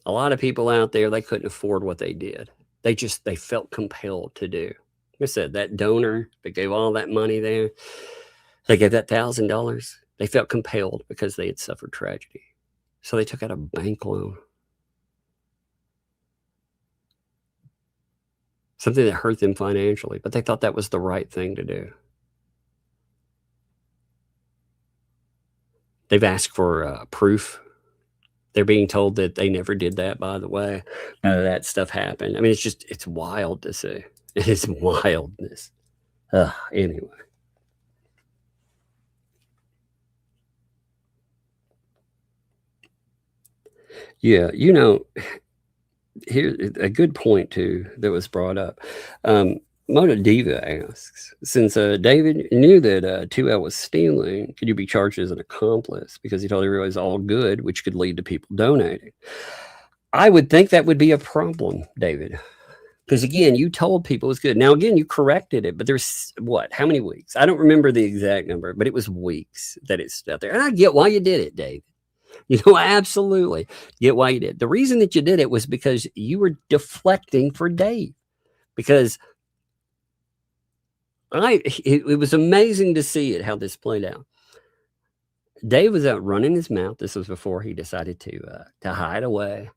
A lot of people out there, they couldn't afford what they did. They felt compelled to do. Like I said, that donor that gave all that money there, they gave that $1,000. They felt compelled because they had suffered tragedy. So they took out a bank loan. Something that hurt them financially, but they thought that was the right thing to do. They've asked for proof. They're being told that they never did that, by the way. None of that stuff happened. I mean, it's wild to see. It is wildness. Anyway. Yeah, you know, here's a good point too that was brought up. Mona Diva asks, since David knew that 2L was stealing, could you be charged as an accomplice because he told everybody it was all good, which could lead to people donating? I would think that would be a problem, David, because again, you told people it was good. Now, again, you corrected it, but there's how many weeks? I don't remember the exact number, but it was weeks that it's out there. And I get why you did it, David. You know, I absolutely get why you did. The reason that you did it was because you were deflecting for Dave. Because it was amazing to see it, how this played out. Dave was out running his mouth. This was before he decided to hide away.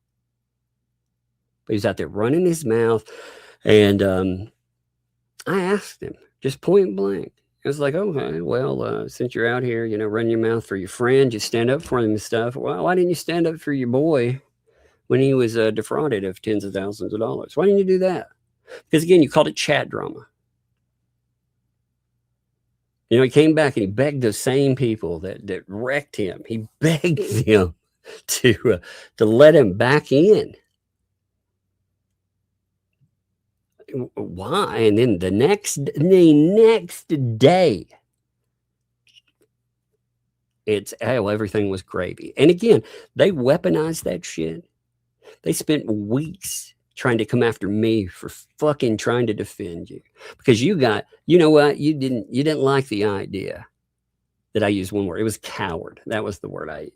But he was out there running his mouth. And I asked him, just point blank. It was like, okay, well, since you're out here, you know, running your mouth for your friend, you stand up for him and stuff. Well, why didn't you stand up for your boy when he was defrauded of tens of thousands of dollars? Why didn't you do that? Because again, you called it chat drama. You know, he came back and he begged those same people that wrecked him. He begged them to let him back in. Why? And then the next day, it's everything was gravy. And again, they weaponized that shit. They spent weeks trying to come after me for fucking trying to defend you because you know what? You didn't like the idea that I used one word. It was coward. That was the word I used.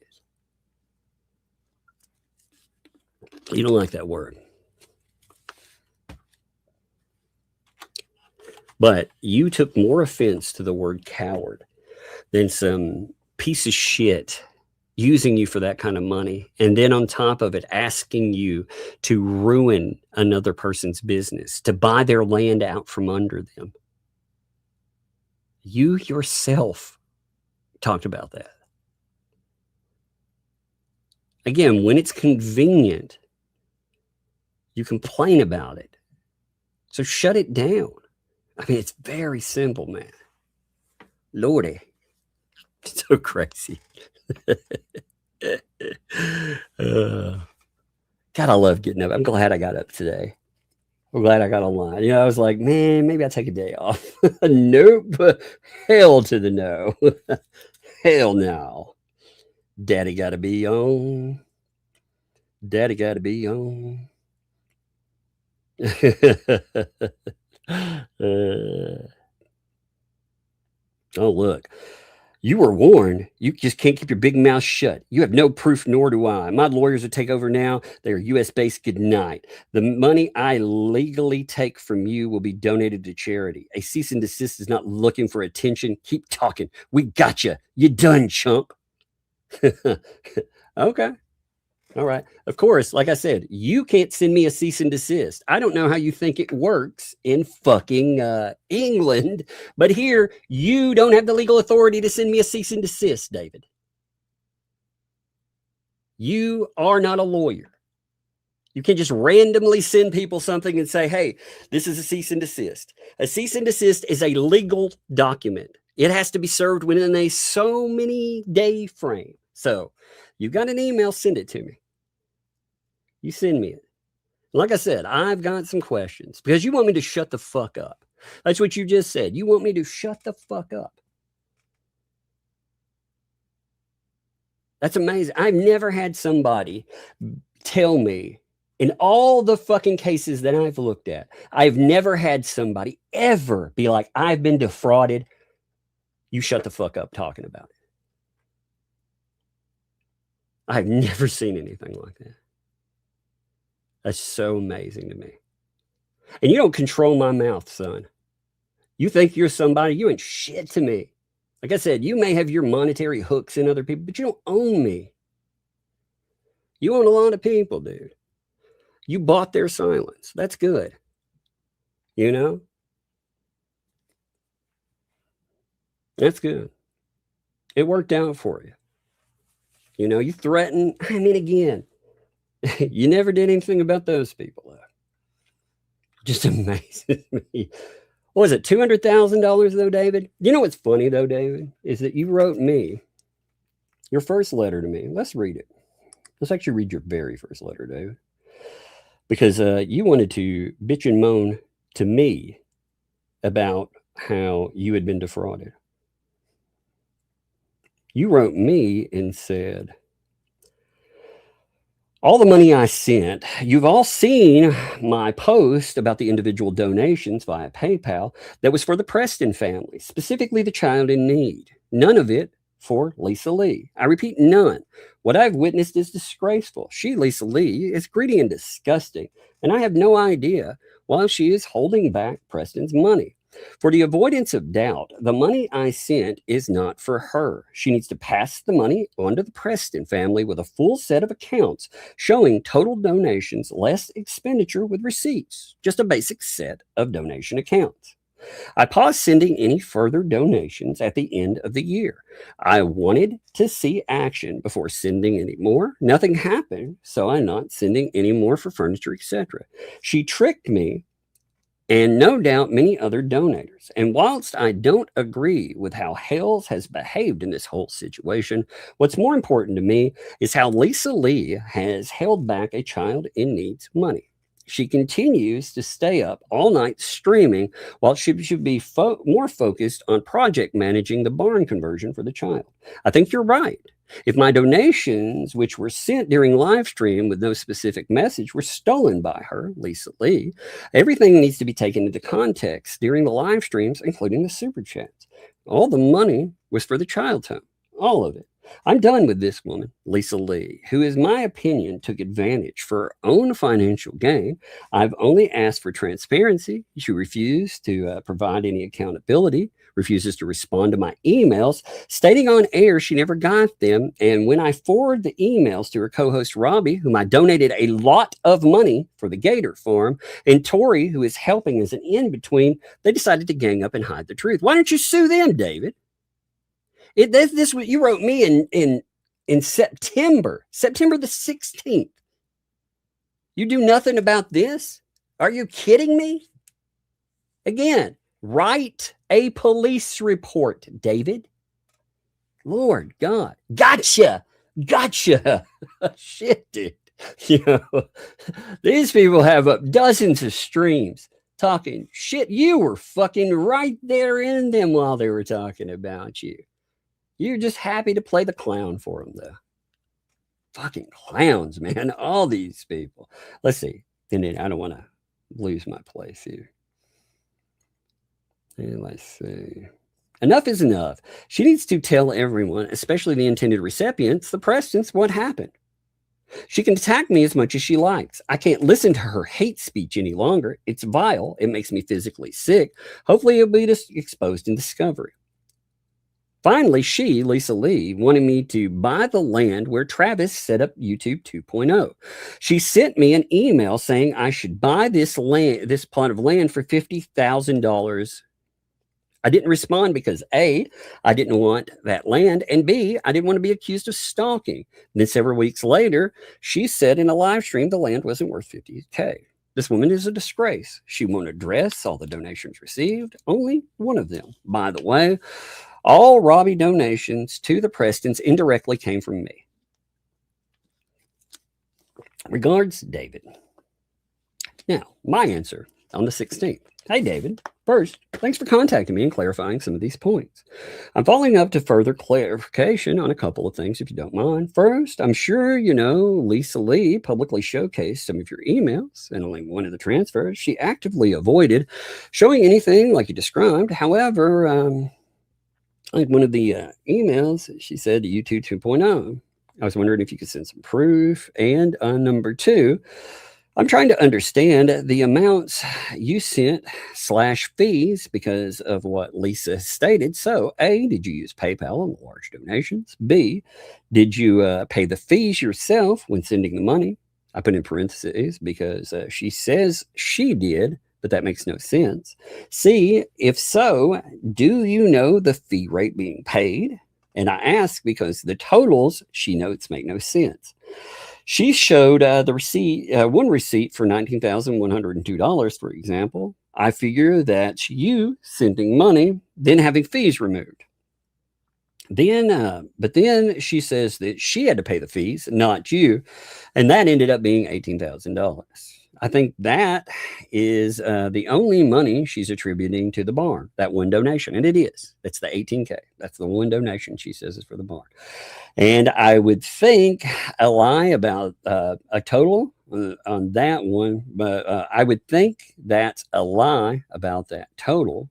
You don't like that word. But you took more offense to the word coward than some piece of shit using you for that kind of money. And then on top of it, asking you to ruin another person's business, to buy their land out from under them. You yourself talked about that. Again, when it's convenient, you complain about it. So shut it down. I mean, it's very simple, man. Lordy. It's so crazy. God, I love getting up. I'm glad I got up today. I'm glad I got online. I was like, man, maybe I'll take a day off. Nope. Hell to the no. Hell no. Daddy got to be on. Daddy got to be on. Oh, look. You were warned. You just can't keep your big mouth shut. You have no proof, nor do I. My lawyers will take over now. They are U.S.-based. Good night. The money I legally take from you will be donated to charity. A cease and desist is not looking for attention. Keep talking. We got you. You done, chump. Okay. All right. Of course, like I said, you can't send me a cease and desist. I don't know how you think it works in fucking England, but here you don't have the legal authority to send me a cease and desist, David. You are not a lawyer. You can just randomly send people something and say, hey, this is a cease and desist. A cease and desist is a legal document. It has to be served within a so many day frame. So you got an email, send it to me. You send me it. Like I said, I've got some questions because you want me to shut the fuck up. That's what you just said. You want me to shut the fuck up. That's amazing. I've never had somebody tell me in all the fucking cases that I've looked at, I've never had somebody ever be like, I've been defrauded. You shut the fuck up talking about it. I've never seen anything like that. That's so amazing to me. And you don't control my mouth, son. You think you're somebody, you ain't shit to me. Like I said, you may have your monetary hooks in other people, but you don't own me. You own a lot of people, dude. You bought their silence. That's good. You know? That's good. It worked out for you. You know, you threaten. I mean, again, you never did anything about those people, though. Just amazes me. What was it, $200,000, though, David? You know what's funny, though, David, is that you wrote me your first letter to me. Let's read it. Let's actually read your very first letter, David. Because you wanted to bitch and moan to me about how you had been defrauded. You wrote me and said, all the money I sent, you've all seen my post about the individual donations via PayPal that was for the Preston family, specifically the child in need. None of it for Lisa Lee. I repeat, none. What I've witnessed is disgraceful. She, Lisa Lee, is greedy and disgusting, and I have no idea why she is holding back Preston's money. For the avoidance of doubt, the money I sent is not for her. She needs to pass the money on to the Preston family with a full set of accounts showing total donations less expenditure with receipts. Just a basic set of donation accounts. I paused sending any further donations at the end of the year. I wanted to see action before sending any more. Nothing happened, so I'm not sending any more for furniture, etc. She tricked me, and no doubt many other donators. And whilst I don't agree with how Hale has behaved in this whole situation, what's more important to me is how Lisa Lee has held back a child in need's money. She continues to stay up all night streaming while she should be more focused on project managing the barn conversion for the child. I think you're right. If my donations, which were sent during live stream with no specific message, were stolen by her, Lisa Lee, everything needs to be taken into context during the live streams, including the super chats. All the money was for the child's home, all of it. I'm done with this woman, Lisa Lee, who, in my opinion, took advantage for her own financial gain. I've only asked for transparency. She refused to provide any accountability. refuses to respond to my emails, stating on air she never got them. And when I forward the emails to her co-host Robbie, whom I donated a lot of money for the Gator Farm, and Tori, who is helping as an in-between, they decided to gang up and hide the truth. Why don't you sue them, David? This what you wrote me in September the 16th. You do nothing about this? Are you kidding me? Again, write a police report, David. Lord God. Gotcha. Shit, dude. You know, these people have up dozens of streams talking shit. You were fucking right there in them while they were talking about you. You're just happy to play the clown for them, though. Fucking clowns, man. All these people. Let's see. And then I don't want to lose my place here. And let's see. Enough is enough. She needs to tell everyone, especially the intended recipients, the Prestons, what happened. She can attack me as much as she likes. I can't listen to her hate speech any longer. It's vile. It makes me physically sick. Hopefully it'll be exposed in discovery. Finally, she, Lisa Lee, wanted me to buy the land where Travis set up YouTube 2.0. She sent me an email saying I should buy this plot of land for $50,000. I didn't respond because A, I didn't want that land, and B, I didn't want to be accused of stalking. And then several weeks later, she said in a live stream the land wasn't worth $50K. This woman is a disgrace. She won't address all the donations received, only one of them. By the way, all Robbie donations to the Prestons indirectly came from me. Regards, David. Now, my answer on the 16th. Hey, David. First, thanks for contacting me and clarifying some of these points. I'm following up to further clarification on a couple of things, if you don't mind. First, I'm sure you know Lisa Lee publicly showcased some of your emails and only one of the transfers. She actively avoided showing anything like you described. However, like one of the emails, she said YouTube 2.0. I was wondering if you could send some proof. And number two, I'm trying to understand the amounts you sent / fees because of what Lisa stated. So, A, did you use PayPal on the large donations? B, did you pay the fees yourself when sending the money? I put in parentheses because she says she did, but that makes no sense. C, if so, do you know the fee rate being paid? And I ask because the totals she notes make no sense. She showed the receipt, one receipt for $19,102, for example. I figure that's you sending money, then having fees removed. But then she says that she had to pay the fees, not you. And that ended up being $18,000. I think that is the only money she's attributing to the barn, that one donation. And it is. It's the $18K. That's the one donation she says is for the barn. And I would think a lie about a total on that one, but I would think that's a lie about that total.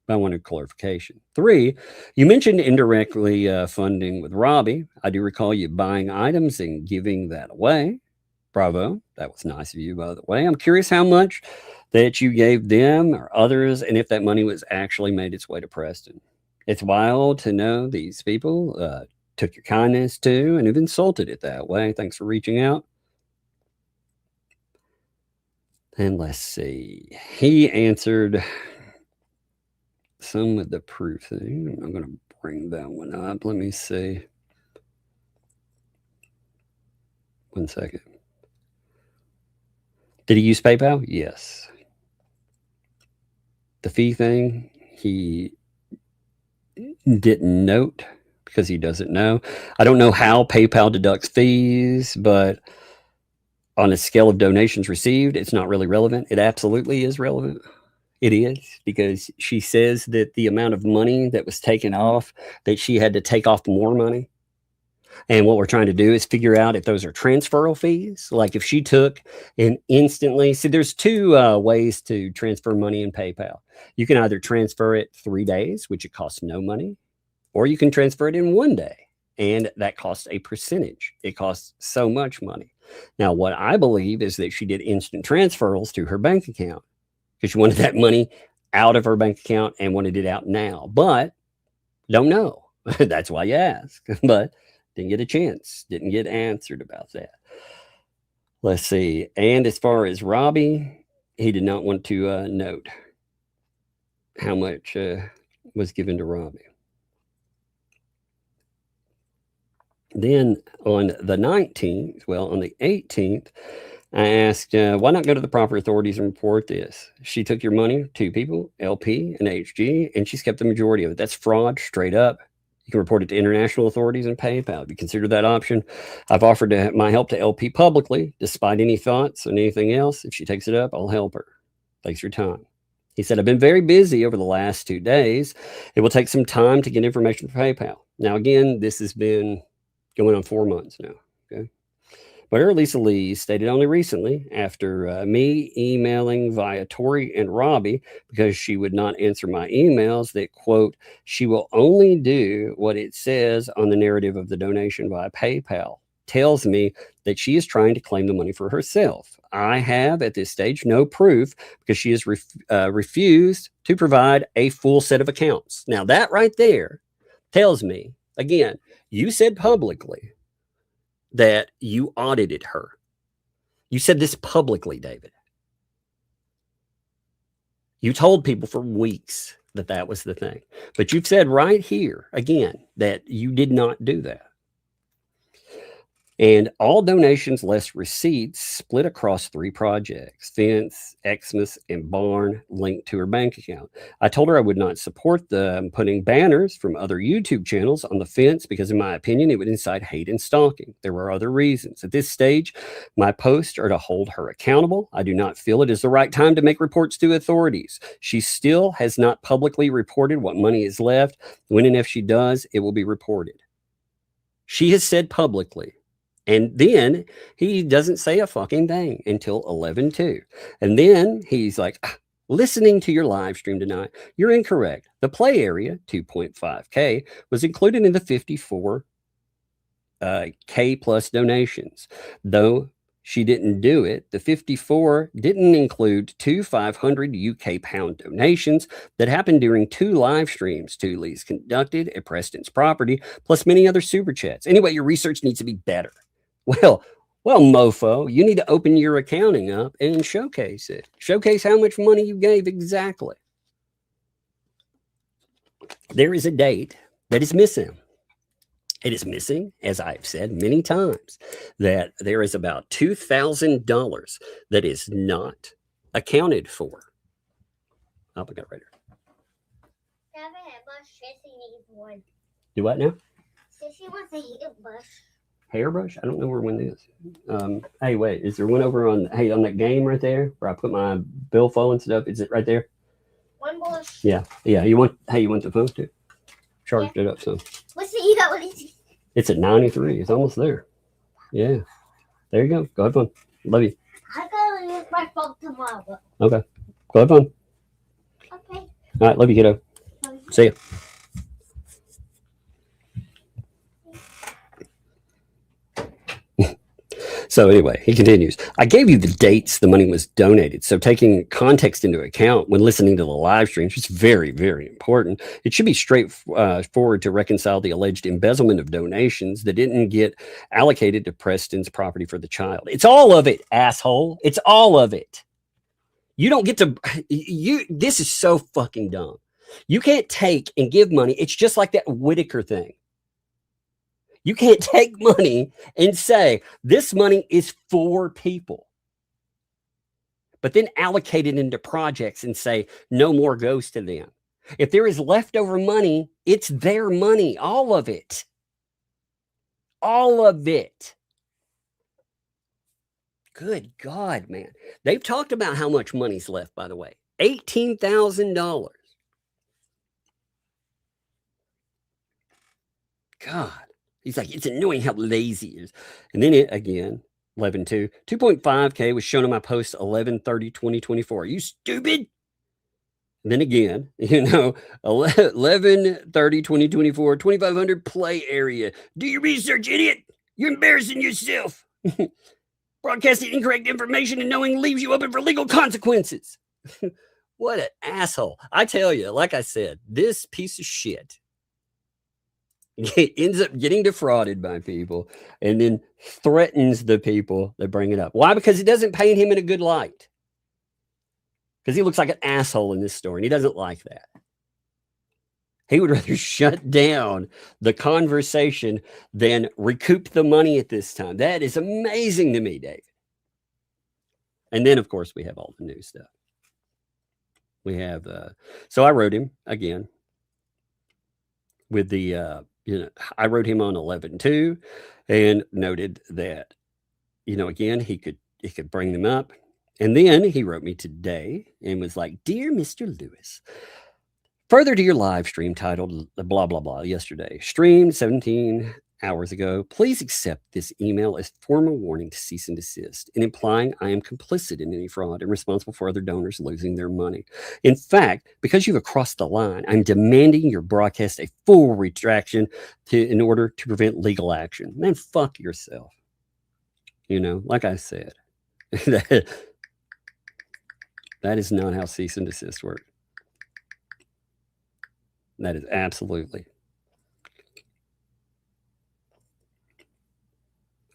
I wanted clarification. 3, you mentioned indirectly funding with Robbie. I do recall you buying items and giving that away. Bravo. That was nice of you, by the way. I'm curious how much that you gave them or others and if that money was actually made its way to Preston. It's wild to know these people took your kindness to and have insulted it that way. Thanks for reaching out. And let's see. He answered some of the proof thing. I'm going to bring that one up. Let me see. 1 second. Did he use PayPal? Yes. The fee thing, he didn't note because he doesn't know. I don't know how PayPal deducts fees, but on a scale of donations received, it's not really relevant. It absolutely is relevant. It is, because she says that the amount of money that was taken off, that she had to take off more money. And what we're trying to do is figure out if those are transferal fees. Like if she took and instantly, see, there's 2 ways to transfer money in PayPal. You can either transfer it 3 days, which it costs no money, or you can transfer it in 1 day. And that costs a percentage. It costs so much money. Now, what I believe is that she did instant transfers to her bank account because she wanted that money out of her bank account and wanted it out now, but don't know. That's why you ask. But didn't get a chance. Didn't get answered about that. Let's see. And as far as Robbie, he did not want to note how much was given to Robbie. Then on the 19th, on the 18th, I asked, why not go to the proper authorities and report this? She took your money, 2 people, LP and HG, and she's kept the majority of it. That's fraud, straight up. You can report it to international authorities and PayPal. If you consider that option, I've offered my help to LP publicly, despite any thoughts on anything else. If she takes it up, I'll help her. Thanks for your time. He said, I've been very busy over the last 2 days. It will take some time to get information from PayPal. Now, again, this has been going on 4 months now. Okay. But Lisa Lee stated only recently, after me emailing via Tori and Robbie because she would not answer my emails, that, quote, she will only do what it says on the narrative of the donation via PayPal, tells me that she is trying to claim the money for herself. I have, at this stage, no proof because she has refused to provide a full set of accounts. Now, that right there tells me, again, you said publicly that you audited her. You said this publicly, David. You told people for weeks that that was the thing. But you've said right here, again, that you did not do that. And all donations less receipts split across 3 projects: fence, Xmas, and barn, linked to her bank account. I told her I would not support them putting banners from other YouTube channels on the fence because, in my opinion, it would incite hate and stalking. There were other reasons. At this stage, my posts are to hold her accountable. I do not feel it is the right time to make reports to authorities. She still has not publicly reported what money is left. When and if she does, it will be reported. She has said publicly. And then he doesn't say a fucking thing until 11:02. And then he's like, listening to your live stream tonight, you're incorrect. The play area, 2.5K, was included in the 54K plus donations. Though she didn't do it, the 54 didn't include 2 500 UK pound donations that happened during 2 live streams Lee's conducted at Preston's property, plus many other super chats. Anyway, your research needs to be better. Well, mofo, you need to open your accounting up and showcase it. Showcase how much money you gave exactly. There is a date that is missing. It is missing, as I've said many times, that there is about $2,000 that is not accounted for. Oh, I got it right here. Do what now? Sissy wants a hairbrush. Hairbrush? I don't know where one is. Hey, wait, is there one over on that game right there where I put my billfold and stuff? Is it right there? One bush. Yeah. You want the phone too? Charged it up some. What's it? You got what is it? It's at 93. It's almost there. Yeah. There you go. Go have fun. Love you. I gotta use my phone tomorrow. Okay. Go have fun. Okay. All right. Love you, kiddo. See ya. So anyway, he continues. I gave you the dates the money was donated. So taking context into account when listening to the live stream, which is very, very important, it should be straightforward to reconcile the alleged embezzlement of donations that didn't get allocated to Preston's property for the child. It's all of it, asshole. It's all of it. You don't get to, this is so fucking dumb. You can't take and give money. It's just like that Whitaker thing. You can't take money and say, this money is for people, but then allocate it into projects and say, no more goes to them. If there is leftover money, it's their money, all of it. All of it. Good God, man. They've talked about how much money's left, by the way. $18,000. God. He's like, it's annoying how lazy he is. And then it again, 11/2. 2.5K was shown on my post 11/30/2024. Are you stupid? And then again, 11/30/2024, 2,500 play area. Do your research, idiot. You're embarrassing yourself. Broadcasting incorrect information and knowing leaves you open for legal consequences. What an asshole. I tell you, like I said, this piece of shit ends up getting defrauded by people and then threatens the people that bring it up. Why? Because it doesn't paint him in a good light. Because he looks like an asshole in this story, and he doesn't like that. He would rather shut down the conversation than recoup the money at this time. That is amazing to me, David. And then, of course, we have all the new stuff. We have, so I wrote him again with the, I wrote him on 11-2 and noted that, again, he could bring them up. And then he wrote me today and was like, "Dear Mr. Lewis, further to your live stream titled blah, blah, blah yesterday, streamed 17 hours ago, please accept this email as formal warning to cease and desist and implying I am complicit in any fraud and responsible for other donors losing their money. In fact, because you have crossed the line, I'm demanding your broadcast a full retraction in order to prevent legal action." Man, fuck yourself. Like I said, that is not how cease and desist works. That is absolutely.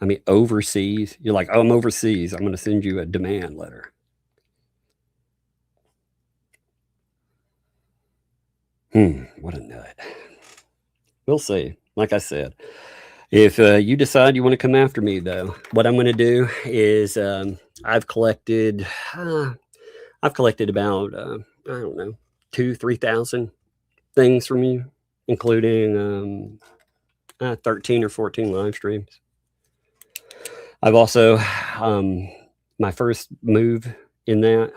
I mean, overseas. You're like, "Oh, I'm overseas. I'm going to send you a demand letter." What a nut. We'll see. Like I said, if you decide you want to come after me, though, what I'm going to do is I've collected about, I don't know, 2,000-3,000 things from you, including 13 or 14 live streams. I've also, my first move in that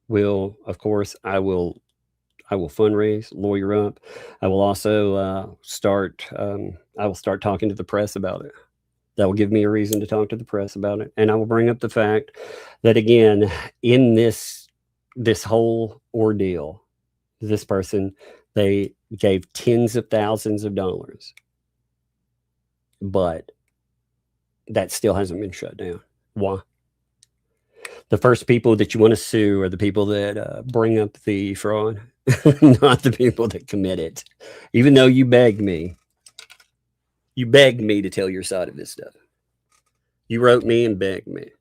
will, of course, I will fundraise, lawyer up. I will also start talking to the press about it. That will give me a reason to talk to the press about it. And I will bring up the fact that, again, in this whole ordeal, this person, they gave tens of thousands of dollars, but that still hasn't been shut down. Why? The first people that you want to sue are the people that bring up the fraud, not the people that commit it. Even though you begged me to tell your side of this stuff. You wrote me and begged me.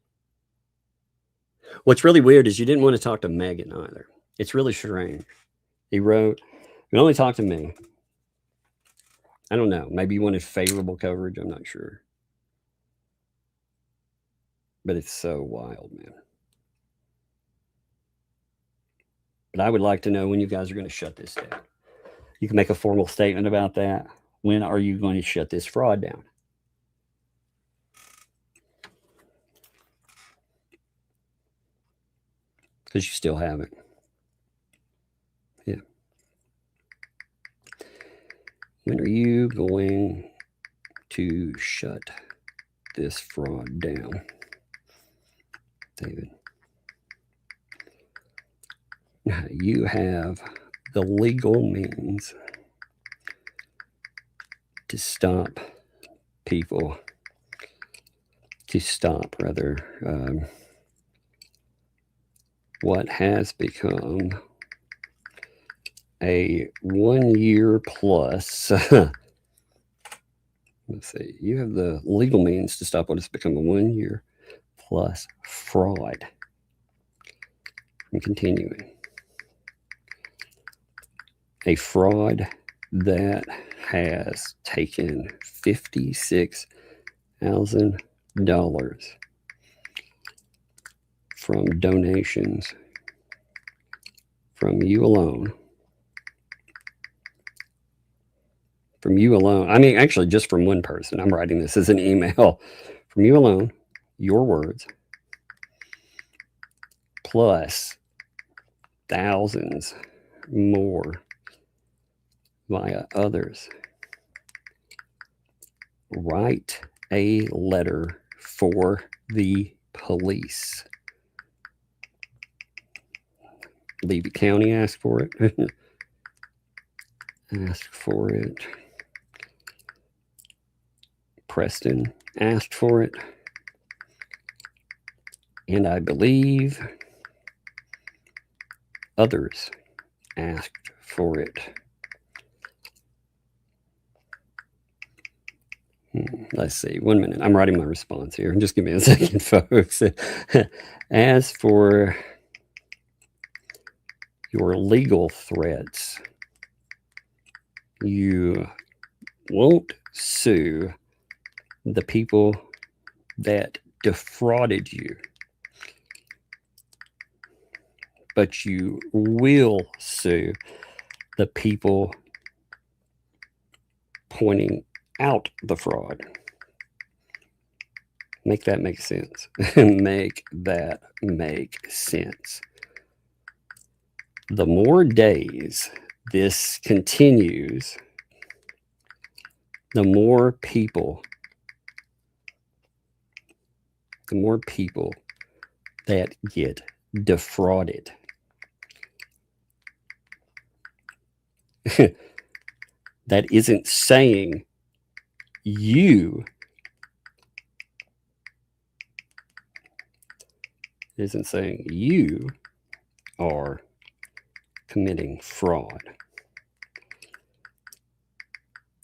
What's really weird is you didn't want to talk to Megan either. It's really strange. He wrote, "You only talk to me." I don't know. Maybe you wanted favorable coverage. I'm not sure. But it's so wild, man. But I would like to know when you guys are going to shut this down. You can make a formal statement about that. When are you going to shut this fraud down? Because you still haven't. Yeah. When are you going to shut this fraud down, David? You have the legal means to stop people, what has become a 1 year plus. Let's see. You have the legal means to stop what has become a 1 year plus fraud from continuing. A fraud that has taken $56,000 from donations from you alone. From you alone. I mean, actually, just from one person. I'm writing this as an email. From you alone, your words, plus thousands more via others. Write a letter for the police. Levy County asked for it. Asked for it. Preston asked for it. And I believe others asked for it. Let's see. 1 minute. I'm writing my response here. Just give me a second, folks. As for your legal threats, you won't sue the people that defrauded you, but you will sue the people pointing out the fraud. Make that make sense. Make that make sense. The more days this continues, the more people that get defrauded. That isn't saying you are committing fraud.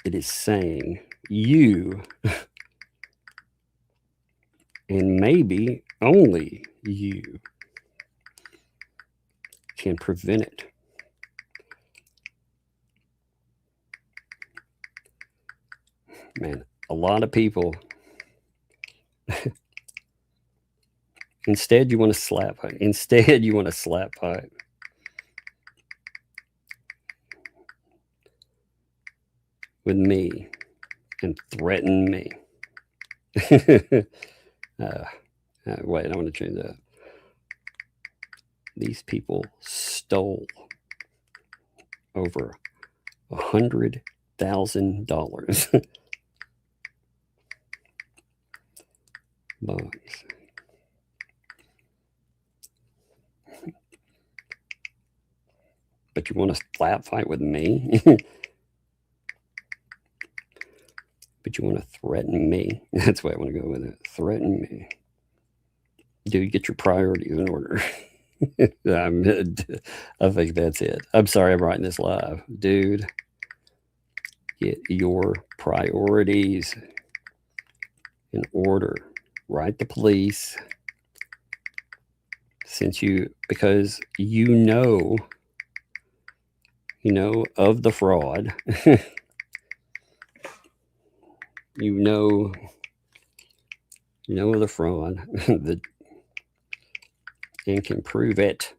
It is saying you, and maybe only you, can prevent it. Man, a lot of people, instead you want to slap pipe. Instead you want to slap pipe. With me and threaten me. Wait, I want to change that. These people stole over $100,000. Bucks. But you want to slap fight with me? But you want to threaten me? That's why I want to go with it. Threaten me. Dude, get your priorities in order. I think that's it. I'm sorry I'm writing this live. Dude, get your priorities in order. Write the police. Because you know of the fraud. You know of the fraud and can prove it.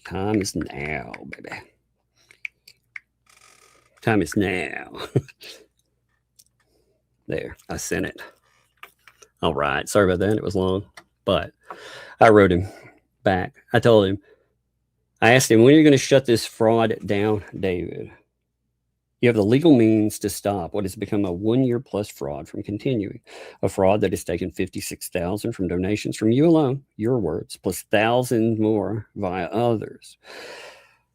Time is now, baby. Time is now. There, I sent it. All right, sorry about that. It was long, but I wrote him back. I told him, I asked him, when are you going to shut this fraud down, David? You have the legal means to stop what has become a 1-year plus fraud from continuing. A fraud that has taken $56,000 from donations from you alone, your words, plus thousands more via others.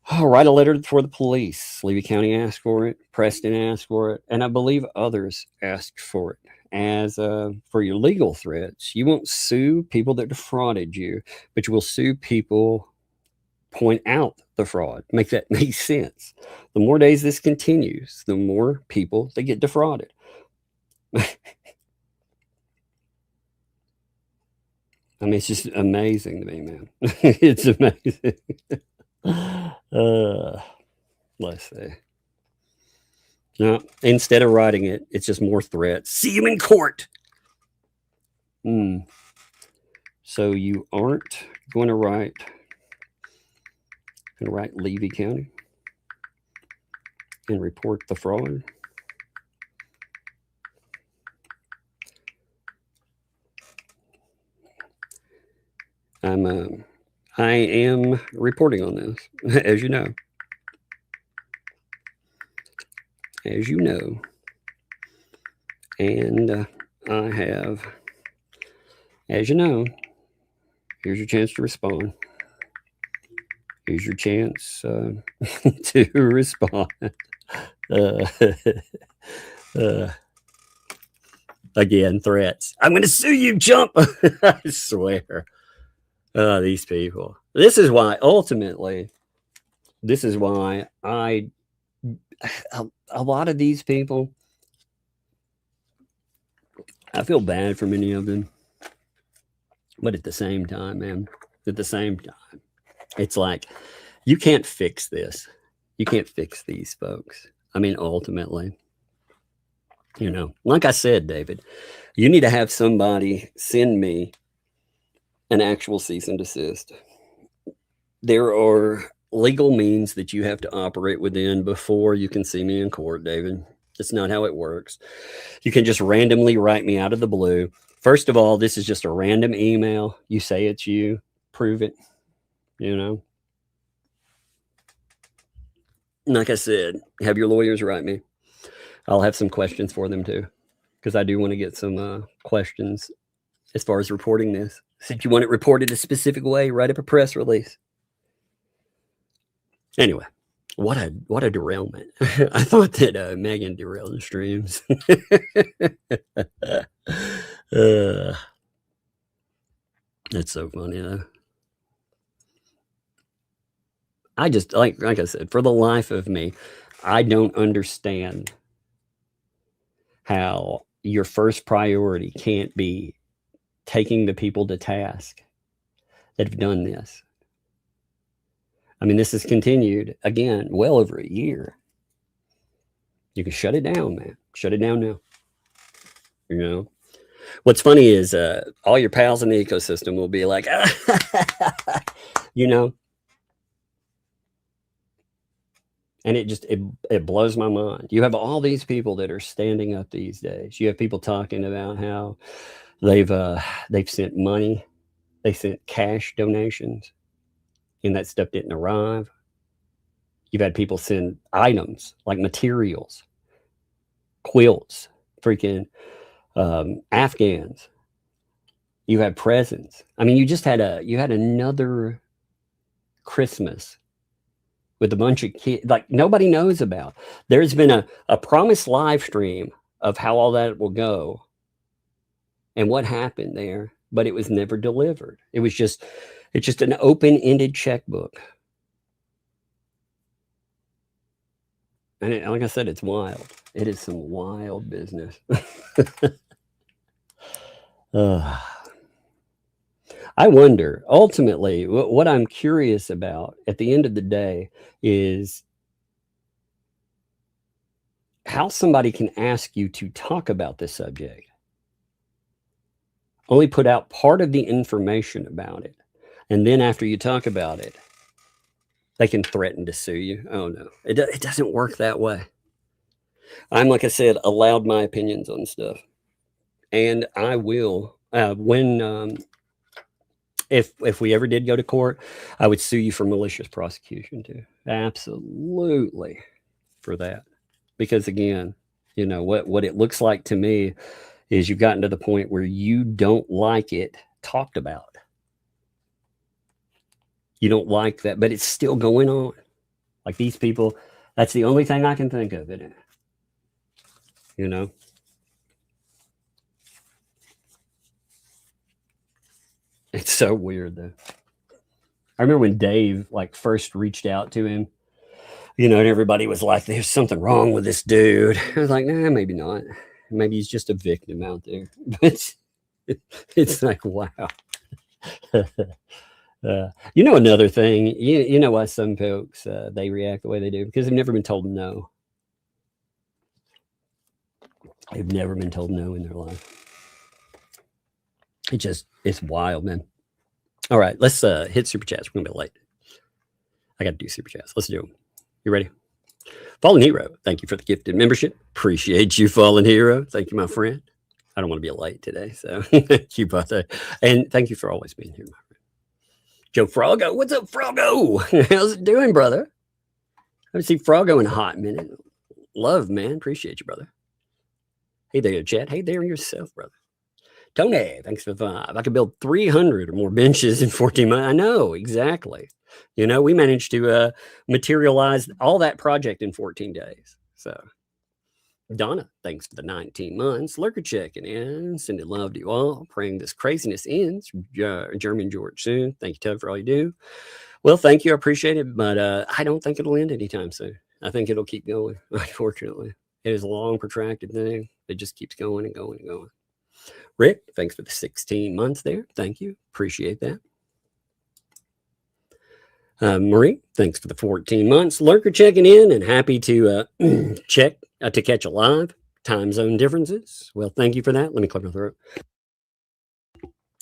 I'll write a letter for the police. Levy County asked for it. Preston asked for it. And I believe others asked for it. As for your legal threats, you won't sue people that defrauded you, but you will sue people point out the fraud. Make that make sense. The more days this continues, the more people that get defrauded. I mean, it's just amazing to me, man. It's amazing. Let's see. No, instead of writing it, it's just more threats. See you in court. So you aren't going to write Levy County and report the fraud. I am reporting on this, as you know. And I have, as you know, here's your chance to respond. Here's your chance to respond. Again, threats. I'm going to sue you, jump. I swear. These people. This is why, ultimately, this is why a lot of these people, I feel bad for many of them. But at the same time, man, at the same time, it's like, you can't fix this. You can't fix these folks. I mean, ultimately, you know, like I said, David, you need to have somebody send me an actual cease and desist. There are legal means that you have to operate within before you can see me in court, David. That's not how it works. You can just randomly write me out of the blue. First of all, this is just a random email. You say it's you, prove it, you know. Like I said, have your lawyers write me. I'll have some questions for them too, because I do want to get some questions as far as reporting this. Since you want it reported a specific way, write up a press release. Anyway, what a derailment. I thought that Megan derailed the streams. That's so funny though. I just, like I said, for the life of me, I don't understand how your first priority can't be taking the people to task that have done this. I mean, this has continued, again, well over a year. You can shut it down, man. Shut it down now. You know? What's funny is all your pals in the ecosystem will be like, you know? And it blows my mind. You have all these people that are standing up these days. You have people talking about how they've sent money. They sent cash donations. And that stuff didn't arrive. You've had people send items like materials, quilts, freaking Afghans. You had presents. I mean, you had another Christmas with a bunch of kids like nobody knows about. There's been a promised live stream of how all that will go and what happened there, but it was never delivered. It's just an open-ended checkbook. And like I said, it's wild. It is some wild business. I wonder, ultimately, what I'm curious about at the end of the day is how somebody can ask you to talk about this subject, only put out part of the information about it. And then after you talk about it, they can threaten to sue you. Oh, no, it doesn't work that way. I'm, like I said, allowed my opinions on stuff. And I will, if we ever did go to court, I would sue you for malicious prosecution too. Absolutely for that. Because again, you know, what it looks like to me is you've gotten to the point where you don't like it talked about. You don't like that, but it's still going on. Like these people, that's the only thing I can think of in it. You know? It's so weird though. I remember when Dave like first reached out to him, you know, and everybody was like, there's something wrong with this dude. I was like, nah, maybe not. Maybe he's just a victim out there. But it's like, wow. You know, another thing, you know why some folks, they react the way they do? Because they've never been told no. They've never been told no in their life. It's wild, man. All right, let's hit super chats. We're gonna be late. I got to do super chats. Let's do them. You ready? Fallen Hero, thank you for the gifted membership. Appreciate you, Fallen Hero. Thank you, my friend. I don't want to be late today, so thank you, brother. And thank you for always being here, my friend. Joe Froggo, what's up, Froggo? How's it doing, brother? I haven't seen Froggo in a hot minute. Love, man. Appreciate you, brother. Hey there, chat. Hey there yourself, brother. Tony, thanks for the 5. I could build 300 or more benches in 14 months. I know, exactly. You know, we managed to materialize all that project in 14 days. So Donna, thanks for the 19 months. Lurker checking in. Sending love to you all. Praying this craziness ends. Jeremy and George soon. Thank you, Tub, for all you do. Well, thank you. I appreciate it. But I don't think it'll end anytime soon. I think it'll keep going, unfortunately. It is a long, protracted thing. It just keeps going and going and going. Rick, thanks for the 16 months there. Thank you. Appreciate that. Marie, thanks for the 14 months. Lurker checking in and happy to check to catch a live. Time zone differences. Well, thank you for that. Let me clear my throat.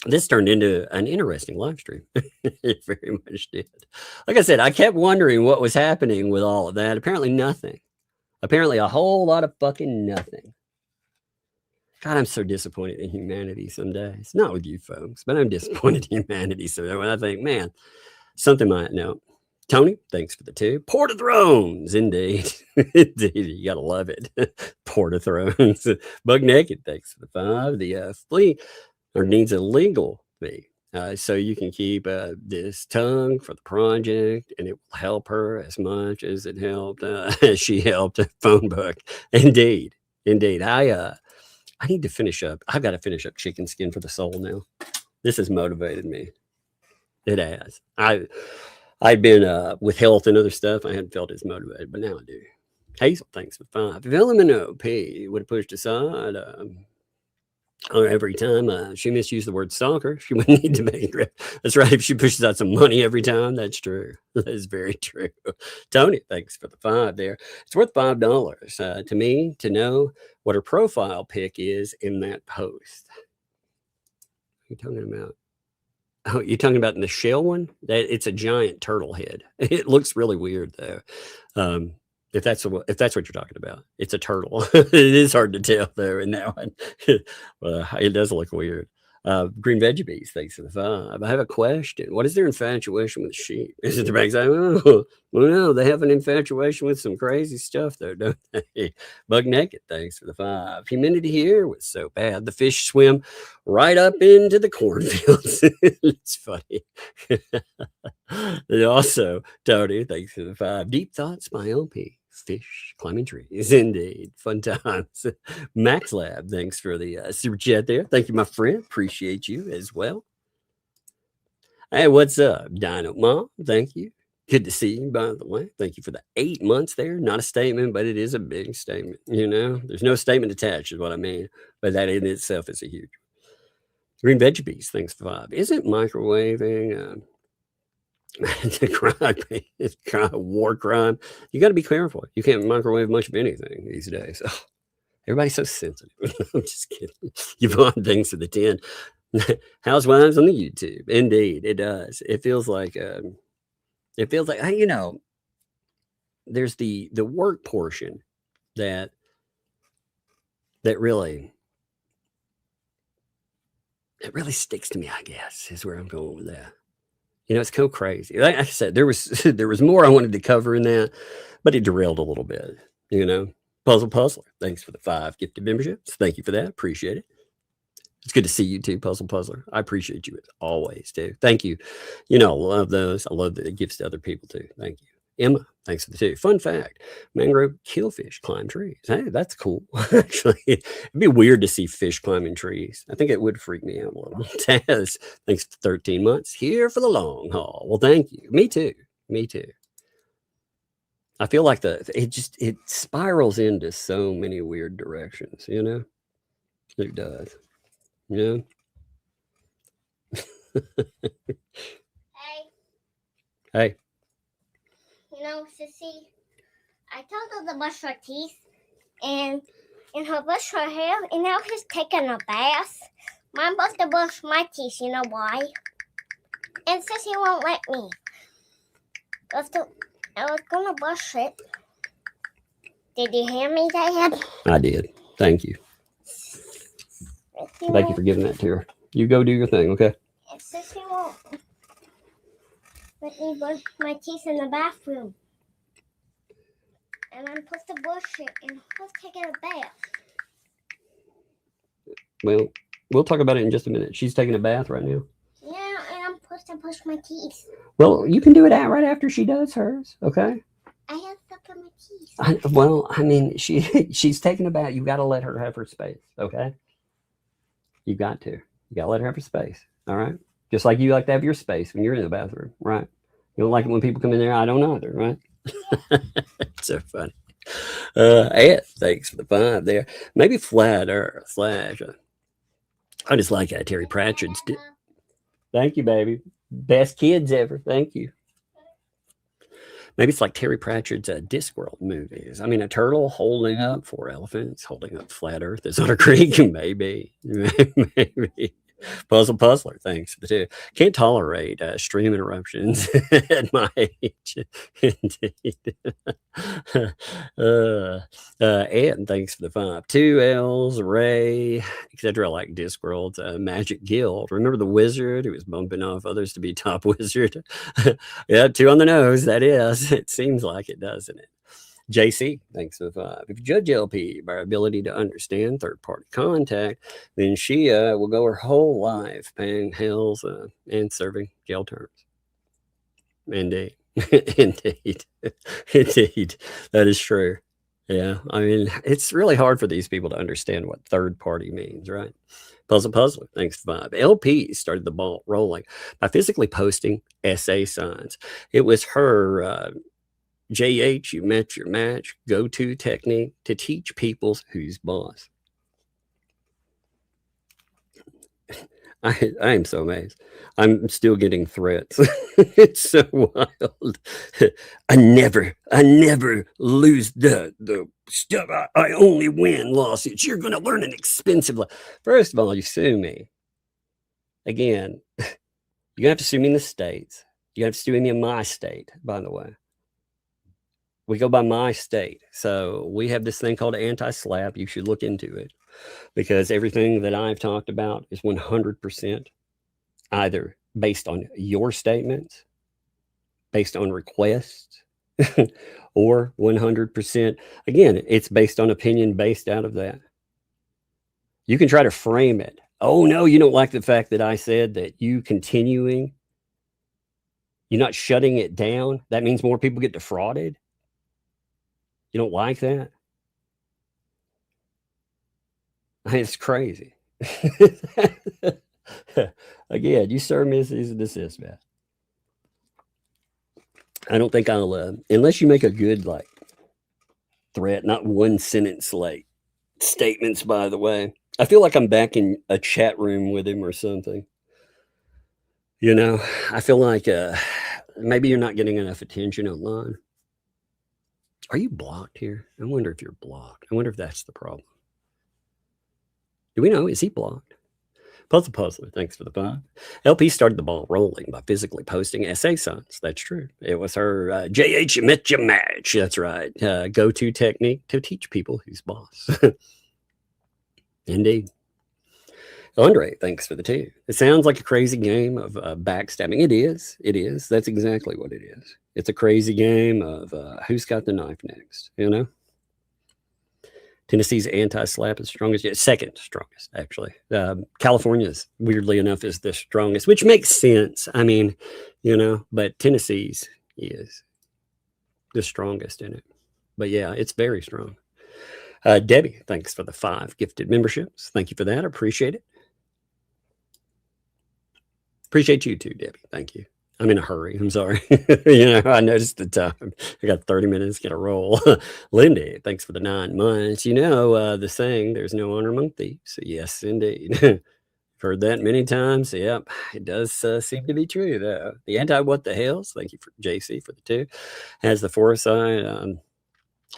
This turned into an interesting live stream. It very much did. Like I said, I kept wondering what was happening with all of that. Apparently nothing. Apparently a whole lot of fucking nothing. God, I'm so disappointed in humanity some days. Not with you folks, but I'm disappointed in humanity. So when I think, man, something might know. Tony, thanks for the 2. Port of Thrones, indeed. Indeed, you gotta love it. Port of Thrones. Bug Naked, thanks for the 5. The flea or needs a legal fee. So you can keep this tongue for the project, and it will help her as much as it helped as she helped a phone book. Indeed, indeed. I need to finish up. I've got to finish up Chicken Skin for the Soul now. This has motivated me. It has. I've been with health and other stuff. I hadn't felt as motivated, but now I do. Hazel, thanks for 5. If Element P would have pushed aside or every time she misused the word stalker, she wouldn't need to make it. That's right. If she pushes out some money every time, that's true. That is very true. Tony, thanks for the 5 there. It's worth $5 to me to know what her profile pic is in that post. What are you talking about? Oh, you're talking about in the shell one? It's a giant turtle head. It looks really weird though. If that's what you're talking about, it's a turtle. It is hard to tell though in that one. Well, it does look weird. Green Veggie Bees, thanks for the 5. I have a question. What is their infatuation with sheep? Is it the back side? Oh, well, no, they have an infatuation with some crazy stuff though, don't they? Bug Naked, thanks for the 5. Humidity here was so bad. The fish swim right up into the cornfields. It's funny. And also, Tony, thanks for the 5. Deep Thoughts by LP. Fish climbing trees, indeed. Fun times. Max Lab, thanks for the super chat there. Thank you, my friend. Appreciate you as well. Hey, what's up, Dino Mom? Thank you. Good to see you, by the way. Thank you for the 8 months there. Not a statement, but it is a big statement. You know, there's no statement attached, is what I mean. But that in itself is a huge. Green Veggie Bees, thanks for 5. Isn't microwaving it's kind of war crime? You got to be careful. You can't microwave much of anything these days. Oh, everybody's so sensitive. I'm just kidding. Yvonne, thanks for the 10. Housewives on the YouTube. Indeed, it does. It feels like you know, there's the work portion that really sticks to me, I guess, is where I'm going with that. You know, it's so crazy. Like I said, there was more I wanted to cover in that, but it derailed a little bit, you know. Puzzler, thanks for the 5 gifted memberships. Thank you for that. Appreciate it. It's good to see you too, Puzzler. I appreciate you as always, too. Thank you. You know, I love those. I love the gifts to other people, too. Thank you. Emma, thanks for the 2. Fun fact, mangrove killfish climb trees. Hey, that's cool. Actually, it'd be weird to see fish climbing trees. I think it would freak me out a little. Taz, thanks for 13 months. Here for the long haul. Well, thank you. Me too. Me too. I feel like it spirals into so many weird directions, you know? It does. Yeah. Hey. You know, Sissy, I told her to brush her teeth, and her brush her hair, and now he's taking a bath. I'm supposed to brush my teeth, you know why? And Sissy won't let me. I was gonna brush it. Did you hear me, Dad? I did. Thank you. Thank you for giving that to her. You go do your thing, okay? And Sissy won't let me brush my teeth in the bathroom. And I'm supposed to brush it, and I'm supposed to take a bath. Well, we'll talk about it in just a minute. She's taking a bath right now. Yeah, and I'm supposed to brush my teeth. Well, you can do it right after she does hers, okay? I have stuff on my teeth. Well, I mean, she's taking a bath. You got to let her have her space, okay? You got to. You got to let her have her space, all right? Just like you like to have your space when you're in the bathroom, right? You don't like it when people come in there. I don't either, right? It's so funny. Ed, thanks for the 5 there. Maybe flat earth slash. I just like Terry Pratchett's. Thank you, baby. Best kids ever. Thank you. Maybe it's like Terry Pratchett's Discworld movies. I mean, a turtle holding up 4 elephants, holding up flat earth is on a creek. Maybe. Maybe. Puzzler, thanks for the 2. Can't tolerate stream interruptions at my age. Indeed. And thanks for the 5. 2 L's, Ray, etc. Like Discworld, Magic Guild. Remember the wizard who was bumping off others to be top wizard? Yeah, 2 on the nose, that is. It seems like it, doesn't it? JC, thanks for the 5. If you judge LP by her ability to understand third-party contact, then she will go her whole life paying Hales and serving jail terms. Indeed. Indeed. Indeed. That is true. Yeah. I mean, it's really hard for these people to understand what third-party means, right? Puzzler, thanks for 5. LP started the ball rolling by physically posting essay signs. It was her... JH, you met your match, go-to technique to teach people who's boss. I am so amazed. I'm still getting threats. It's so wild. I never lose the stuff. I only win lawsuits. You're going to learn an expensive First of all, you sue me. Again, you're going to have to sue me in the States. You have to sue me in my state, by the way. We go by my state. So we have this thing called anti-SLAPP. You should look into it because everything that I've talked about is 100% either based on your statements, based on requests, or 100%. Again, it's based on opinion based out of that. You can try to frame it. Oh, no, you don't like the fact that I said that you continuing, you're not shutting it down. That means more people get defrauded. You don't like that? It's crazy. Again, you serve me as a desist, man. I don't think I'll, unless you make a good, threat, not one sentence, statements, by the way. I feel like I'm back in a chat room with him or something. You know, I feel like maybe you're not getting enough attention online. Are you blocked here? I wonder if you're blocked. I wonder if that's the problem. Do we know? Is he blocked? Puzzler, thanks for the 5. LP started the ball rolling by physically posting essay signs. That's true. It was her JH, you met your match. That's right. Go-to technique to teach people who's boss. Indeed. Andre, thanks for the 2. It sounds like a crazy game of backstabbing. It is. It is. That's exactly what it is. It's a crazy game of who's got the knife next, you know? Tennessee's anti-SLAPP is strongest, second strongest, actually. California's, weirdly enough, is the strongest, which makes sense. I mean, you know, but Tennessee's is the strongest in it. But yeah, it's very strong. Debbie, thanks for the 5 gifted memberships. Thank you for that. I appreciate it. Appreciate you too, Debbie. Thank you. I'm in a hurry. I'm sorry. You know, I noticed the time. I got 30 minutes, get a roll. Lindy, thanks for the 9 months. You know, the saying, there's no honor among thieves. Yes, indeed. Heard that many times. Yep. It does seem to be true, though. The what the hales, thank you for JC for the 2, has the foresight,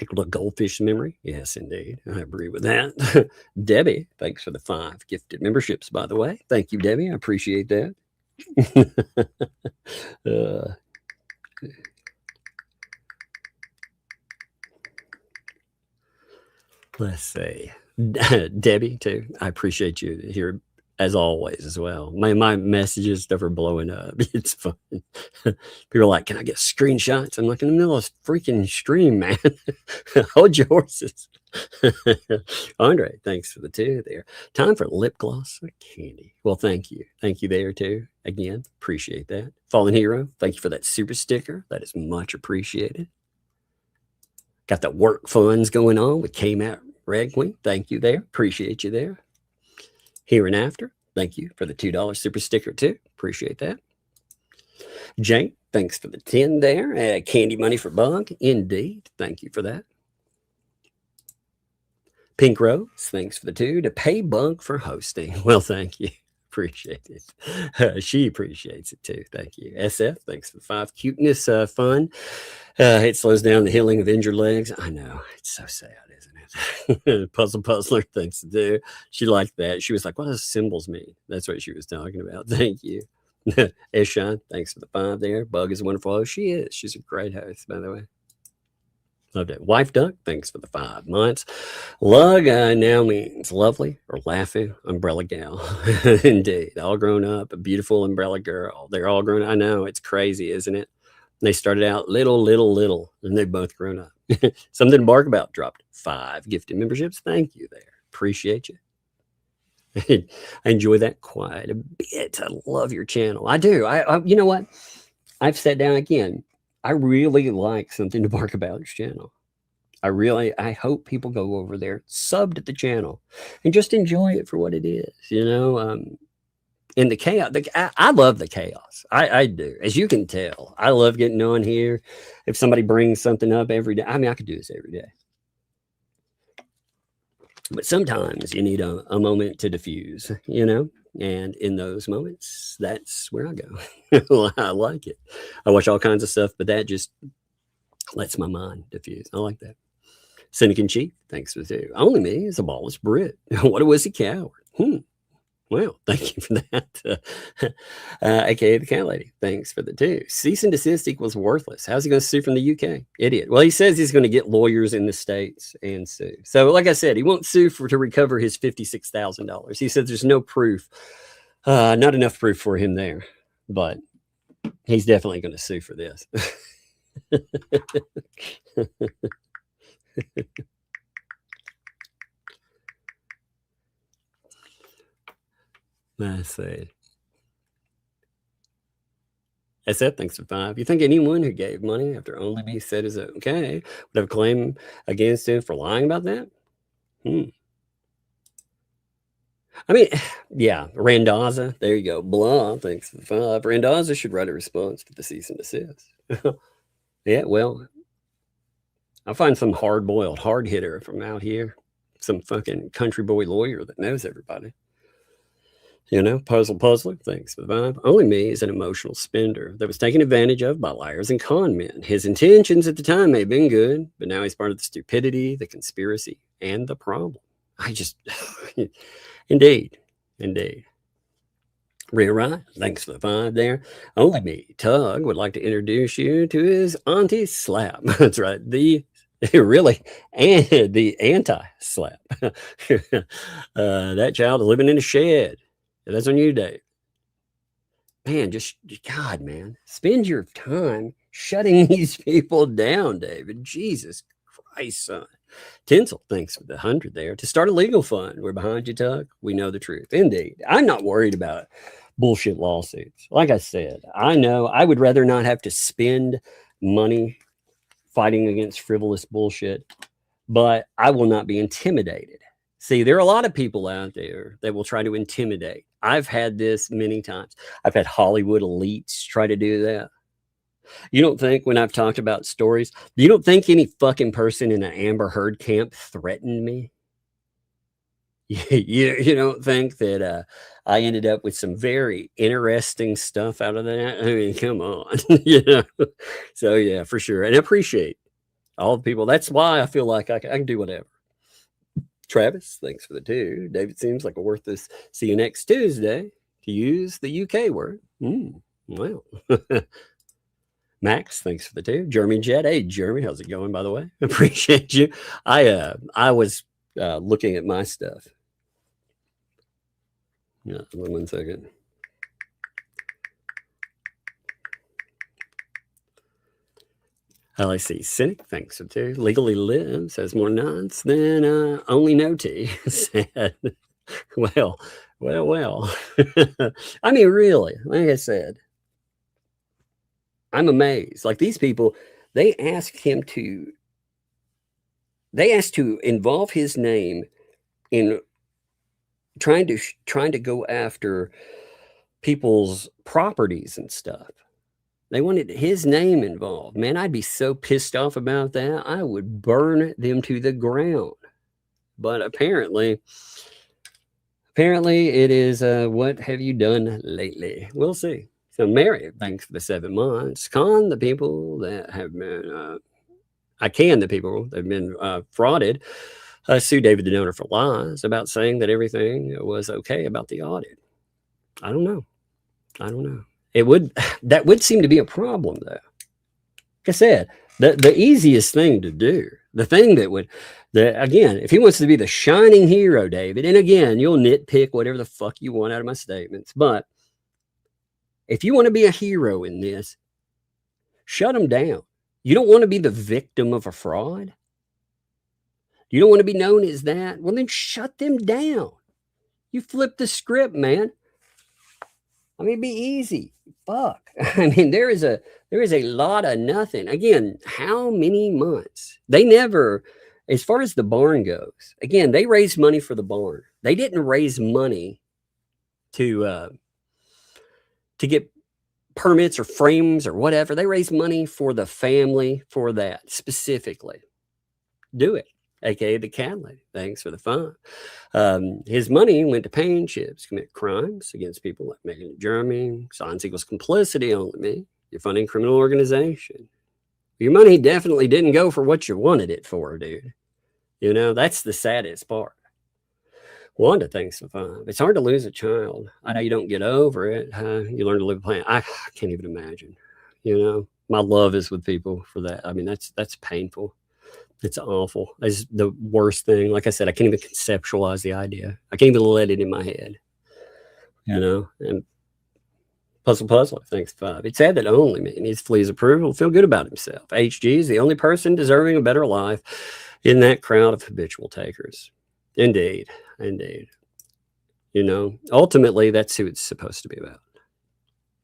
equal to goldfish memory. Yes, indeed. I agree with that. Debbie, thanks for the 5 gifted memberships, by the way. Thank you, Debbie. I appreciate that. Let's see. Debbie, too. I appreciate you here as always as well. My messages stuff are blowing up. It's fun. People are like, can I get screenshots? I'm like, in the middle of a freaking stream, man. Hold your horses. Andre, thanks for the 2 there. Time for lip gloss or candy. Well, thank you. Thank you there too. Again, appreciate that. Fallen Hero, thank you for that super sticker. That is much appreciated. Got the work funds going on with KMAT Red Queen. Thank you there. Appreciate you there. Here and after. Thank you for the $2 super sticker too. Appreciate that. Jane, thanks for the 10 there. Candy money for Bug. Indeed. Thank you for that. Pink Rose, thanks for the 2. To pay Bug for hosting. Well, thank you. Appreciate it. She appreciates it too. Thank you. SF, thanks for the 5. Cuteness fun. It slows down the healing of injured legs. I know. It's so sad, isn't it? Puzzle Puzzler, thanks to do. She liked that. She was like, what does symbols mean? That's what she was talking about. Thank you. Eshan, thanks for the 5 there. Bug is a wonderful host. She is. She's a great host, by the way. Loved it. Wife Duck, thanks for the 5 months. Lug now means lovely or laughing umbrella gal. Indeed. All grown up, a beautiful umbrella girl. They're all grown up. I know, it's crazy, isn't it? They started out little, and they've both grown up. Something to bark about. Dropped 5 gifted memberships. Thank you there. Appreciate you. I enjoy that quite a bit. I love your channel. I do. I you know what? I've sat down again. I really like Something to Bark About's channel. I hope people go over there, sub to the channel, and just enjoy it for what it is, you know. And the chaos, I love the chaos. I do. As you can tell, I love getting on here. If somebody brings something up every day, I mean, I could do this every day. But sometimes you need a moment to diffuse, you know. And in those moments, that's where I go. I like it. I watch all kinds of stuff, but that just lets my mind diffuse. I like that. Cynic in Chief, thanks for the 2. Only me is a ballless Brit. What a wussy coward. Well, thank you for that. AKA the Cat Lady, thanks for the 2. Cease and desist equals worthless. How's he going to sue from the UK? Idiot. Well, he says he's going to get lawyers in the States and sue. So like I said, he won't sue to recover his $56,000. He says there's no proof, not enough proof for him there, but he's definitely going to sue for this. I see. SF, thanks for 5. You think anyone who gave money after only me said is okay would have a claim against him for lying about that? I mean, yeah, Randazza, there you go. Blah, thanks for the 5. Randazza should write a response to the cease and desist. Yeah, well, I'll find some hard-boiled hard hitter from out here, some fucking country boy lawyer that knows everybody. You know, Puzzler, thanks for the 5. Only me is an emotional spender that was taken advantage of by liars and con men. His intentions at the time may have been good, but now he's part of the stupidity, the conspiracy, and the problem. I just, indeed. Rhea Ryan, thanks for the 5 there. Only me, Tug, would like to introduce you to his auntie Slap. That's right, really, and the anti-slap. That child is living in a shed. That's on you, Dave. Man, God, man, spend your time shutting these people down, David. Jesus Christ, son. Tinsel, thanks for the 100 there. To start a legal fund, we're behind you, Tug. We know the truth. Indeed. I'm not worried about bullshit lawsuits. Like I said, I know I would rather not have to spend money fighting against frivolous bullshit, but I will not be intimidated. See, there are a lot of people out there that will try to intimidate. I've had this many times. I've had Hollywood elites try to do that. You don't think when I've talked about stories, you don't think any fucking person in an Amber Heard camp threatened me? You don't think that I ended up with some very interesting stuff out of that? I mean, come on. You know? So, yeah, for sure. And I appreciate all the people. That's why I feel like I can do whatever. Travis, thanks for the 2. David seems like a worthless. See you next Tuesday, to use the UK word. Well. Max, thanks for the 2. Jeremy Jet. Hey, Jeremy, how's it going, by the way? Appreciate you. I was looking at my stuff. Yeah, 1 second. I see. Cynic, thanks for 2. Legally Lives has more nuts than only no tea. Sad. Well. I mean, really, like I said, I'm amazed. Like these people, they asked him to they asked to involve his name in trying to go after people's properties and stuff. They wanted his name involved. Man, I'd be so pissed off about that. I would burn them to the ground. But apparently it is, what have you done lately? We'll see. So Mary, thanks for the 7 months. The people that have been, the people that have been frauded. Sue David the donor for lies about saying that everything was okay about the audit. I don't know. That would seem to be a problem, though. Like I said, the easiest thing to do, the thing that would, again, if he wants to be the shining hero, David, and again, you'll nitpick whatever the fuck you want out of my statements, but if you want to be a hero in this, shut him down. You don't want to be the victim of a fraud. You don't want to be known as that. Well, then shut them down. You flip the script, man. I mean, it'd be easy. Fuck. I mean, there is a lot of nothing. Again, how many months? They never, as far as the barn goes, again, they raised money for the barn. They didn't raise money to get permits or frames or whatever. They raised money for the family for that specifically. Do it. AKA the cat lady. Thanks for the fun. His money went to paying ships, commit crimes against people like Megan Jeremy, signs equals complicity on me. You're funding criminal organization. Your money definitely didn't go for what you wanted it for, dude. You know, that's the saddest part. Wanda, thanks for fun. It's hard to lose a child. I know you don't get over it. You learn to live with pain. I can't even imagine. You know, my love is with people for that. I mean, that's painful. It's awful. It's the worst thing. Like I said, I can't even conceptualize the idea. I can't even let it in my head. You know, and Puzzle, thanks 5. It's sad that only me needs to flee his approval, feel good about himself. HG is the only person deserving a better life in that crowd of habitual takers. Indeed. You know, ultimately, that's who it's supposed to be about.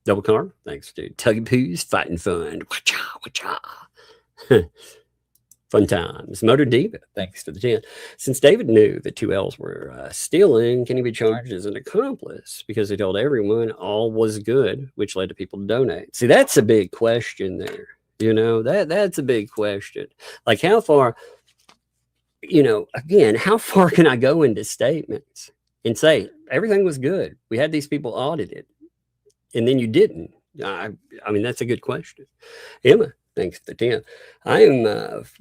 Double Car, thanks, dude. Tuggy Poos, fighting fun. Wacha. Fun times. Motor Diva, thanks to the 10. Since David knew the 2 L's were stealing, can he be charged as an accomplice? Because he told everyone all was good, which led to people to donate. See, that's a big question there. You know, that's a big question. Like how far, you know, again, how far can I go into statements and say everything was good? We had these people audited and then you didn't. I mean, that's a good question. Emma, thanks for the 10.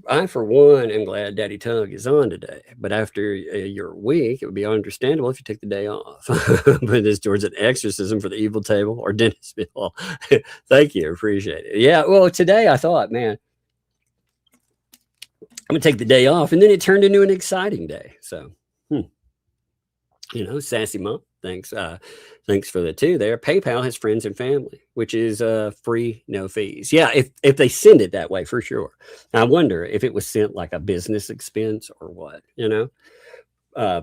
I for one am glad Daddy Tug is on today, but after your week, it would be understandable if you take the day off. But this towards an exorcism for the evil table or dentist bill. Thank you, appreciate it. Yeah, well, today I thought, man, I'm gonna take the day off, and then it turned into an exciting day. So, you know, sassy mom. Thanks for the 2 there. PayPal has friends and family, which is free, no fees. Yeah, if they send it that way, for sure. I wonder if it was sent like a business expense or what, you know.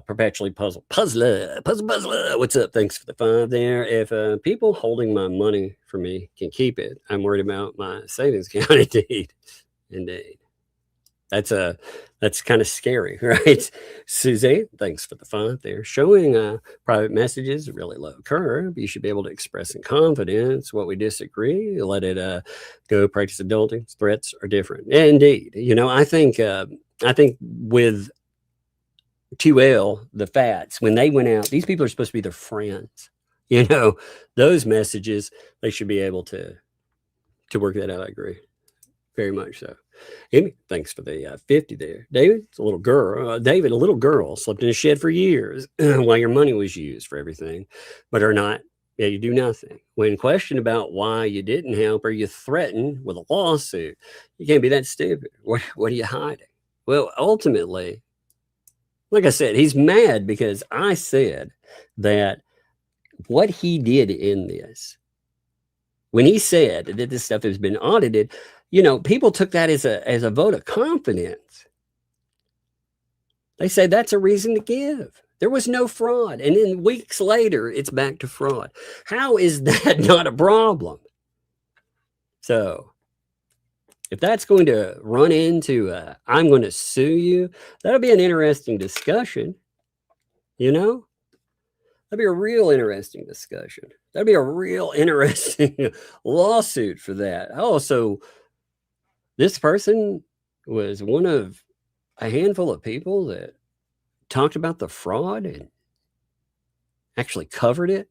Perpetually puzzler. What's up? Thanks for the 5 there. If people holding my money for me can keep it, I'm worried about my savings account. Indeed. That's kind of scary, right? Suzanne, thanks for the 5 there. Showing private messages, really low curve. You should be able to express in confidence what we disagree. Let it go. Practice adulting. Threats are different. Indeed. You know, I think with 2L, the Fats, when they went out, these people are supposed to be their friends. You know, those messages, they should be able to work that out. I agree. Very much so. Amy, thanks for the 50 there. David, it's a little girl. David, a little girl slept in a shed for years while your money was used for everything, but are not. Yeah, you do nothing. When questioned about why you didn't help her, you threaten with a lawsuit. You can't be that stupid. What are you hiding? Well, ultimately, like I said, he's mad because I said that what he did in this, when he said that this stuff has been audited, you know, people took that as a vote of confidence. They say that's a reason to give. There was no fraud. And then weeks later, it's back to fraud. How is that not a problem? So if that's going to run into, I'm going to sue you, that'll be an interesting discussion. You know, that'd be a real interesting discussion. That'd be a real interesting lawsuit for that. Oh, so this person was one of a handful of people that talked about the fraud and actually covered it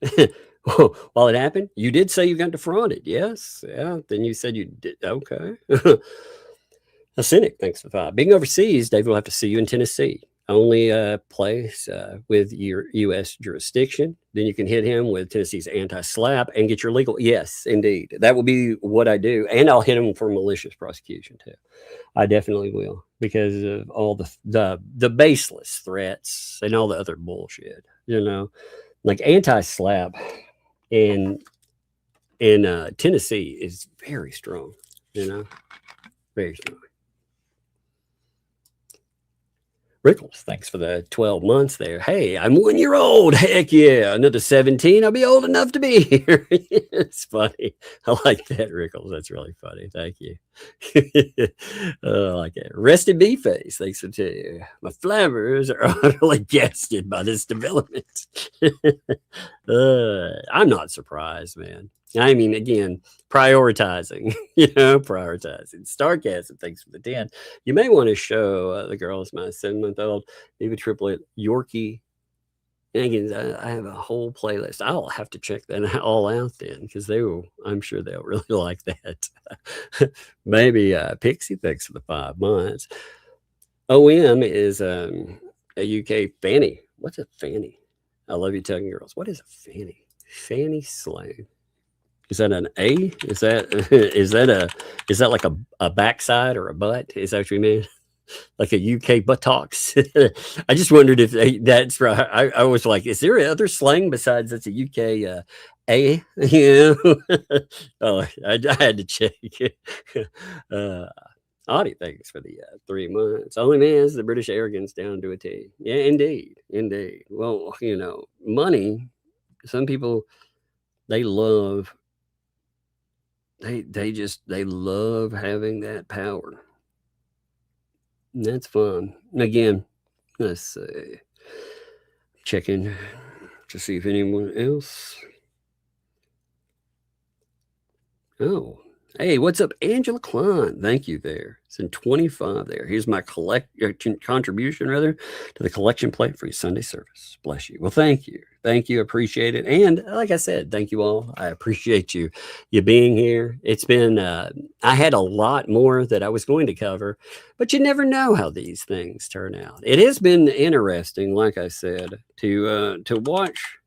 while it happened. You did say you got defrauded. Yes. Yeah. Then you said you did. Okay. A cynic, thanks for the 5. Being overseas, David will have to see you in Tennessee. Only place with your U.S. jurisdiction. Then you can hit him with Tennessee's anti-SLAPP and get your legal. Yes, indeed. That will be what I do. And I'll hit him for malicious prosecution too. I definitely will, because of all the baseless threats and all the other bullshit, you know, like anti-SLAPP in Tennessee is very strong, you know, very strong. Rickles, thanks for the 12 months there. Hey, I'm 1 year old. Heck yeah. Another 17. I'll be old enough to be here. It's funny. I like that, Rickles. That's really funny. Thank you. I like it. Rested bee face. Thanks for you. My flabbers are utterly gasted by this development. I'm not surprised, man. I mean, again, prioritizing, prioritizing. Starcasm, thanks for the 10. You may want to show the girls my 7-month-old, maybe triplet Yorkie. And again, I have a whole playlist. I'll have to check that all out then, because I'm sure they'll really like that. Maybe Pixie, thanks for the 5 months. OM is a UK fanny. What's a fanny? I love you, Tugging Girls. What is a fanny? Fanny slang. Is that an A? Is that like a backside or a butt? Is that what you mean? Like a UK buttocks? I just wondered if that's right. I was like, is there other slang besides that's a UK A? Yeah. Oh, I had to check. Audie, thanks for the 3 months. Only man is the British arrogance down to a T. Yeah, indeed. Well, money. Some people, they love. They love having that power. And that's fun. And again, let's see. Checking to see if anyone else. Oh, hey, what's up, Angela Klein? Thank you there. It's in 25 there. Here's my contribution to the collection plate for your Sunday service. Bless you. Well, thank you. Thank you. Appreciate it. And like I said, thank you all. I appreciate you being here. It's been, I had a lot more that I was going to cover, but you never know how these things turn out. It has been interesting, like I said, to watch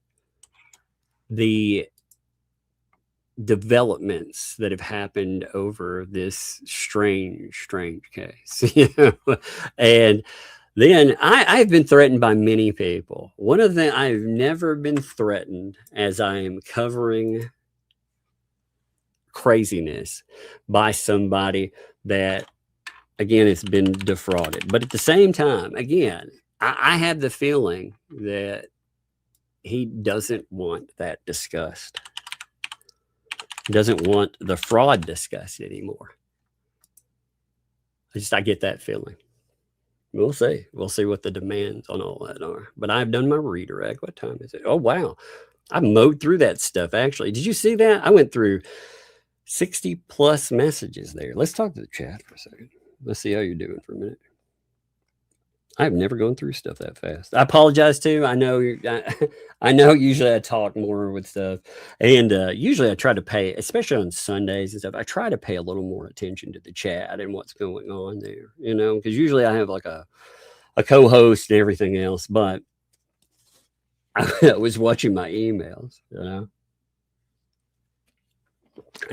the developments that have happened over this strange case. And then I've been threatened by many people. One of them, I've never been threatened as I am covering craziness by somebody that, again, has been defrauded. But at the same time, again, I have the feeling that he doesn't want that discussed. He doesn't want the fraud discussed anymore. I get that feeling. We'll see. We'll see what the demands on all that are. But I've done my redirect. What time is it? Oh, wow. I mowed through that stuff, actually. Did you see that? I went through 60 plus messages there. Let's talk to the chat for a second. Let's see how you're doing for a minute. I've never gone through stuff that fast. I apologize too. I know usually I talk more with stuff, and usually I try to pay, especially on Sundays and stuff, I try to pay a little more attention to the chat and what's going on there, because usually I have like a co-host and everything else, but I was watching my emails, I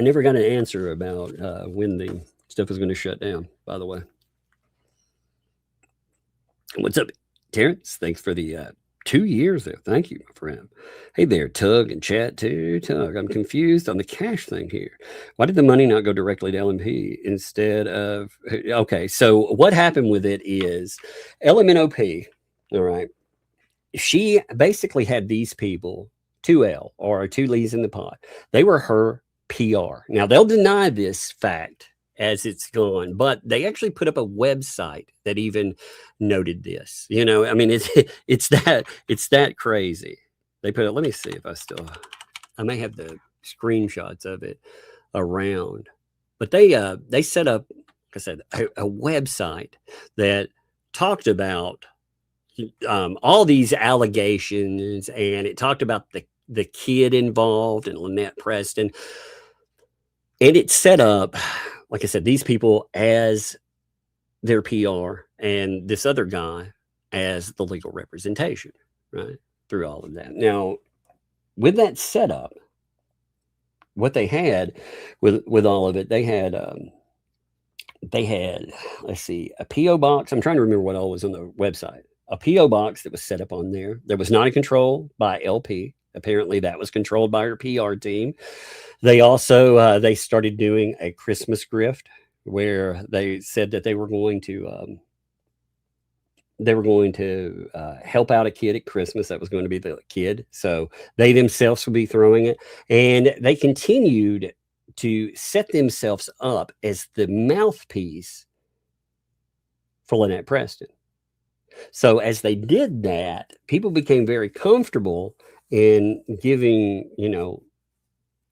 never got an answer about when the stuff was going to shut down, by the way. What's up, Terrence? Thanks for the 2 years there. Thank you, my friend. Hey there, Tug and chat too. Tug, I'm confused on the cash thing here. Why did the money not go directly to LMP instead of... Okay, so what happened with it is LMNOP, all right, she basically had these people, 2L, or 2 leads in the pot. They were her PR. Now, they'll deny this fact as it's gone. But they actually put up a website that even noted this. You know, I mean, it's that crazy. They put it. Let me see if I may have the screenshots of it around. But they set up, like I said, a website that talked about all these allegations, and it talked about the kid involved and Lynette Preston. And it set up, like I said, these people as their PR and this other guy as the legal representation, right? Through all of that. Now, with that setup, what they had with all of it, they had, let's see, a PO box. I'm trying to remember what all was on the website. A PO box that was set up on there. There was not a control by LP. Apparently, that was controlled by her PR team. They also they started doing a Christmas grift where they said that they were going to help out a kid at Christmas. That was going to be the kid. So they themselves would be throwing it. And they continued to set themselves up as the mouthpiece for Lynette Preston. So as they did that, people became very comfortable in giving, you know,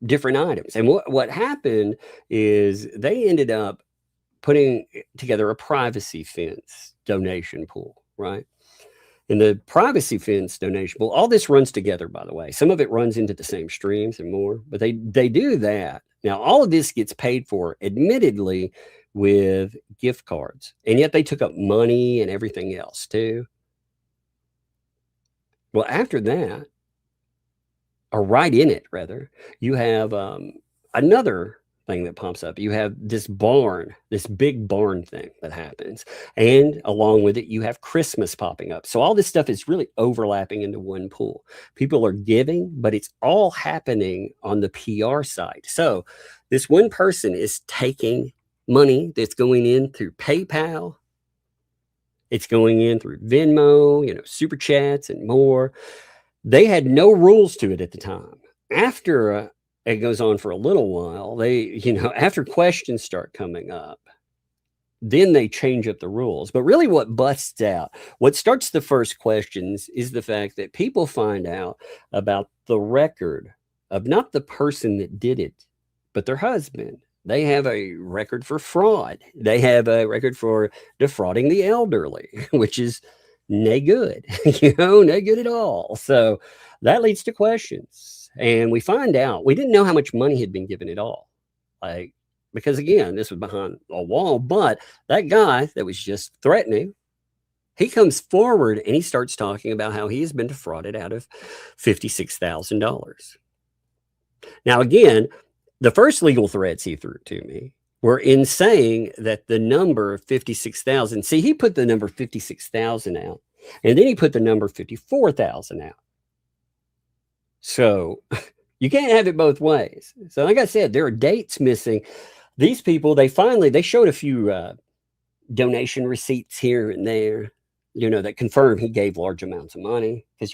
different items. And what happened is they ended up putting together a privacy fence donation pool, right? And the privacy fence donation pool, all this runs together, by the way. Some of it runs into the same streams and more, but they do that. Now, all of this gets paid for, admittedly, with gift cards. And yet they took up money and everything else too. Well, after that, or right in it, rather, you have another thing that pops up. You have this barn, this big barn thing that happens. And along with it, you have Christmas popping up. So all this stuff is really overlapping into one pool. People are giving, but it's all happening on the PR side. So this one person is taking money that's going in through PayPal. It's going in through Venmo, you know, Super Chats and more. They had no rules to it at the time. After it goes on for a little while, after questions start coming up, then they change up the rules. But really what busts out, what starts the first questions is the fact that people find out about the record of not the person that did it, but their husband. They have a record for fraud. They have a record for defrauding the elderly, which is no good, no good at all. So that leads to questions. And we find out, we didn't know how much money had been given at all. Because again, this was behind a wall, but that guy that was just threatening, he comes forward and he starts talking about how he has been defrauded out of $56,000. Now, again, the first legal threats he threw to me were in saying that the number 56,000, see, he put the number 56,000 out, and then he put the number 54,000 out. So you can't have it both ways. So like I said, there are dates missing. These people, they showed a few donation receipts here and there, that confirm he gave large amounts of money, because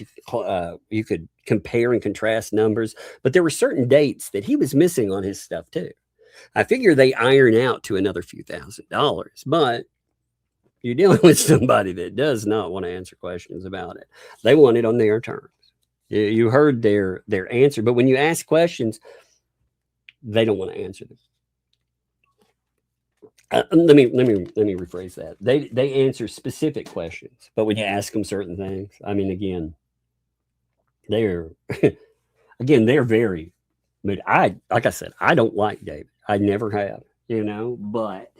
you could compare and contrast numbers. But there were certain dates that he was missing on his stuff too. I figure they iron out to another few $1,000s, but you're dealing with somebody that does not want to answer questions about it. They want it on their terms. You heard their answer, but when you ask questions, they don't want to answer them. Let me rephrase that. They answer specific questions, but when you ask them certain things, I mean, again, they're very. But like I said, I don't like David. I never have, but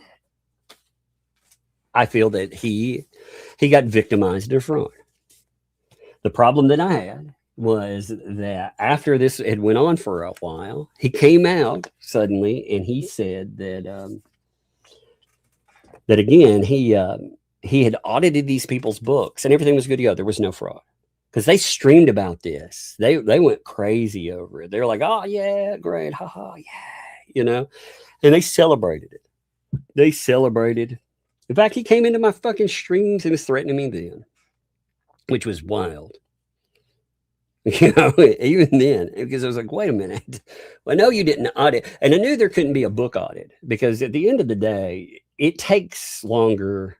I feel that he got victimized in front. The problem that I had was that after this had went on for a while, he came out suddenly and he said that again, he had audited these people's books and everything was good to go. There was no fraud, because they streamed about this. They went crazy over it. They were like, "Oh yeah, great, haha, yeah," and they celebrated it. They celebrated. In fact, he came into my fucking streams and was threatening me then, which was wild. You know, even then, because I was like, wait a minute. Well, no, you didn't audit. And I knew there couldn't be a book audit because at the end of the day, it takes longer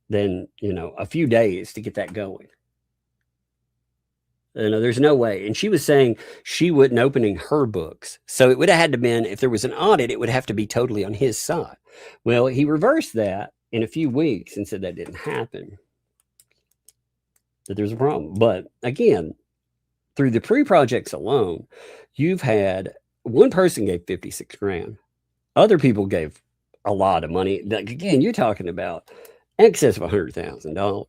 than, you know, a few days to get that going. You know, there's no way. And she was saying she wasn't opening her books. So it would have had to been, if there was an audit, it would have to be totally on his side. Well, he reversed that in a few weeks and said that didn't happen. That there's a problem. But again, through the pre-projects alone, you've had one person gave 56 grand. Other people gave a lot of money. Again, you're talking about excess of $100,000.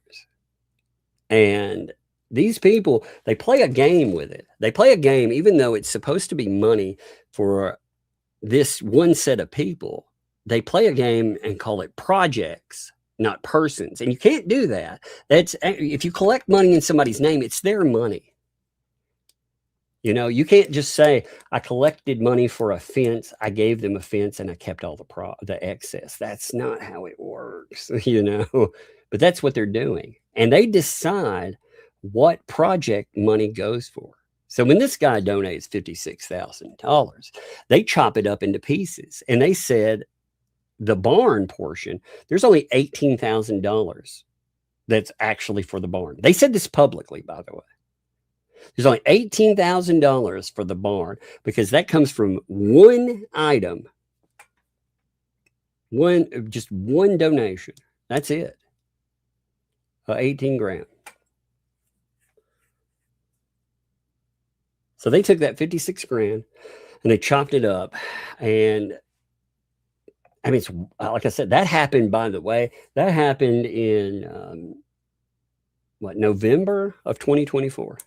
And these people, they play a game with it. They play a game, even though it's supposed to be money for this one set of people. They play a game and call it projects, not persons. And you can't do that. That's, if you collect money in somebody's name, it's their money. You know, you can't just say, I collected money for a fence, I gave them a fence, and I kept all the excess. That's not how it works, you know. But that's what they're doing. And they decide what project money goes for. So when this guy donates $56,000, they chop it up into pieces. And they said the barn portion, there's only $18,000 that's actually for the barn. They said this publicly, by the way. There's only $18,000 for the barn because that comes from one item, just one donation. That's it. 18 grand. So they took that 56 grand and they chopped it up. And I mean, it's, like I said, that happened, by the way, that happened in November of 2024.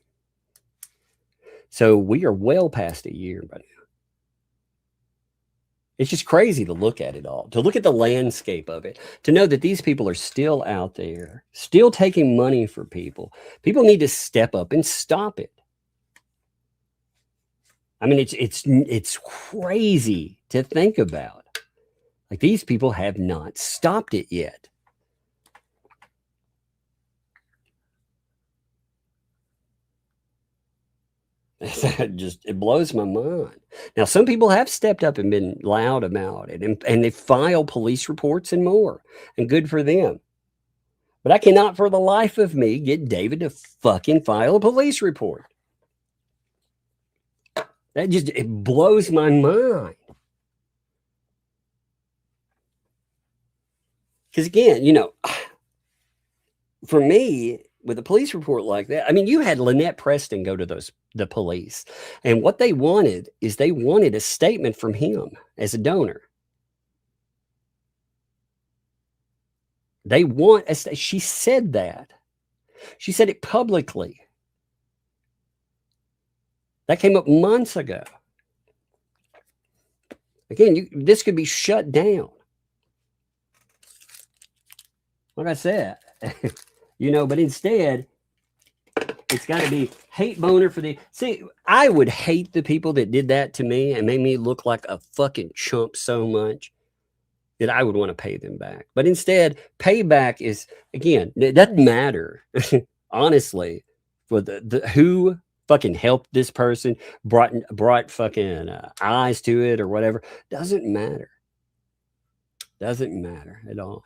So we are well past a year by now. It's just crazy to look at it all, to look at the landscape of it, to know that these people are still out there, still taking money for people. People need to step up and stop it. I mean, it's crazy to think about. Like, these people have not stopped it yet. It blows my mind. Now, some people have stepped up and been loud about it, and they file police reports and more, and good for them. But I cannot for the life of me get David to fucking file a police report. It blows my mind. Because again, you know, for me, with a police report like that, I mean, you had Lynette Preston go to the police, and what they wanted is they wanted a statement from him as a donor. They want she said that. She said it publicly. That came up months ago. Again, this could be shut down. Like I said, you know, but instead, it's got to be hate boner for the... See, I would hate the people that did that to me and made me look like a fucking chump so much that I would want to pay them back. But instead, payback is, again, it doesn't matter, honestly, for the who fucking helped this person, brought fucking eyes to it or whatever. Doesn't matter. Doesn't matter at all.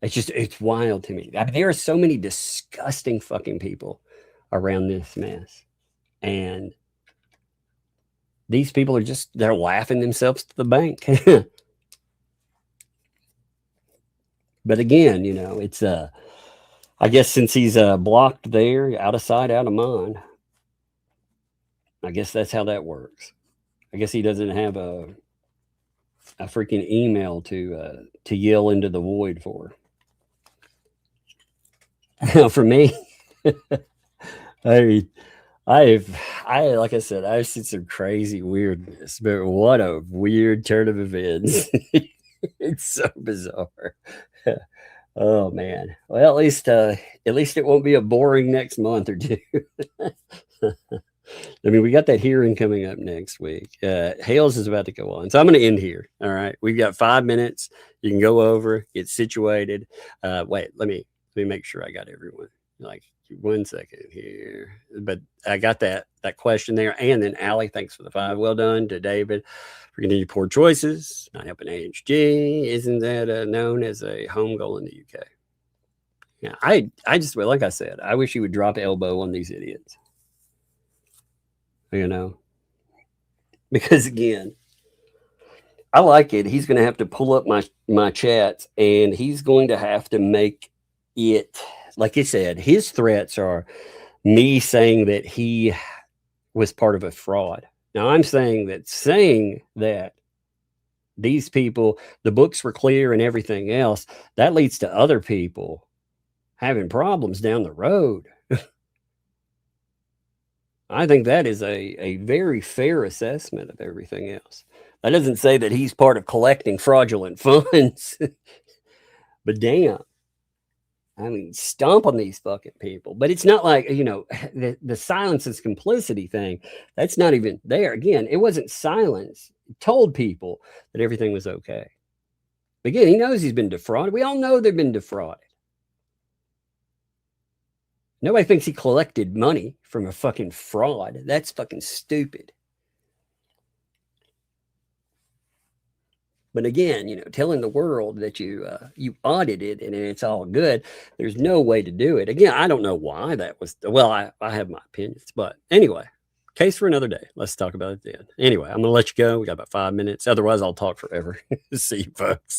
It's wild to me. I mean, there are so many disgusting fucking people around this mess. And these people are they're laughing themselves to the bank. But again, you know, it's, I guess since he's blocked there, out of sight, out of mind, I guess that's how that works. I guess he doesn't have a freaking email to yell into the void for. For me, I like I said, I've seen some crazy weirdness, but what a weird turn of events. It's so bizarre. Oh man. Well, at least it won't be a boring next month or two. I mean, we got that hearing coming up next week. Hales is about to go on. So I'm going to end here. All right. We've got 5 minutes. You can go over, get situated. Wait, let me make sure I got everyone. Like 1 second here, but I got that question there. And then Allie, thanks for the 5. Well done to David for continued poor choices, not helping HG. Isn't that known as a home goal in the UK? Yeah, I just, well, like I said, I wish he would drop elbow on these idiots. You know, because again, I like it. He's going to have to pull up my chats, and he's going to have to make it, like he said, his threats are me saying that he was part of a fraud. Now I'm saying that these people, the books were clear and everything else, that leads to other people having problems down the road. I think that is a very fair assessment of everything else. That doesn't say that he's part of collecting fraudulent funds, but damn. I mean, stomp on these fucking people. But it's not like, you know, the silence is complicity thing. That's not even there. Again, it wasn't silence. It told people that everything was okay. Again, he knows he's been defrauded. We all know they've been defrauded. Nobody thinks he collected money from a fucking fraud. That's fucking stupid. But again, you know, telling the world that you audited and it's all good, there's no way to do it. Again, I don't know why that was. Well, I have my opinions. But anyway, case for another day. Let's talk about it then. Anyway, I'm going to let you go. We got about 5 minutes. Otherwise, I'll talk forever. See you, folks.